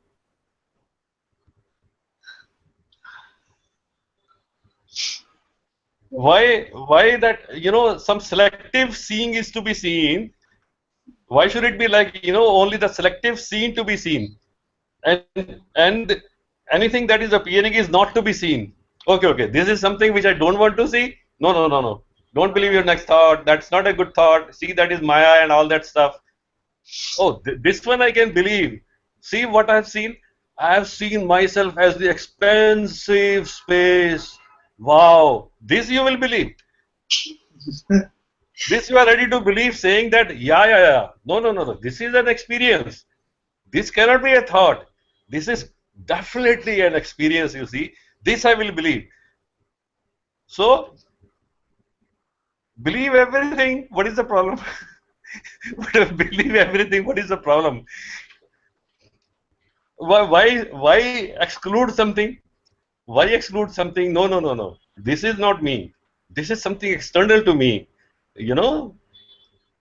Why that some selective seeing is to be seen? Why should it be like only the selective seen to be seen, and anything that is appearing is not to be seen? Okay, this is something which I don't want to see. No. Don't believe your next thought. That's not a good thought. See, that is Maya and all that stuff. Oh, this one I can believe. See what I've seen. I have seen myself as the expansive space. Wow, this you will believe. This you are ready to believe, saying that, yeah. No. This is an experience. This cannot be a thought. This is definitely an experience, you see. This I will believe. So, believe everything. What is the problem? Believe everything. What is the problem? Why exclude something? Why exclude something? No. This is not me. This is something external to me. You know,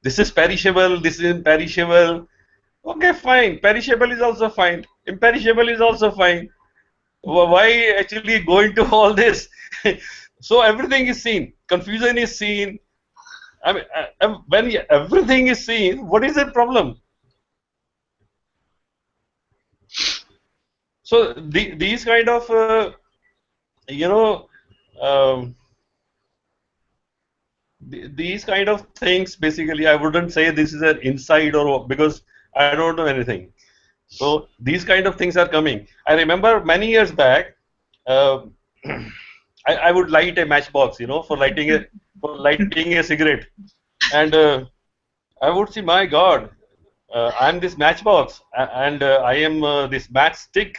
this is perishable. This is imperishable. Okay, fine. Perishable is also fine. Imperishable is also fine. Why actually go into all this? So everything is seen. Confusion is seen. I mean, when everything is seen, what is the problem? So these kind of you know um, these kind of things, basically, I wouldn't say this is an insight, or because I don't know anything. So these kind of things are coming. I remember many years back, uh, I would light a matchbox, for lighting a cigarette, and I would see, my God, I am this matchbox, and I am this matchstick.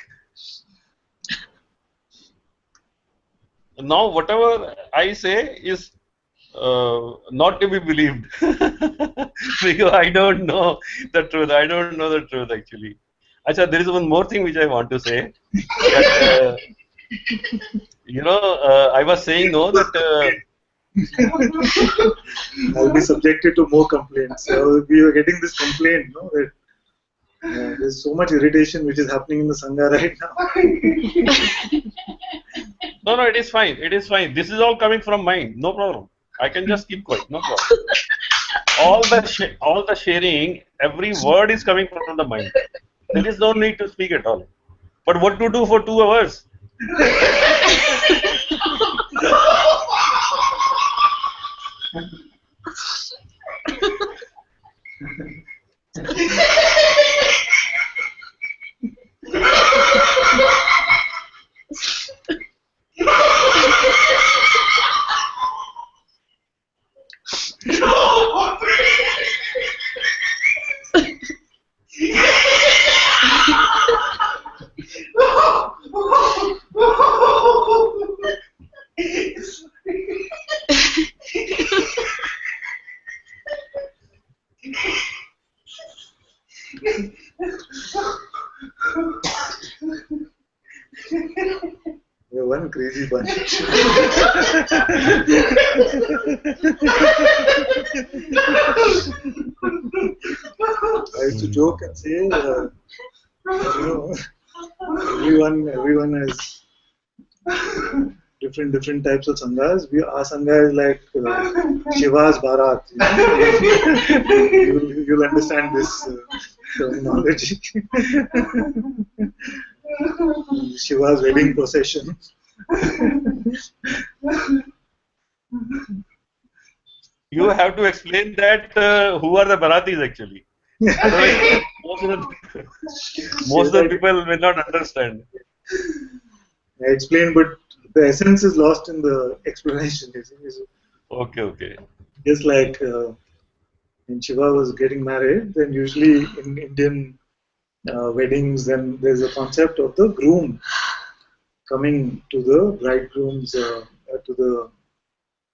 Now whatever I say is not to be believed because I don't know the truth. I don't know the truth actually. Acha, there is one more thing which I want to say. That, I was saying no that. I'll be subjected to more complaints. So we are getting this complaint, no, that there's so much irritation which is happening in the Sangha right now. No, it is fine. It is fine. This is all coming from mind. No problem. I can just keep quiet. No problem. All the sharing, every word is coming from the mind. There is no need to speak at all. But what to do for 2 hours? You're one crazy bunch. I used to joke and say, everyone has different types of sanghas. Our sangha is like Shiva's Bharat. You'll understand this terminology. Shiva's wedding procession. You have to explain that who are the Bharatis actually. Otherwise, most of the people will not understand. I explained, but the essence is lost in the explanation. Okay. Just like when Shiva was getting married, then usually in Indian weddings, then there's a concept of the groom coming to the bridegroom's to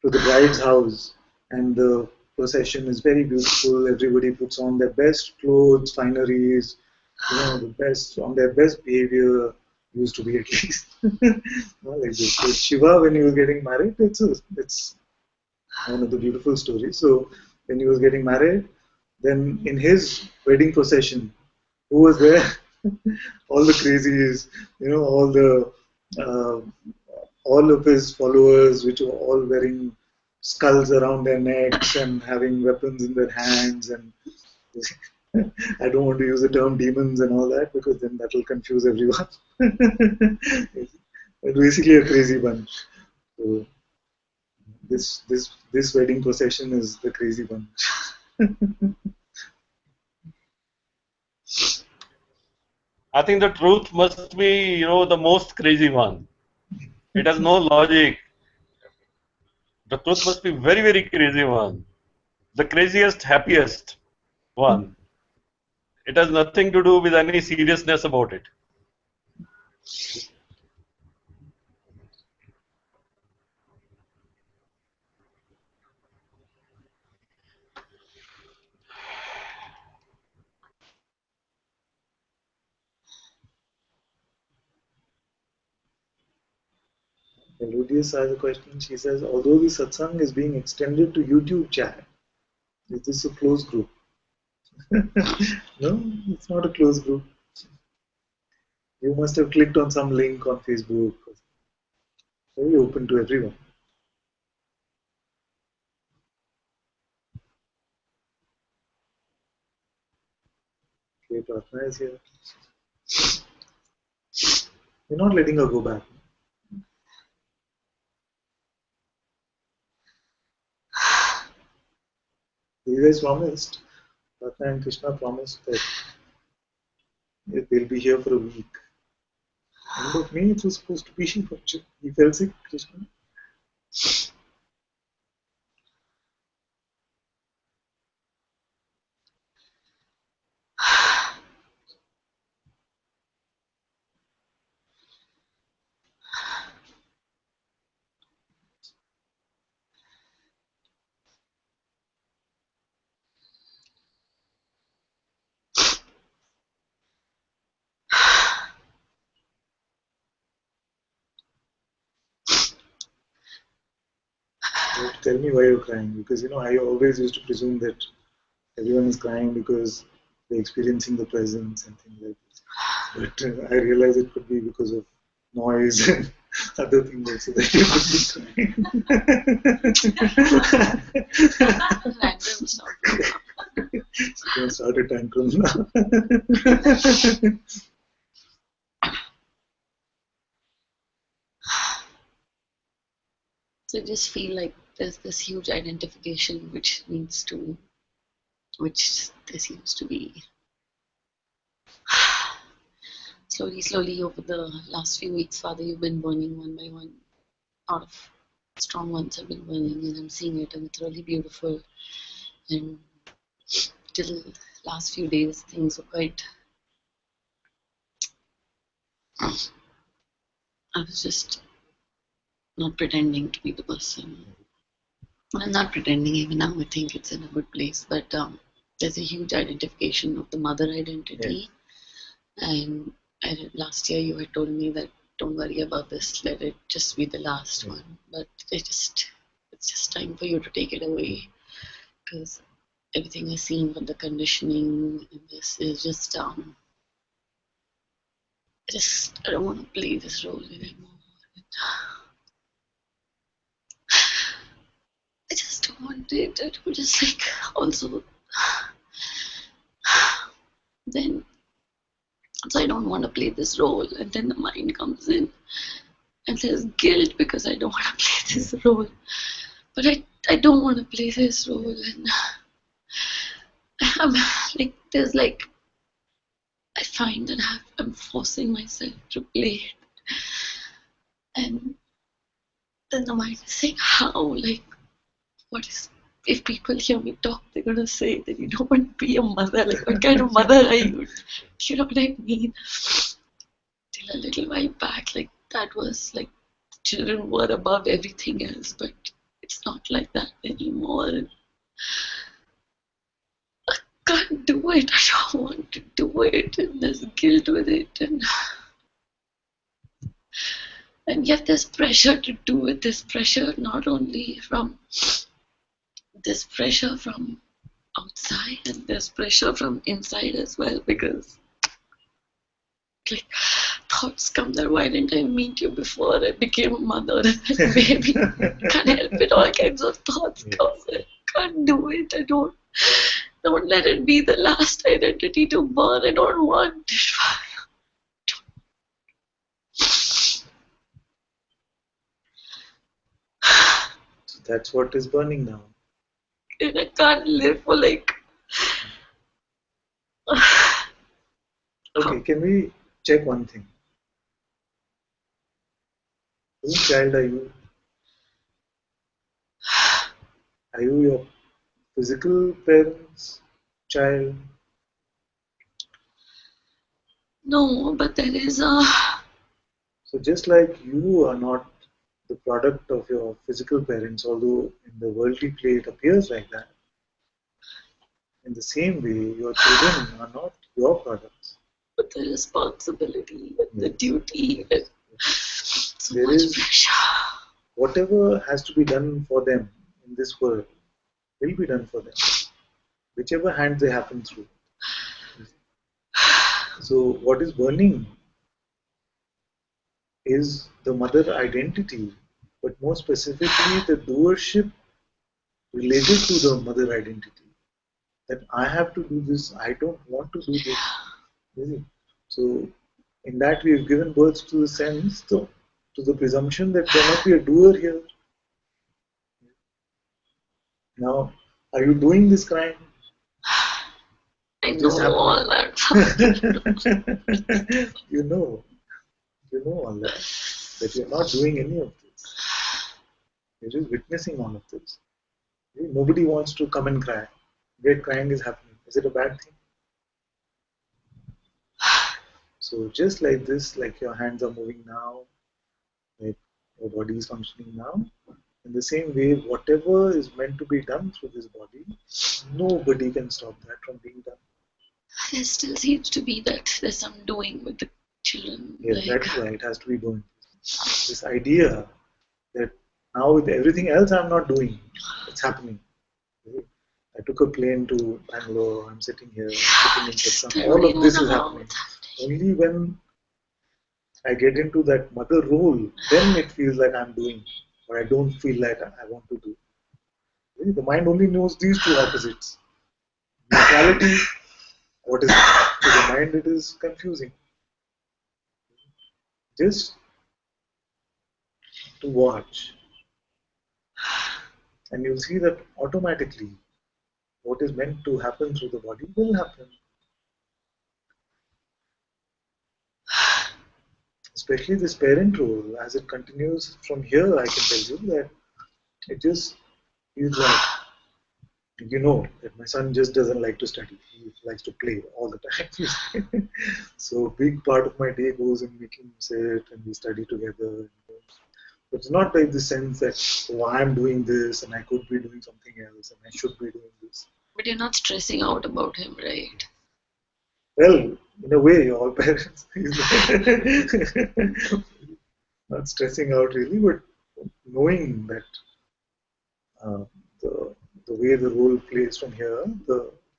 the bride's house, and the procession is very beautiful. Everybody puts on their best clothes, fineries, the best, on their best behavior. Used to be, at least. Like this. So Shiva, when he was getting married, it's one of the beautiful stories. So when he was getting married, then in his wedding procession, who was there? All the crazies, uh, all of his followers, which were all wearing skulls around their necks and having weapons in their hands, and I don't want to use the term demons and all that because then that will confuse everyone. But basically a crazy bunch. So this wedding procession is the crazy bunch. I think the truth must be, the most crazy one. It has no logic. The truth must be very, very crazy one. The craziest, happiest one. It has nothing to do with any seriousness about it. Melodious has a question. She says, although the satsang is being extended to YouTube chat, is this a closed group? No, it's not a closed group. You must have clicked on some link on Facebook. Very open to everyone. Okay, Pratna is here. You're not letting her go back. You guys promised. Pratna and Krishna promised that they'll be here for a week. End of May, it was supposed to be. He fell sick, Krishna. Tell me why you're crying, because I always used to presume that everyone is crying because they're experiencing the presence and things like this. But I realize it could be because of noise and other things also that you could be crying. Random stuff. She's going to start a tantrum now. So I just feel like there's this huge identification which there seems to be slowly over the last few weeks, Father, you've been burning one by one. Out of strong ones have been burning, and I'm seeing it, and it's really beautiful. And till last few days, things were quite. I was just not pretending to be the person. I'm not pretending even now. I think it's in a good place, but there's a huge identification of the mother identity. Yeah. And last year you had told me that don't worry about this, let it just be the last one. But it's just time for you to take it away, because everything I've seen with the conditioning in this is just I don't want to play this role anymore. I just don't want it. I would just like also then. So I don't want to play this role, and then the mind comes in, and there's guilt because I don't want to play this role. But I don't want to play this role, and I'm like I find that I'm forcing myself to play it, and then the mind is saying, how? Like, what is? If people hear me talk, they're gonna say that you don't want to be a mother. Like, what kind of mother are you? You know what I mean? Till a little while back, like that was like children were above everything else, but it's not like that anymore. I can't do it. I don't want to do it, and there's guilt with it, and yet there's pressure to do it. There's pressure not only from there's pressure from outside, and there's pressure from inside as well, because like thoughts come that why didn't I meet you before I became a mother? And then maybe can't help it. All kinds of thoughts come. I can't do it. I don't let it be the last identity to burn. I don't want it. So that's what is burning now. And I can't live for like. Okay, can we check one thing. Whose child are you? Are you your physical parents' child? No, but there is a. So just like you are not the product of your physical parents, although in the worldly play it appears like that, in the same way, your children are not your products. But the responsibility, the duty, so There much is pressure. whatever has to be done for them in this world will be done for them, whichever hand they happen through. So what is burning is the mother identity, but more specifically the doership related to the mother identity. That I have to do this, I don't want to do this. So in that we have given birth to the sense, to the presumption that there must be a doer here. Now, are you doing this crime? I know all that. you know all that you're not doing any of this. You're just witnessing all of this. Nobody wants to come and cry. Yet crying is happening. Is it a bad thing? So just like this, like your hands are moving now, like your body is functioning now, in the same way, whatever is meant to be done through this body, nobody can stop that from being done. There still seems to be that there's some doing with the children. Yes, that's why it has to be doing. This idea that now with everything else I'm not doing, it's happening. I took a plane to Bangalore, I'm sitting here, I'm sitting in Satsang. All of this is happening. Only when I get into that mother role, then it feels like I'm doing, or I don't feel like I want to do. The mind only knows these two opposites. Neutrality, what is that? To the mind it is confusing. Just to watch. And you'll see that automatically what is meant to happen through the body will happen. Especially this parent role, as it continues from here, I can tell you that it just feels like, that my son just doesn't like to study. He likes to play all the time. So a big part of my day goes in making him sit and we study together. But it's not like the sense that, oh, I'm doing this and I could be doing something else and I should be doing this. But you're not stressing out about him, right? Well, in a way, all parents not stressing out really, but knowing that the way the role plays from here,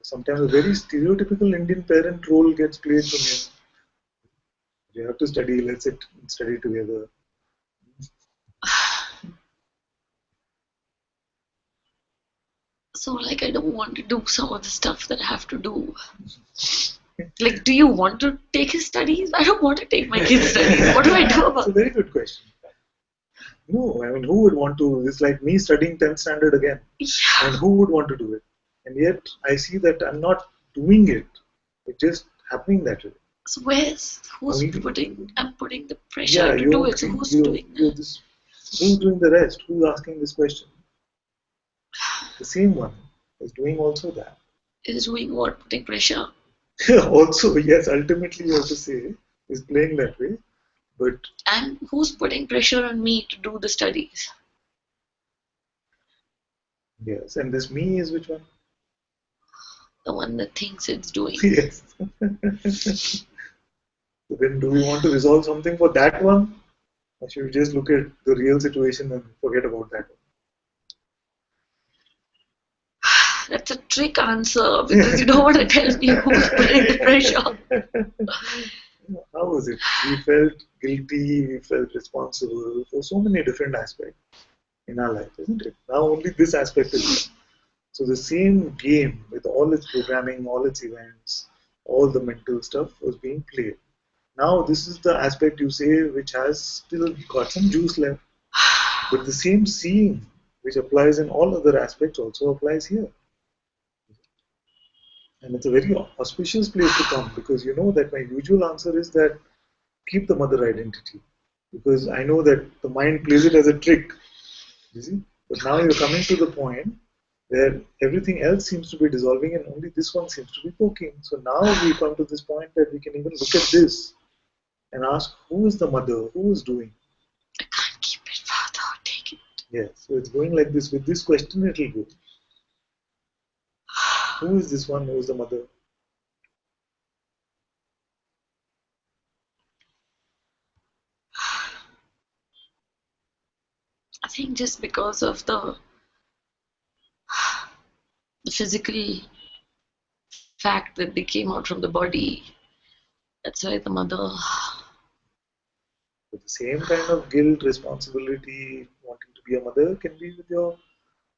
sometimes a very stereotypical Indian parent role gets played from here. You have to study, let's sit and study together. So, like, I don't want to do some of the stuff that I have to do. Like, do you want to take his studies? I don't want to take my kids' studies. What do I do about it? It's a very good question. No, I mean, who would want to? It's like me studying 10th standard again. Yeah. And who would want to do it? And yet, I see that I'm not doing it. It's just happening that way. So I'm putting the pressure to do it. So who's doing that? Who's doing the rest? Who's asking this question? The same one is doing also that. Is doing what? Putting pressure? Also, yes, ultimately you have to say, is playing that way. But and who's putting pressure on me to do the studies? Yes, and this me is which one? The one that thinks it's doing. Yes. So then do we want to resolve something for that one? Or should we just look at the real situation and forget about that one? That's a trick answer because you don't want to tell me who's putting the pressure. How was it? We felt guilty, we felt responsible for so many different aspects in our life, isn't it? Now only this aspect is there. So the same game with all its programming, all its events, all the mental stuff was being played. Now this is the aspect you say which has still got some juice left. But the same seeing which applies in all other aspects also applies here. And it's a very auspicious place to come because you know that my usual answer is that keep the mother identity, because I know that the mind plays it as a trick. You see? But now you're coming to the point where everything else seems to be dissolving and only this one seems to be poking. So now we come to this point that we can even look at this and ask, who is the mother? Who is doing? I can't keep it further. Take it. Yes, so it's going like this. With this question, it will go. Who is this one? Who is the mother? I think just because of the physical fact that they came out from the body, that's why the mother. But the same kind of guilt, responsibility, wanting to be a mother can be with your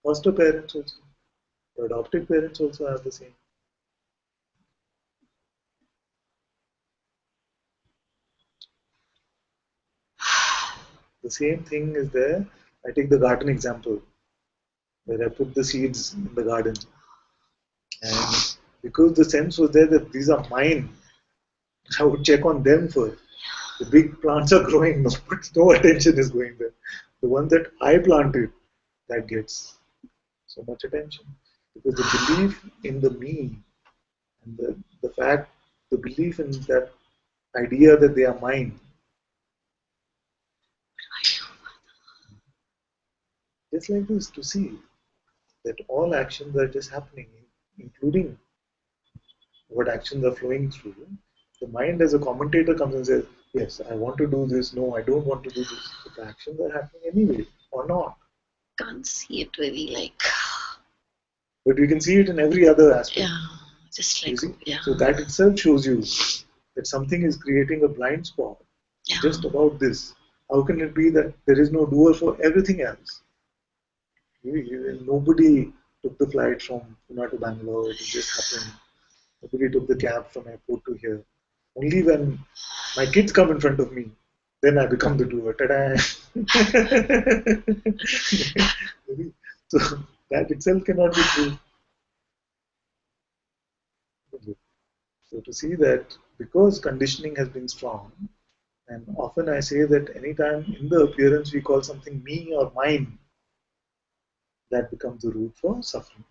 foster parents also. Your adopted parents also have the same. The same thing is there. I take the garden example, where I put the seeds in the garden. And because the sense was there that these are mine, I would check on them first. The big plants are growing, no attention is going there. The one that I planted, that gets so much attention. Because the belief in the me and the fact, the belief in that idea that they are mine, just like this, to see that all actions are just happening, including what actions are flowing through. The mind as a commentator comes and says, yes, I want to do this, no, I don't want to do this. But the actions are happening anyway, or not. Can't see it really like. But we can see it in every other aspect. Yeah, just like. Yeah. So that itself shows you that something is creating a blind spot just about this. How can it be that there is no doer for everything else? Nobody took the flight from Pune to Bangalore, it just happened. Nobody took the cab from airport to here. Only when my kids come in front of me, then I become the doer. Ta-da! So that itself cannot be true. So to see that because conditioning has been strong, and often I say that anytime in the appearance we call something me or mine, that becomes the root for suffering.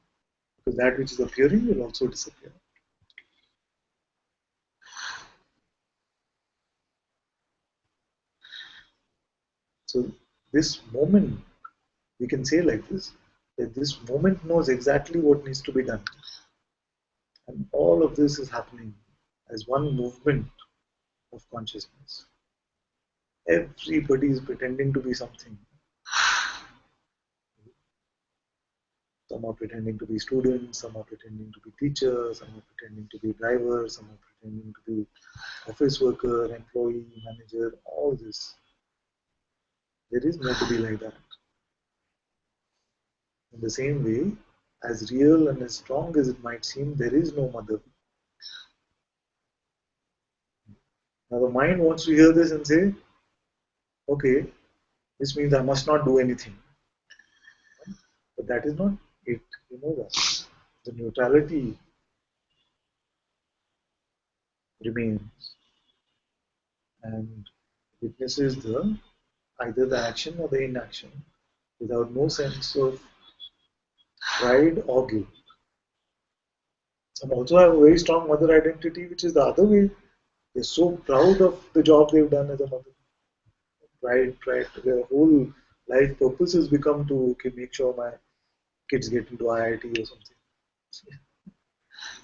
Because that which is appearing will also disappear. So this moment, we can say like this, that this moment knows exactly what needs to be done. And all of this is happening as one movement of consciousness. Everybody is pretending to be something. Some are pretending to be students, some are pretending to be teachers, some are pretending to be drivers, some are pretending to be office worker, employee, manager, all this. There is nobody like that. In the same way, as real and as strong as it might seem, there is no mother. Now the mind wants to hear this and say, okay, this means I must not do anything. But that is not it. You know that. The neutrality remains and witnesses the either the action or the inaction without no sense of pride or guilt. Some also have a very strong mother identity, which is the other way. They're so proud of the job they've done as a mother. Pride, their whole life purpose has become to make sure my kids get into IIT or something.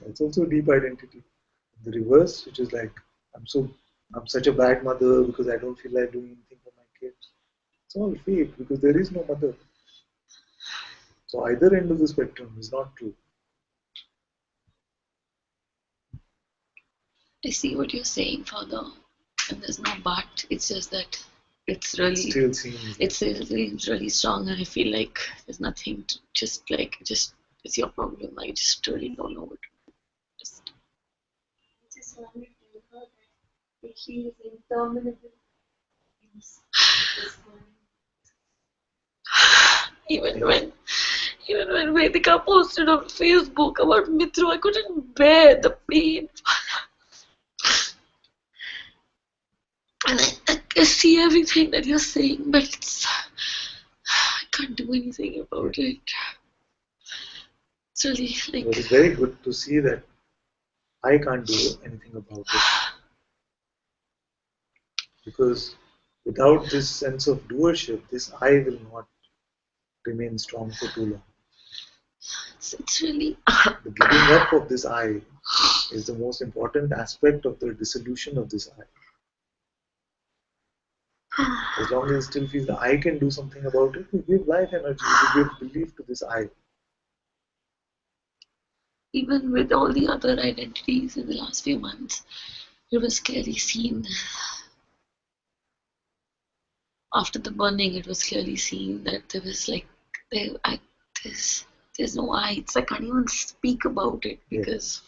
That's also a deep identity. The reverse, which is like, I'm such a bad mother because I don't feel like doing anything for my kids. It's all fake because there is no mother. So either end of the spectrum is not true. I see what you're saying, Father, and there's no but. It's just that it's really, still seems it's really strong, and I feel like there's nothing to just it's your problem. I just really don't know what. Just wanted to tell her that she is interminable. Even when Vedika posted on Facebook about Mithru, I couldn't bear the pain. And I see everything that you're saying, but I can't do anything about it. It's really like... It is very good to see that I can't do anything about it. Because without this sense of doership, this I will not remain strong for too long. It's really... The giving up of this I is the most important aspect of the dissolution of this I. As long as it still feels that I can do something about it, we give life energy, we give belief to this I. Even with all the other identities in the last few months, it was clearly seen. After the burning, it was clearly seen that there was like, there's no I. It's like I can't even speak about it because,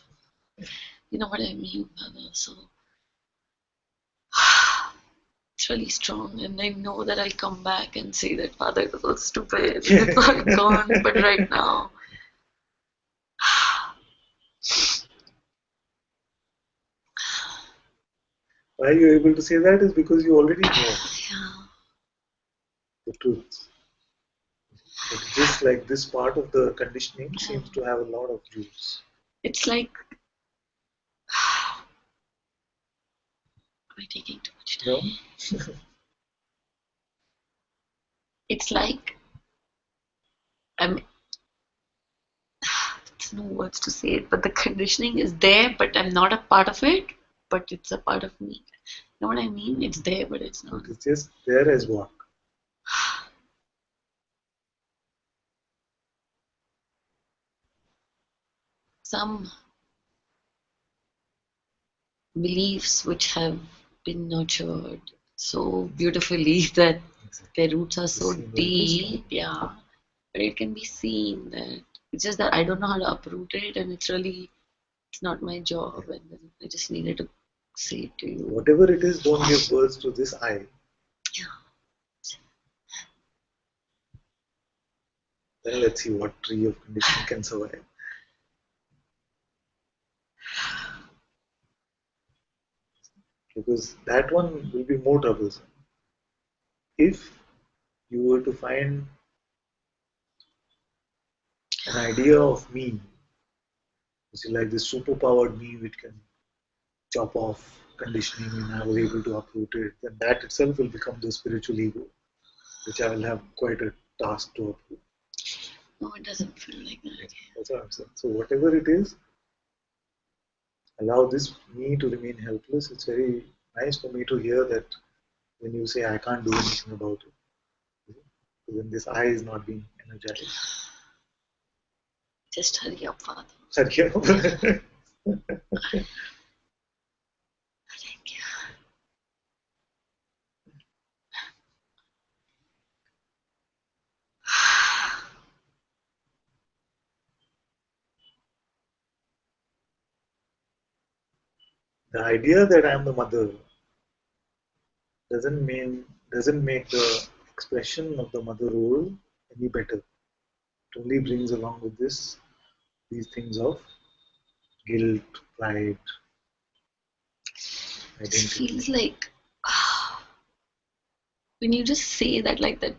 you know what I mean, Father. So it's really strong, and I know that I'll come back and say that, Father, it was so stupid. It's all gone. But right now, why you're able to say that is because you already know the truth. It's just like this part of the conditioning seems to have a lot of juice. it's like, am I taking too much time? No? It's like, there's no words to say it, but the conditioning is there, but I'm not a part of it, but it's a part of me. You know what I mean? It's there, but it's not. It's just there as what? Some beliefs which have been nurtured so beautifully that their roots are so deep, yeah. But it can be seen that it's just that I don't know how to uproot it, and it's not my job, and I just needed to say it to you. Whatever it is, don't give birth to this I. Yeah. Then let's see what tree of conditioning can survive. Because that one will be more troublesome. If you were to find an idea of me, which is like this superpowered me which can chop off conditioning and I was able to uproot it, then that itself will become the spiritual ego, which I will have quite a task to uproot. No, it doesn't feel like that. That's what I'm saying. So whatever it is, allow this me to remain helpless. It's very nice for me to hear that when you say I can't do anything about it, then this I is not being energized. Just hurry up, Father. Hurry up. Thank you. The idea that I am the mother doesn't make the expression of the mother role any better. It only brings along with these things of guilt, pride, It identity. feels like when you just say that like that,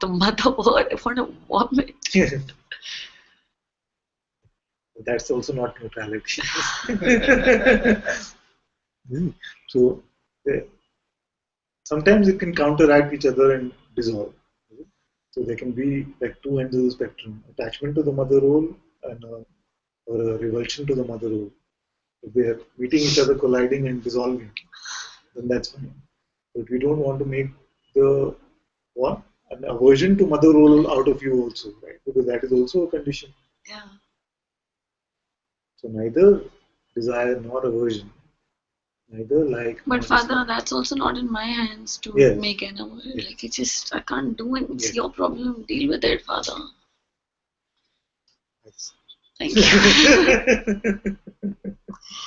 the mother word, I want to vomit. That's also not neutrality. So sometimes it can counteract each other and dissolve. So there can be like two ends of the spectrum: attachment to the mother role and or a revulsion to the mother role. If they are meeting each other, colliding and dissolving, then that's fine. But we don't want to make the an aversion to mother role out of you also, right? Because that is also a condition. Yeah. So neither desire nor aversion, neither like. But Father, that's also not in my hands to make an award. Yes. Like it's just I can't do it. It's your problem. Deal with it, Father. Yes. Thank you.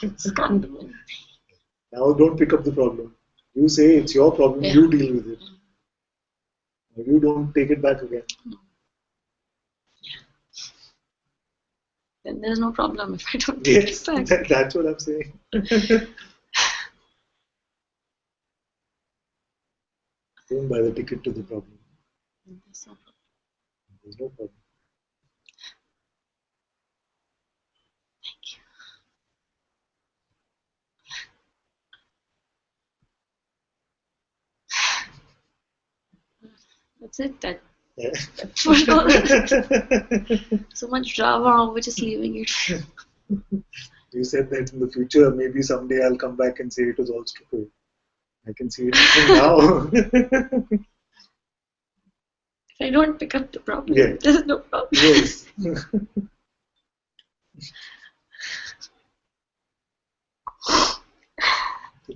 Just can't do it. Now don't pick up the problem. You say it's your problem. You deal with it. You don't take it back again. Then there's no problem if I don't take it back. That's what I'm saying. Don't buy the ticket to the problem. There's no problem. There's no problem. Thank you. That's it. Yeah. So much drama. We're just leaving it. You said that in the future, maybe someday I'll come back and say it was all stupid. I can see it now. If I don't pick up the problem, Yeah. there's no problem. Yes.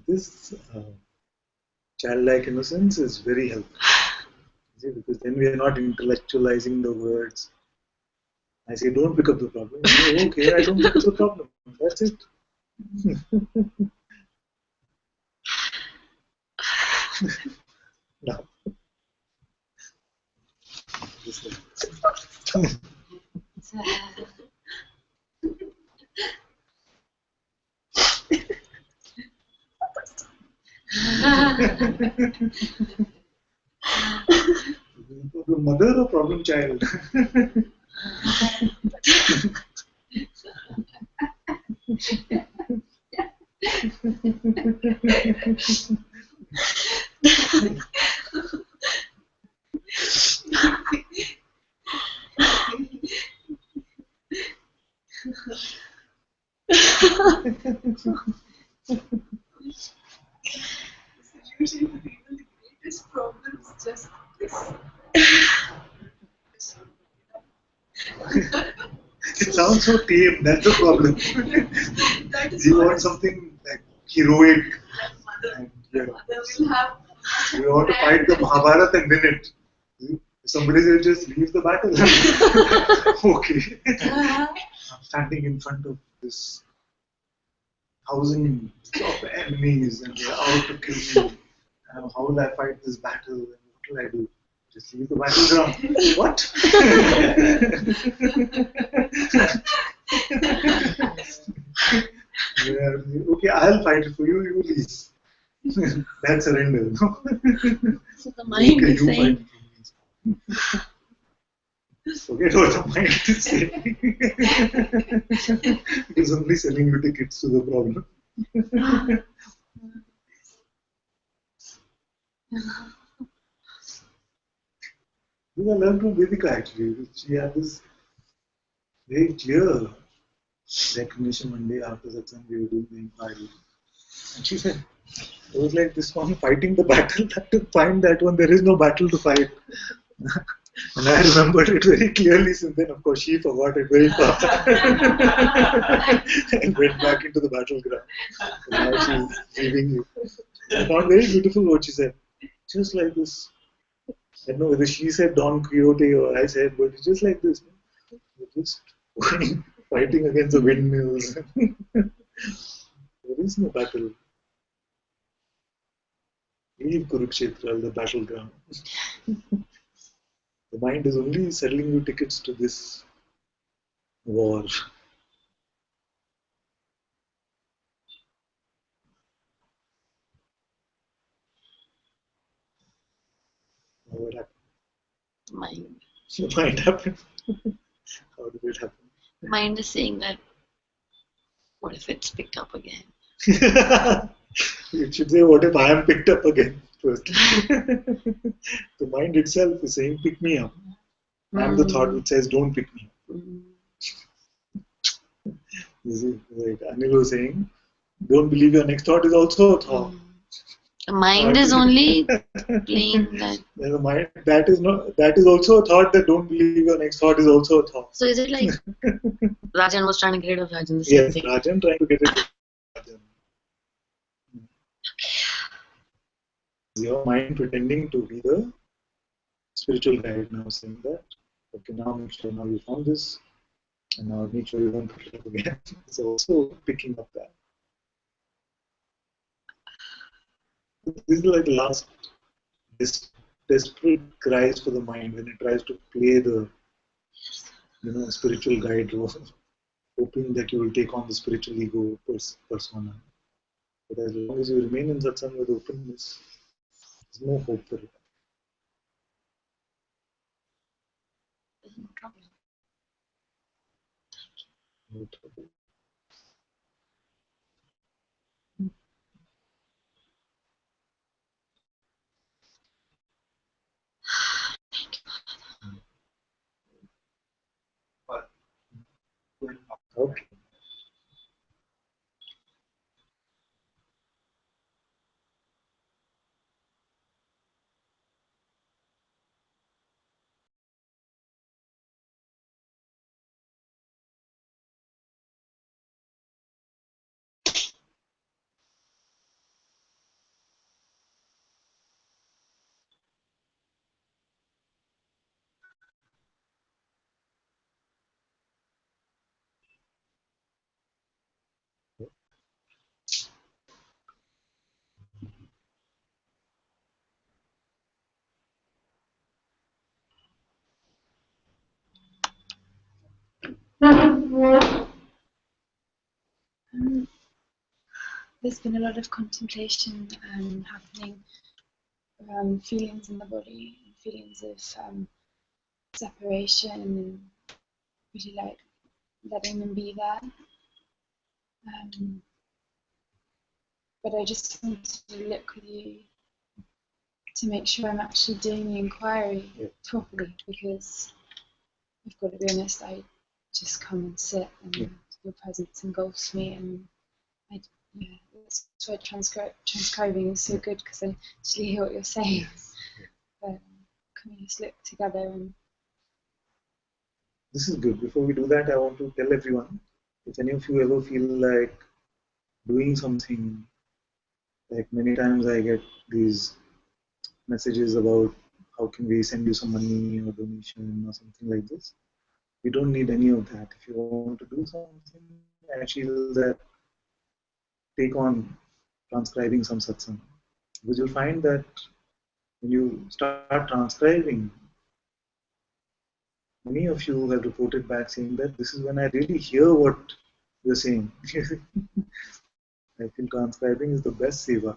This childlike innocence is very helpful. See, because then we are not intellectualizing the words. I say, don't pick up the problem. Okay, I don't pick up the problem. That's it. Now, this way. Problem mother or problem child? Usually the greatest problem is just this. It sounds so tame, that's the problem. That is You what want something like heroic. mother, And, mother will have. you want to fight the Mahabharata and win it. Somebody says just leave the battle. Okay. I'm standing in front of this thousands of enemies and they're out to kill me. How will I fight this battle? And what will I do? Just leave the battleground. What? Yeah, okay, I'll fight it for you, you leave. That's surrender. No? So the mind Okay, is you saying, fight for me. Forget what the mind is saying. It is only selling you tickets to the problem. This I learned from Vedika actually. She had this very clear recognition one day after Satsang we were doing the inquiry. And she said, it was like this one fighting the battle, that to find that one, there is no battle to fight. And I remembered it very clearly since then. Of course, she forgot it very fast and went back into the battleground. And now she's leaving you. I found very beautiful what she said. Just like this. I don't know whether she said Don Quixote or I said, but it's just like this. You're just fighting against the windmills. There is no battle. Leave Kurukshetra, the battleground. The mind is only selling you tickets to this war. What happened? mind. The mind happened. How did it happen? Mind is saying that, what if it's picked up again? It should say, what if I am picked up again? First. The mind itself is saying, pick me up. I am the thought which says, don't pick me up. You see, like Anil was saying, don't believe your next thought is also a thought. The mind is only playing that. The mind, that is also a thought that don't believe your next thought is also a thought. So is it like Rajan was trying to get rid of Rajan, the same Yes, thing? Rajan trying to get rid of Rajan. Your mind pretending to be the spiritual guide now saying that, okay, now make sure now you found this, and now make sure you don't pick it up again. It's also picking up that. This is like the last desperate cries for the mind when it tries to play the spiritual guide role, hoping that you will take on the spiritual ego persona. But as long as you remain in satsang with openness, there's no hope for it. No trouble. Okay. There's been a lot of contemplation happening around feelings in the body, feelings of separation, and really like letting them be there. But I just want to look with you to make sure I'm actually doing the inquiry properly, because I've got to be honest, I just come and sit, and your presence engulfs me, and that's why transcribing is so good, because I actually hear what you're saying. But can we just look together? And This is good. Before we do that, I want to tell everyone, if any of you ever feel like doing something, like many times I get these messages about how can we send you some money or donation or something like this. We don't need any of that. If you want to do something, I feel that take on transcribing some satsang. Because you'll find that when you start transcribing, many of you have reported back saying that this is when I really hear what you're saying. I feel transcribing is the best seva.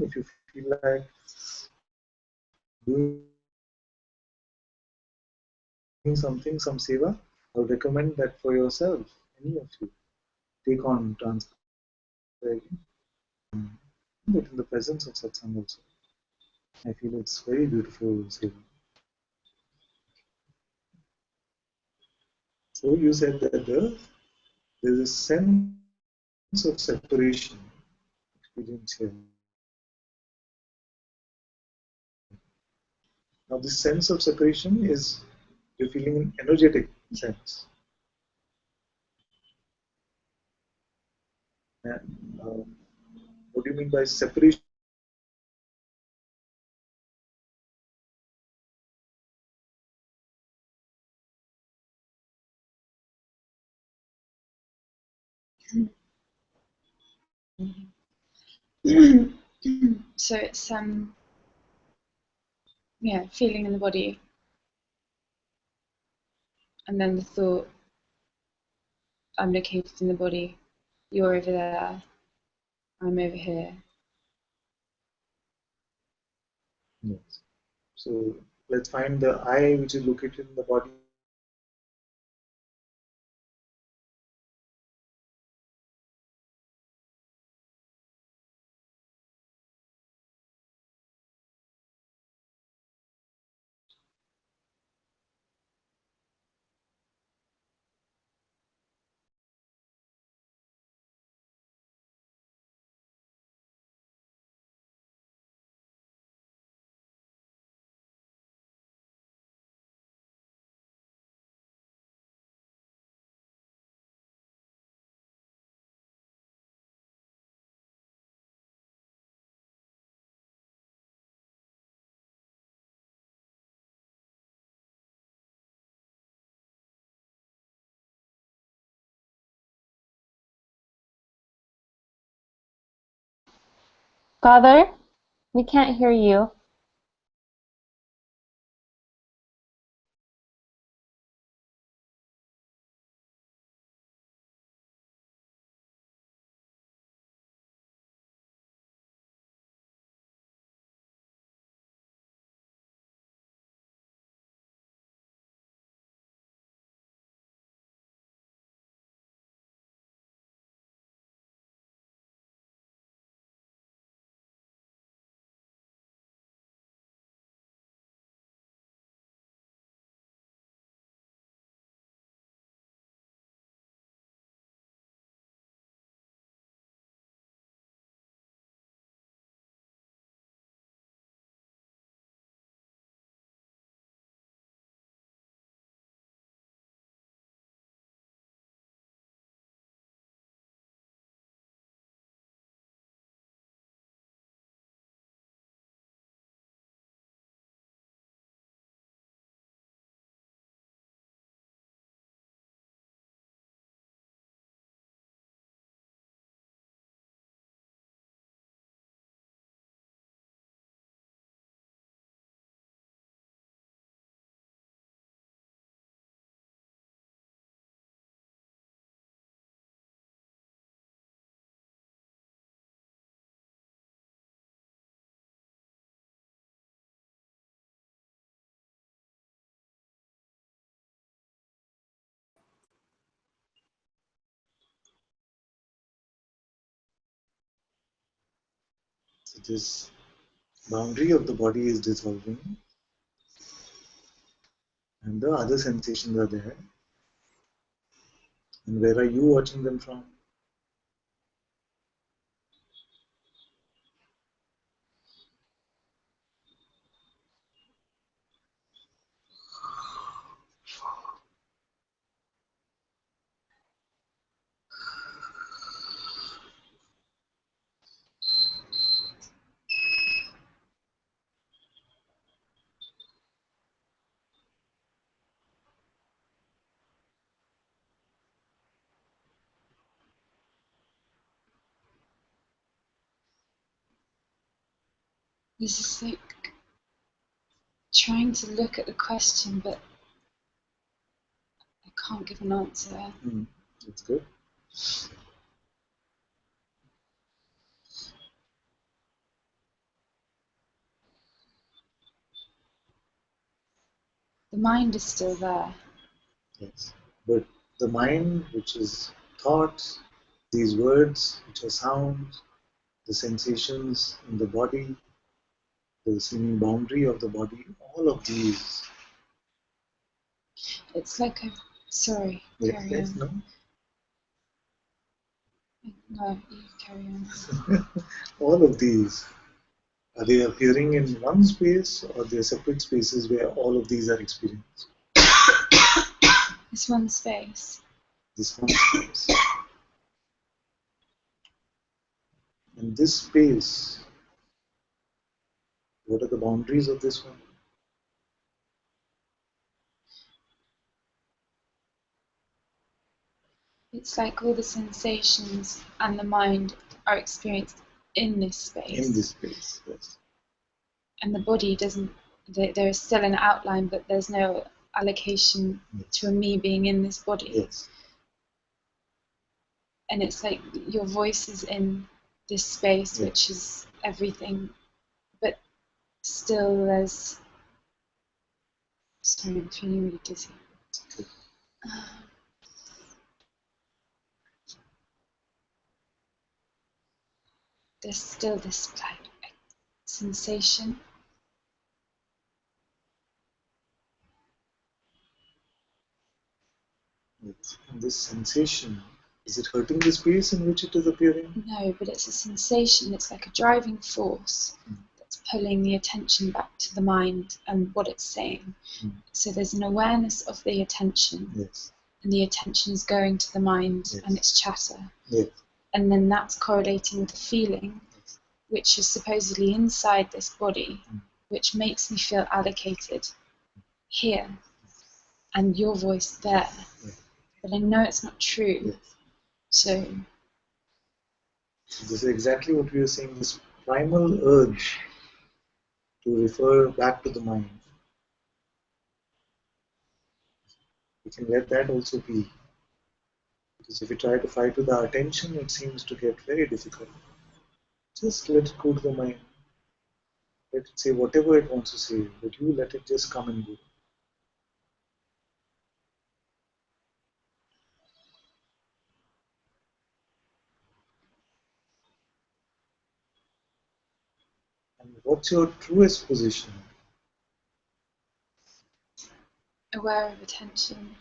If you feel like doing something, some seva, I would recommend that for yourself, any of you, take on transcribing, but in the presence of satsang also. I feel it's very beautiful seva. So you said that there's a sense of separation experience here. Now this sense of separation is you're feeling an energetic sense. And what do you mean by separation? so it's feeling in the body, and then the thought, I'm located in the body, you're over there, I'm over here. Yes. So let's find the I which is located in the body. Father, we can't hear you. So this boundary of the body is dissolving, and the other sensations are there. And where are you watching them from? This is like trying to look at the question, but I can't give an answer. That's good. The mind is still there. Yes. But the mind, which is thoughts, these words, which are sounds, the sensations in the body, the seeming boundary of the body, all of these. It's like a. Sorry, Yes, carry yes, on. No, you carry on. all of these, are they appearing in one space or they are separate spaces where all of these are experienced? It's one space. This one space. And this space, what are the boundaries of this one? It's like all the sensations and the mind are experienced in this space. In this space, yes. And the body doesn't, there is still an outline, but there's no allocation to a me being in this body. Yes. And it's like your voice is in this space, which is everything, but still there's. Sorry, I'm feeling really dizzy. There's still this like sensation. Yes. And this sensation, is it hurting the space in which it is appearing? No, but it's a sensation. It's like a driving force that's pulling the attention back to the mind and what it's saying. So there's an awareness of the attention. Yes. And the attention is going to the mind and its chatter. Yes. And then that's correlating with the feeling, which is supposedly inside this body, which makes me feel allocated here and your voice there. But I know it's not true. So this is exactly what we are saying, this primal urge to refer back to the mind. We can let that also be. Because if we try to fight with our attention, it seems to get very difficult. Just let it go to the mind. Let it say whatever it wants to say, but you let it just come and go. And what's your truest position? aware of attention.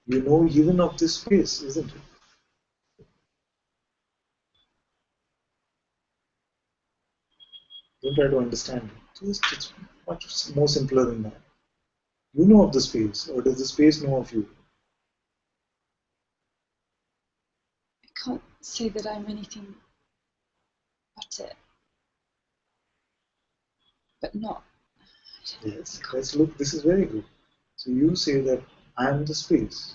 You know even of this space, isn't it? Don't try to understand it. Just it's much more simpler than that. You know of the space, or does the space know of you? I can't say that I'm anything but it. But not. Yes. Let's look, this is very good. So you say that I am the space.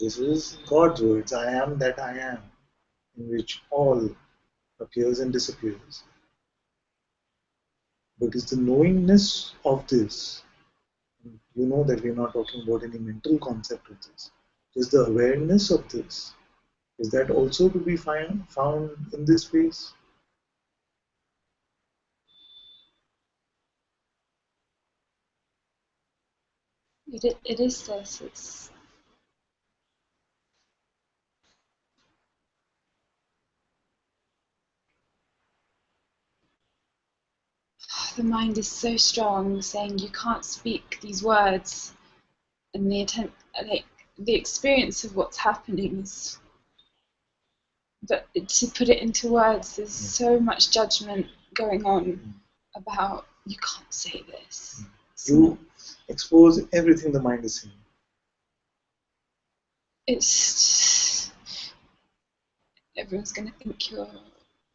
This is God's words, I am that I am, in which all appears and disappears. But is the knowingness of this, you know that we are not talking about any mental concept of this, is the awareness of this, is that also to be found in this space? It is this. It's. 。the mind is so strong, saying you can't speak these words, and the experience of what's happening is, but to put it into words, there's so much judgment going on about you can't say this. You expose everything the mind is saying. It's everyone's going to think you're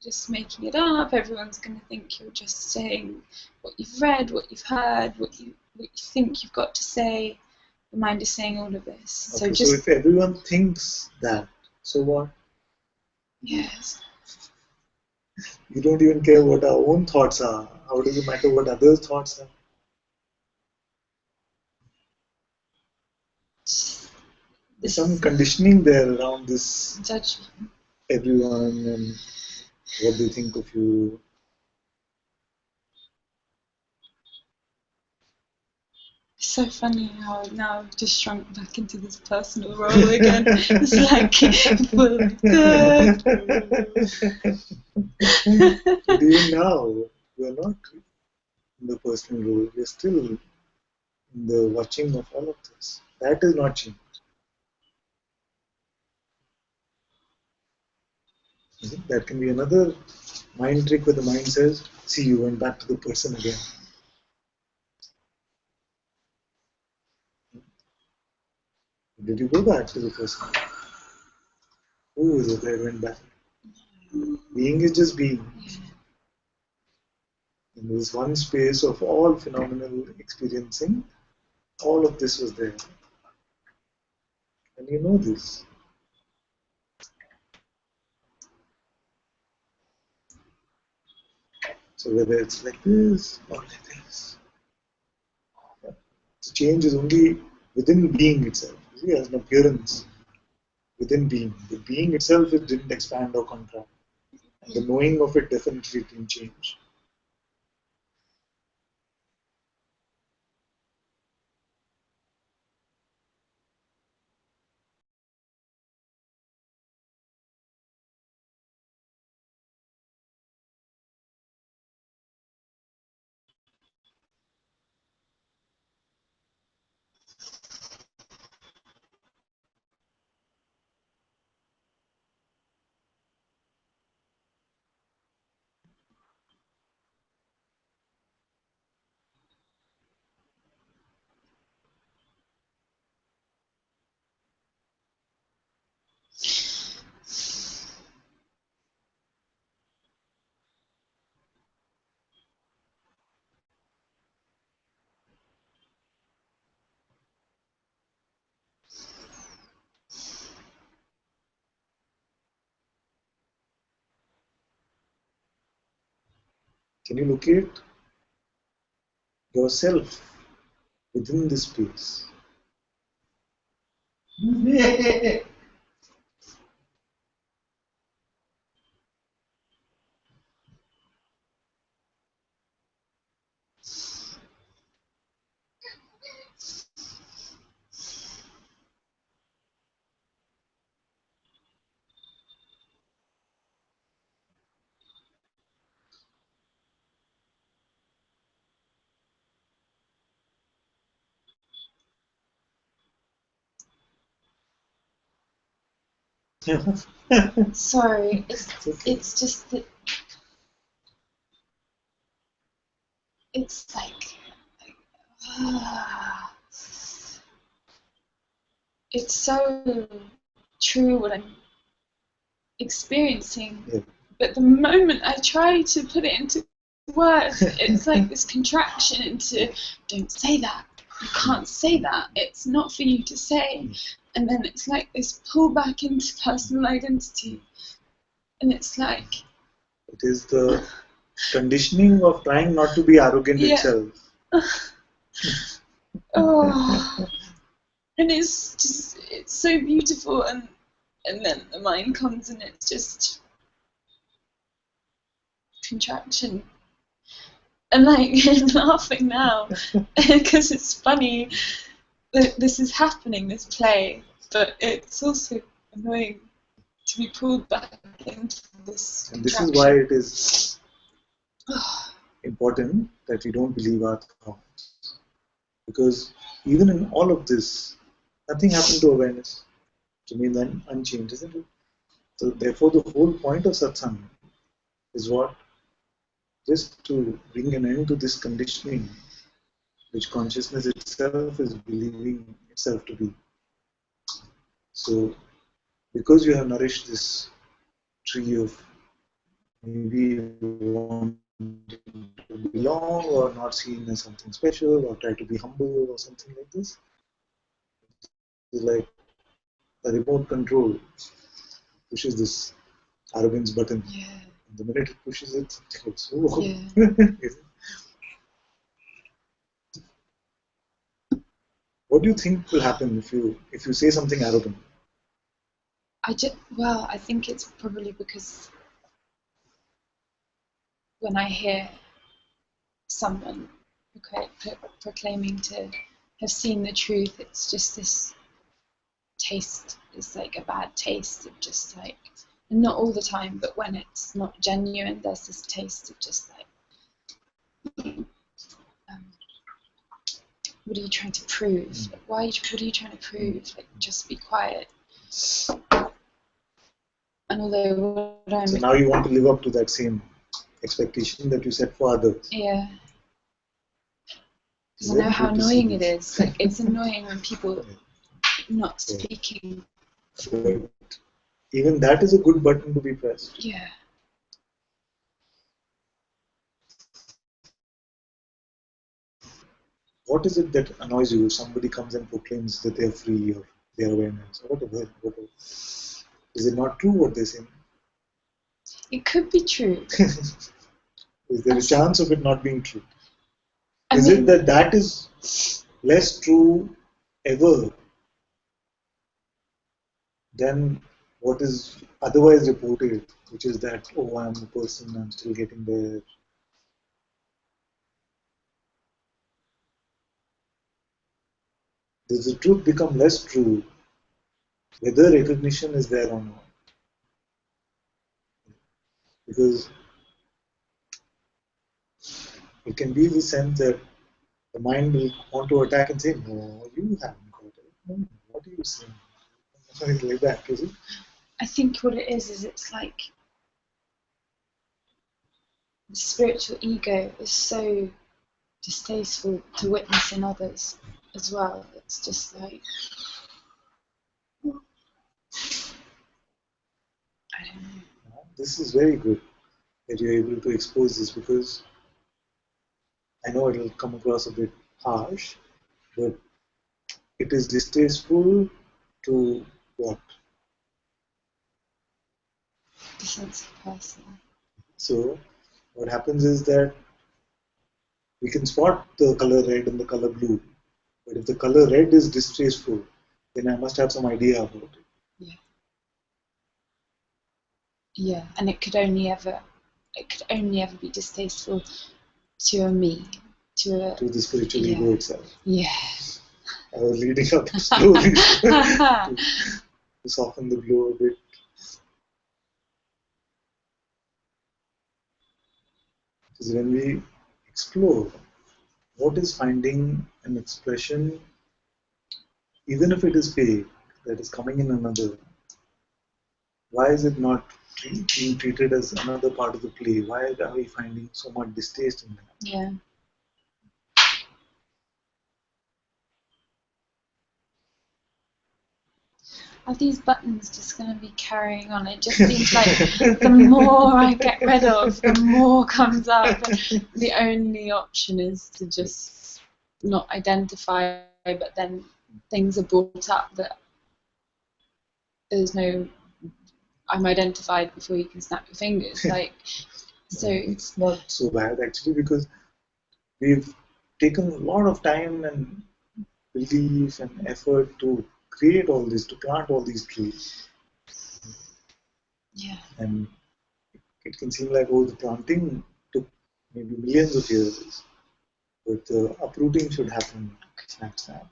just making it up. Everyone's going to think you're just saying what you've read, what you've heard, what you think you've got to say. The mind is saying all of this. Okay, so if everyone thinks that, so what? Yes. You don't even care what our own thoughts are. How does it matter what others' thoughts are? There's some conditioning there around this judgment. Everyone and what they think of you. It's so funny how now I've just shrunk back into this personal role again. It's like, But even now, we're not in the personal role. We're still in the watching of all of this. That is not changed. That can be another mind trick where the mind says, see, you went back to the person again. Did you go back to the person? Who is it that went back? Being is just being. In this one space of all phenomenal experiencing, all of this was there. And you know this. So whether it's like this or like this, the change is only within being itself. You see, as an appearance within being. The being itself, it didn't expand or contract. And the knowing of it definitely didn't change. Can you locate yourself within this space? Sorry, it's just that it's like it's so true what I'm experiencing, but the moment I try to put it into words, it's like this contraction into don't say that, you can't say that, it's not for you to say, and then it's like this pull back into personal identity, and it's like it is the conditioning of trying not to be arrogant itself. Oh, and it's just it's so beautiful, and then the mind comes and it's just contraction. And like laughing now because it's funny that this is happening, this play, but it's also annoying to be pulled back into this. And this is why it is important that we don't believe our thoughts. Because even in all of this, nothing happened to awareness. It remains unchanged, isn't it? So therefore, the whole point of satsang is what? Just to bring an end to this conditioning which consciousness itself is believing itself to be. So, because you have nourished this tree of maybe wanting to belong or not seen as something special or try to be humble or something like this, it's like a remote control pushes this arrogance button. Yeah. And the minute it pushes it, it goes, oh. Yeah. What do you think will happen if you say something arrogant? Well, I think it's probably because when I hear someone proclaiming to have seen the truth, it's just this taste. It's like a bad taste of just like, and not all the time, but when it's not genuine, there's this taste of just like, what are you trying to prove? Like, what are you trying to prove? Like, just be quiet. And although so now you want to live up to that same expectation that you set for others. Yeah. Because I know how annoying it is. Like, it's annoying when people not speaking. But even that is a good button to be pressed. Yeah. What is it that annoys you if somebody comes and proclaims that they are free or they are awareness or whatever? Is it not true what they're saying? It could be true. Is there a chance of it not being true? Is it that is less true ever than what is otherwise reported, which is that, oh, I'm a person, I'm still getting there. Does the truth become less true whether recognition is there or not? Because it can be the sense that the mind will want to attack and say, no, you haven't got it. No, what are you saying? Something like that, is it? I think what it is it's like the spiritual ego is so distasteful to witness in others as well. It's just like, I don't know. This is very good that you're able to expose this, because I know it'll come across a bit harsh, but it is distasteful to what? The sense of person. So what happens is that we can spot the color red and the color blue, but if the color red is distasteful, then I must have some idea about it. Yeah. Yeah, and it could only ever be distasteful to a me, to the spiritual ego itself. Yeah. I was leading up slowly to soften the blow a bit. Because when we explore what is finding an expression, even if it is fake, that is coming in another, why is it not being treated as another part of the play? Why are we finding so much distaste in that? Yeah. Are these buttons just going to be carrying on? It just seems like the more I get rid of, the more comes up. The only option is to just not identify, but then things are brought up that there's no, I'm identified before you can snap your fingers. Like, so it's not so bad actually, because we've taken a lot of time and belief and effort to create all this, to plant all these trees. Yeah. And it can seem like, oh, the planting took maybe millions of years, but the uprooting should happen snap, snap.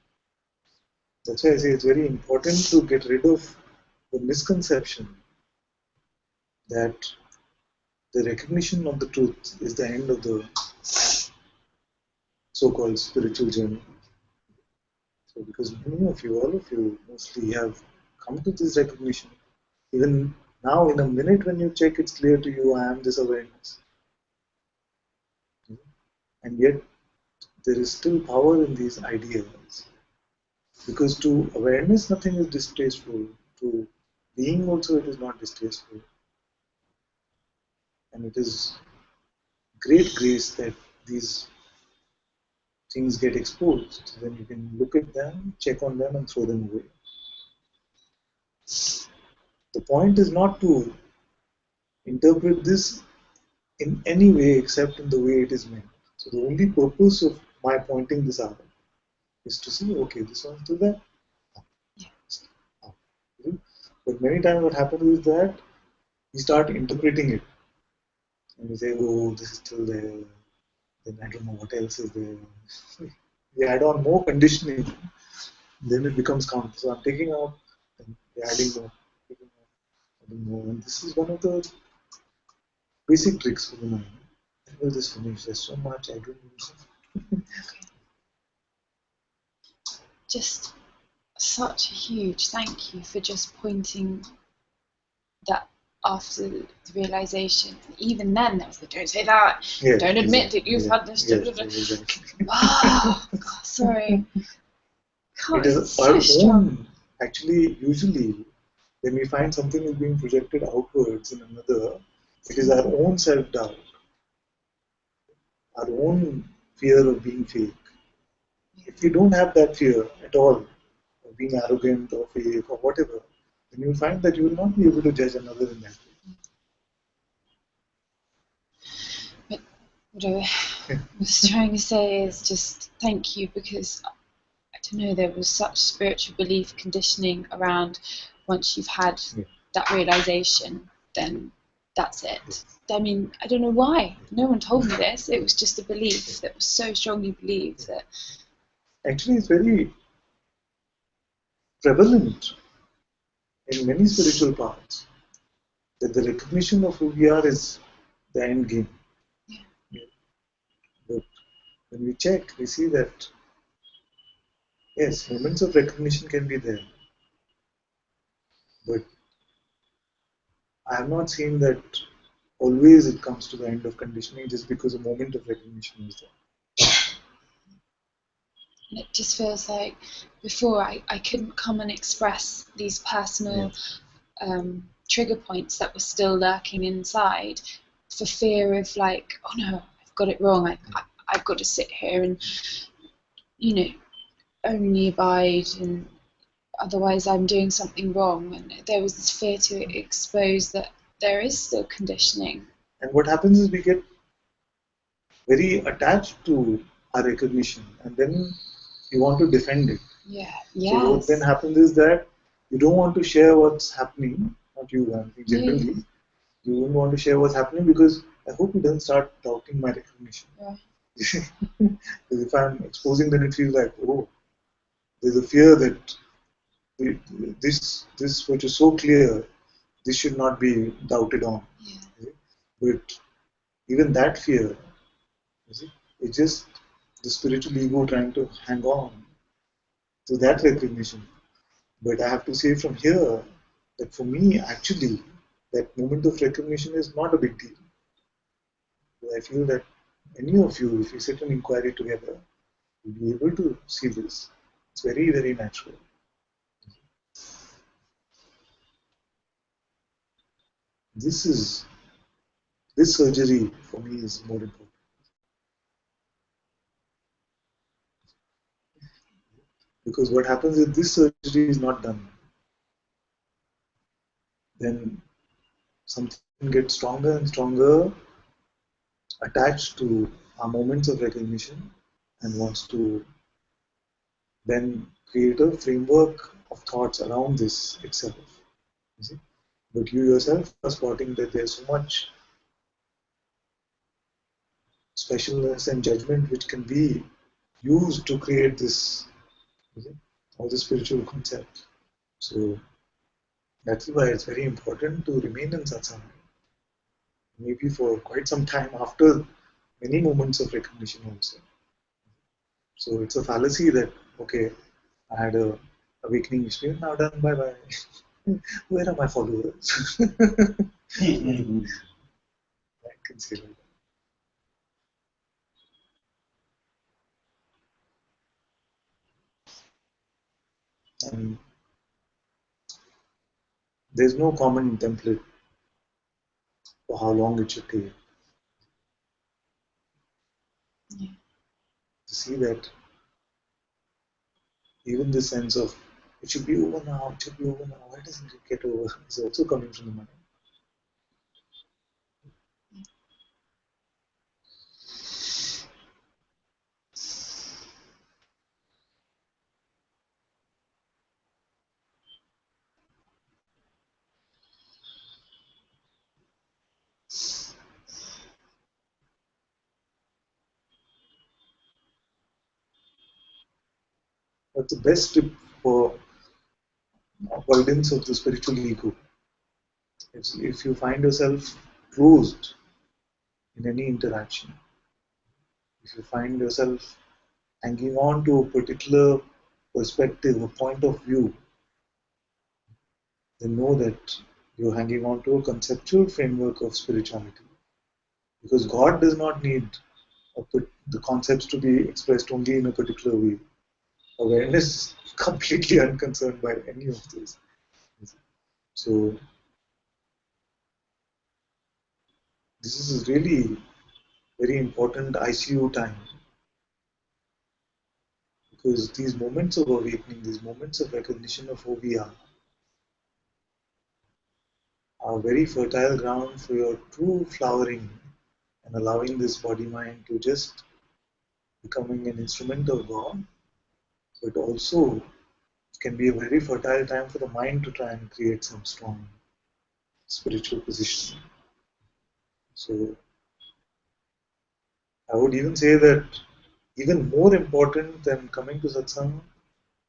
That's why I say it's very important to get rid of the misconception that the recognition of the truth is the end of the so-called spiritual journey. So because many of you, all of you mostly have come to this recognition. Even now, in a minute when you check, it's clear to you, I am this awareness. And yet, there is still power in these ideas. Because to awareness, nothing is distasteful. To being also, it is not distasteful. And it is great grace that these things get exposed. Then you can look at them, check on them, and throw them away. The point is not to interpret this in any way except in the way it is meant. So the only purpose of my pointing this out is to see, okay, this one's to that. But many times what happens is that we start interpreting it. And we say, oh, this is still there. Then I don't know what else is there. We add on more conditioning. Then it becomes count. So I'm taking out, and adding more, adding more. And this is one of the basic tricks for the mind. I will just finish. There's so much I don't know. Just such a huge thank you for just pointing that after the realization. Even then, there was the don't say that, Yes, don't admit exactly. that you've Yeah, had this. yes, exactly. Oh, God, sorry. God, It it's is our so strong. own, actually, usually, when we find something is being projected outwards in another, it is our own self-doubt, our own fear of being fake. If you don't have that fear at all, of being arrogant or fake or whatever, then you'll find that you will not be able to judge another in that way. But what I was trying to say is just thank you, because I don't know, there was such spiritual belief conditioning around once you've had that realization, then that's it. I mean, I don't know why. No one told me this. It was just a belief that was so strongly believed that. Actually, it's very prevalent in many spiritual paths that the recognition of who we are is the end game. Yeah. But when we check, we see that yes, moments of recognition can be there, but I have not seen that always it comes to the end of conditioning just because a moment of recognition is there. It just feels like before I couldn't come and express these personal trigger points that were still lurking inside for fear of like, oh no, I've got it wrong. I've got to sit here and, you know, only abide, and otherwise I'm doing something wrong. And there was this fear to expose that there is still conditioning. And what happens is we get very attached to our recognition, and then you want to defend it. Yeah. So what then happens is that you don't want to share what's happening, not you, I think generally, you don't want to share what's happening because I hope it doesn't start doubting my recognition. Yeah. Because if I'm exposing, then it feels like, oh, there's a fear that this which is so clear, this should not be doubted on. Yeah. But even that fear, it's just the spiritual ego trying to hang on to that recognition. But I have to say from here that for me, actually, that moment of recognition is not a big deal. I feel that any of you, if you sit in inquiry together, will be able to see this. It's very, very natural. This surgery for me is more important. Because what happens if this surgery is not done, then something gets stronger and stronger attached to our moments of recognition and wants to then create a framework of thoughts around this itself. You see? But you yourself are spotting that there's so much specialness and judgment which can be used to create this, all the spiritual concepts. So that's why it's very important to remain in satsang. maybe for quite some time after many moments of recognition also. So it's a fallacy that, okay, I had a awakening experience, now done, bye bye. Where are my followers? I can say like that. And there's no common template for how long it should take. To see that even the sense of it should be over now, it should be over now, why doesn't it get over? Is also coming from the mind. But the best tip for avoidance of the spiritual ego is if you find yourself closed in any interaction, if you find yourself hanging on to a particular perspective, a point of view, then know that you're hanging on to a conceptual framework of spirituality. Because God does not need the concepts to be expressed only in a particular way. Awareness is completely unconcerned by any of this. So this is really very important ICU time, because these moments of awakening, these moments of recognition of who we are very fertile ground for your true flowering and allowing this body mind to just becoming an instrument of God. But also can be a very fertile time for the mind to try and create some strong spiritual position. So I would even say that even more important than coming to satsang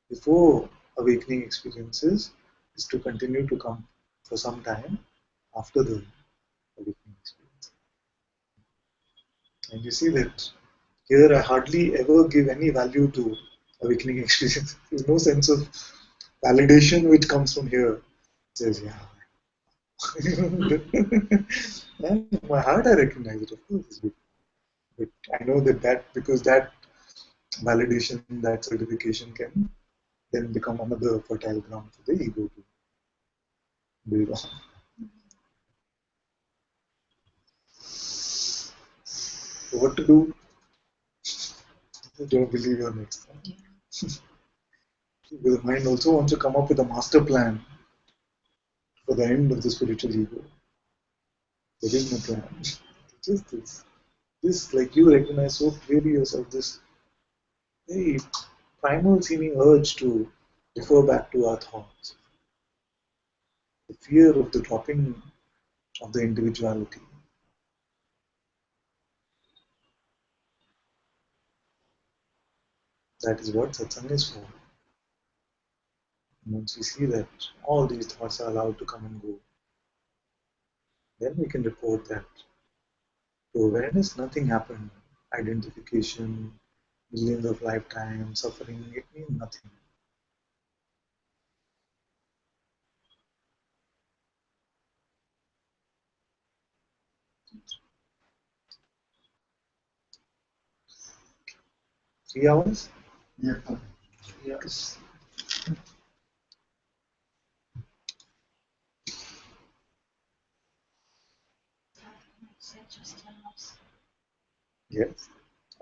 before awakening experiences is to continue to come for some time after the awakening experience. And you see that here I hardly ever give any value to awakening experience. There's no sense of validation which comes from here. It says, yeah. And my heart I recognize it, of course, it's good. But I know that because that validation, that certification can then become another fertile ground for the ego to build on. So what to do? Don't believe your next time. The mind also wants to come up with a master plan for the end of the spiritual ego. There is no plan. Just this, like you recognize so clearly yourself, this very primal seeming urge to refer back to our thoughts, the fear of the dropping of the individuality. That is what satsang is for. Once we see that all these thoughts are allowed to come and go, then we can report that to awareness nothing happened. Identification, millions of lifetimes, suffering, it means nothing. Three hours? Yeah. Yes. Yes.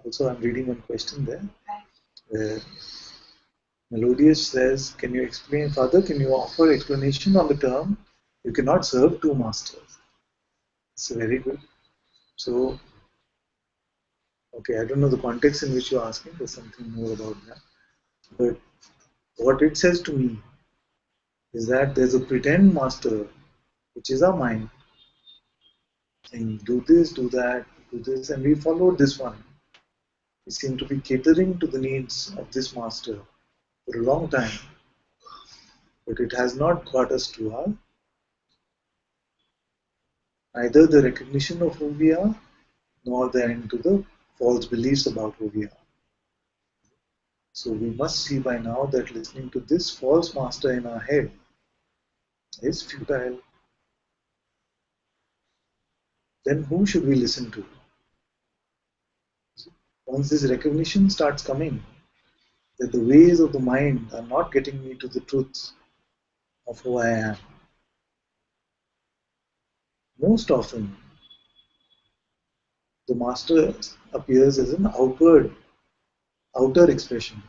Also, I'm reading one question there. Where Melodious says, can you explain further? Can you offer explanation on the term you cannot serve two masters? It's very good. So, okay, I don't know the context in which you're asking. There's something more about that. But what it says to me is that there's a pretend master, which is our mind, saying, do this, do that, do this, and we follow this one. We seem to be catering to the needs of this master for a long time, but it has not got us to our neither the recognition of who we are, nor the end to the false beliefs about who we are. So we must see by now that listening to this false master in our head is futile. Then who should we listen to? Once this recognition starts coming, that the ways of the mind are not getting me to the truth of who I am. Most often, the master appears as an outer expression.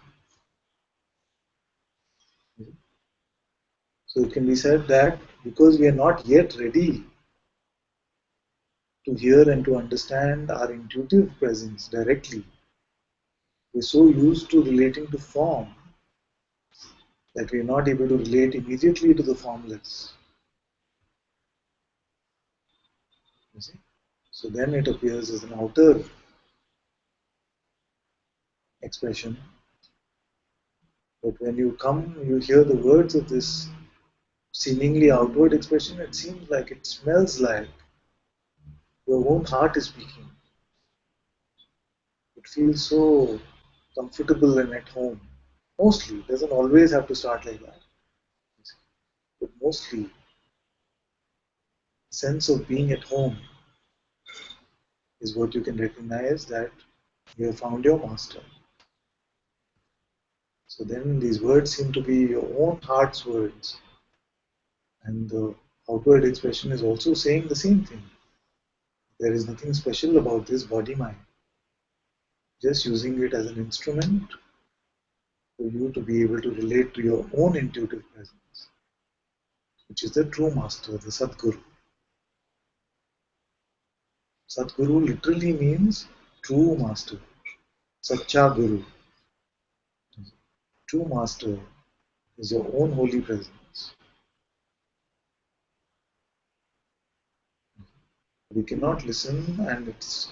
So it can be said that because we are not yet ready to hear and to understand our intuitive presence directly, we're so used to relating to form that we're not able to relate immediately to the formless. You see? So then it appears as an outer expression. But when you come, you hear the words of this seemingly outward expression, it seems like it smells like your own heart is speaking. It feels so comfortable and at home. Mostly, it doesn't always have to start like that. But mostly, the sense of being at home is what you can recognize that you have found your master. So then these words seem to be your own heart's words. And the outward expression is also saying the same thing. There is nothing special about this body-mind. Just using it as an instrument for you to be able to relate to your own intuitive presence, which is the true master, the Sadguru. Sadguru literally means true master, Satcha Guru. True master is your own holy presence. We cannot listen, and it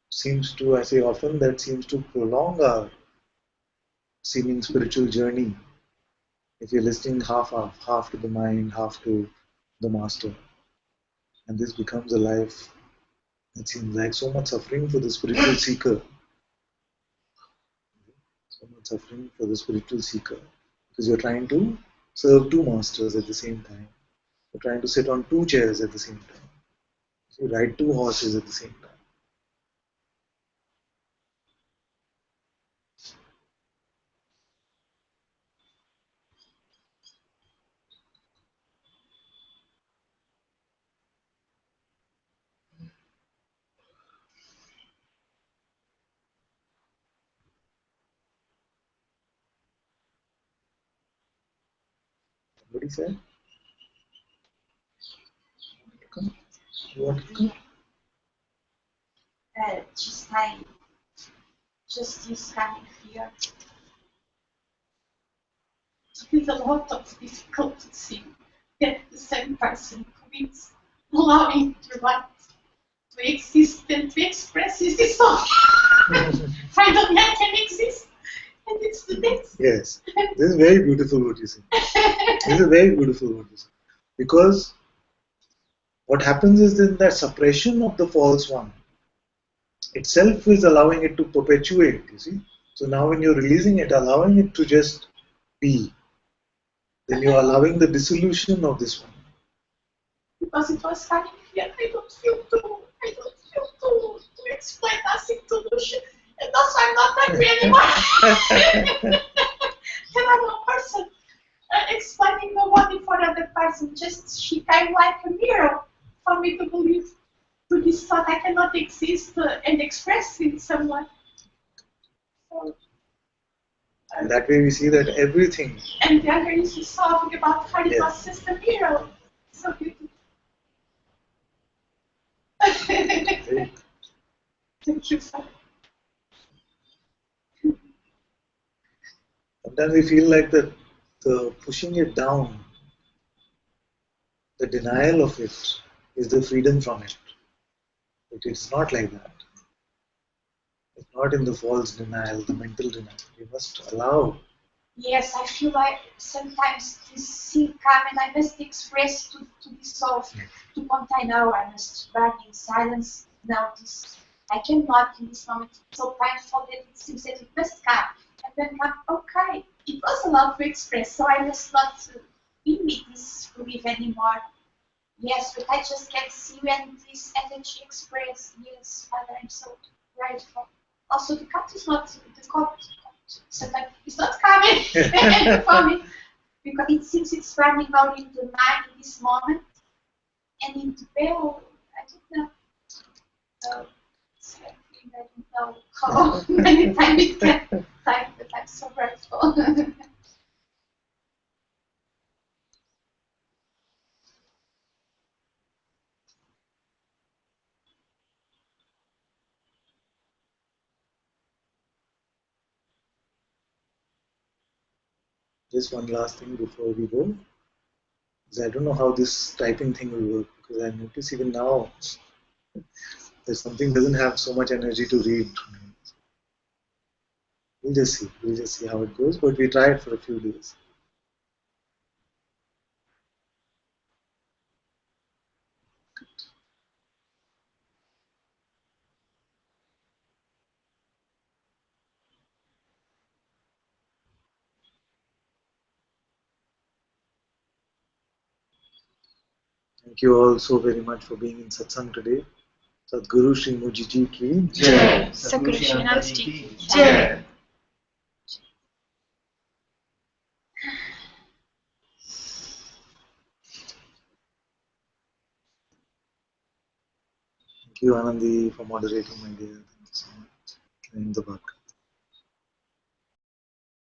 seems to, I say often, that seems to prolong our seeming spiritual journey. If you're listening half to the mind, half to the master. And this becomes a life that seems like so much suffering for the spiritual seeker. So much suffering for the spiritual seeker. Because you're trying to serve two masters at the same time. You're trying to sit on two chairs at the same time. You ride two horses at the same time. Somebody said? You want to come? Just this kind of fear. With a lot of difficulty that the same person who is allowing to want to exist and to express is so finally I can exist. And it's the next. Yes. This is very beautiful what you say. This is very beautiful what you say. Because what happens is that the suppression of the false one itself is allowing it to perpetuate, you see. So now when you're releasing it, allowing it to just be, then you're allowing the dissolution of this one. Because it was funny here, I don't feel to explain nothing to Lucia. And also I'm not angry anymore. And I'm a person explaining the body for other person. Just she came like a mirror for me to believe to this thought I cannot exist and express in someone. So, And that way we see that everything. And the other is the song about how it was just a mirror. So beautiful. Thank you, sir. Sometimes we feel like the pushing it down, the denial of it, is the freedom from it. But it's not like that. It's not in the false denial, the mental denial. You must allow Yes, I feel like sometimes this thing come and I must express to dissolve, to contain. Now I must burn in silence. Now this I cannot in this moment. It's so painful that it seems that it must come. And then come, okay, it was allowed to express, so I must not be disbelieve anymore. Yes, but I just can't see when this energy express. Yes, Father, I'm so grateful. Also, the cat is not the cat. Sometimes it's not coming for me because it seems it's running out in the night in this moment, and in the bell, I don't know. Something I don't know how many times it can type, but I'm so grateful. Just one last thing before we go. Is I don't know how this typing thing will work because I notice even now that something doesn't have so much energy to read. We'll just see. We'll just see how it goes. But we try it for a few days. Thank you all so very much for being in Satsang today. Sadhguru Sri Mujiji ki Jai. Sadhguru Sri Ananta ki Jai. Thank you, Anandi, for moderating, my dear. Thank you so much. And the back.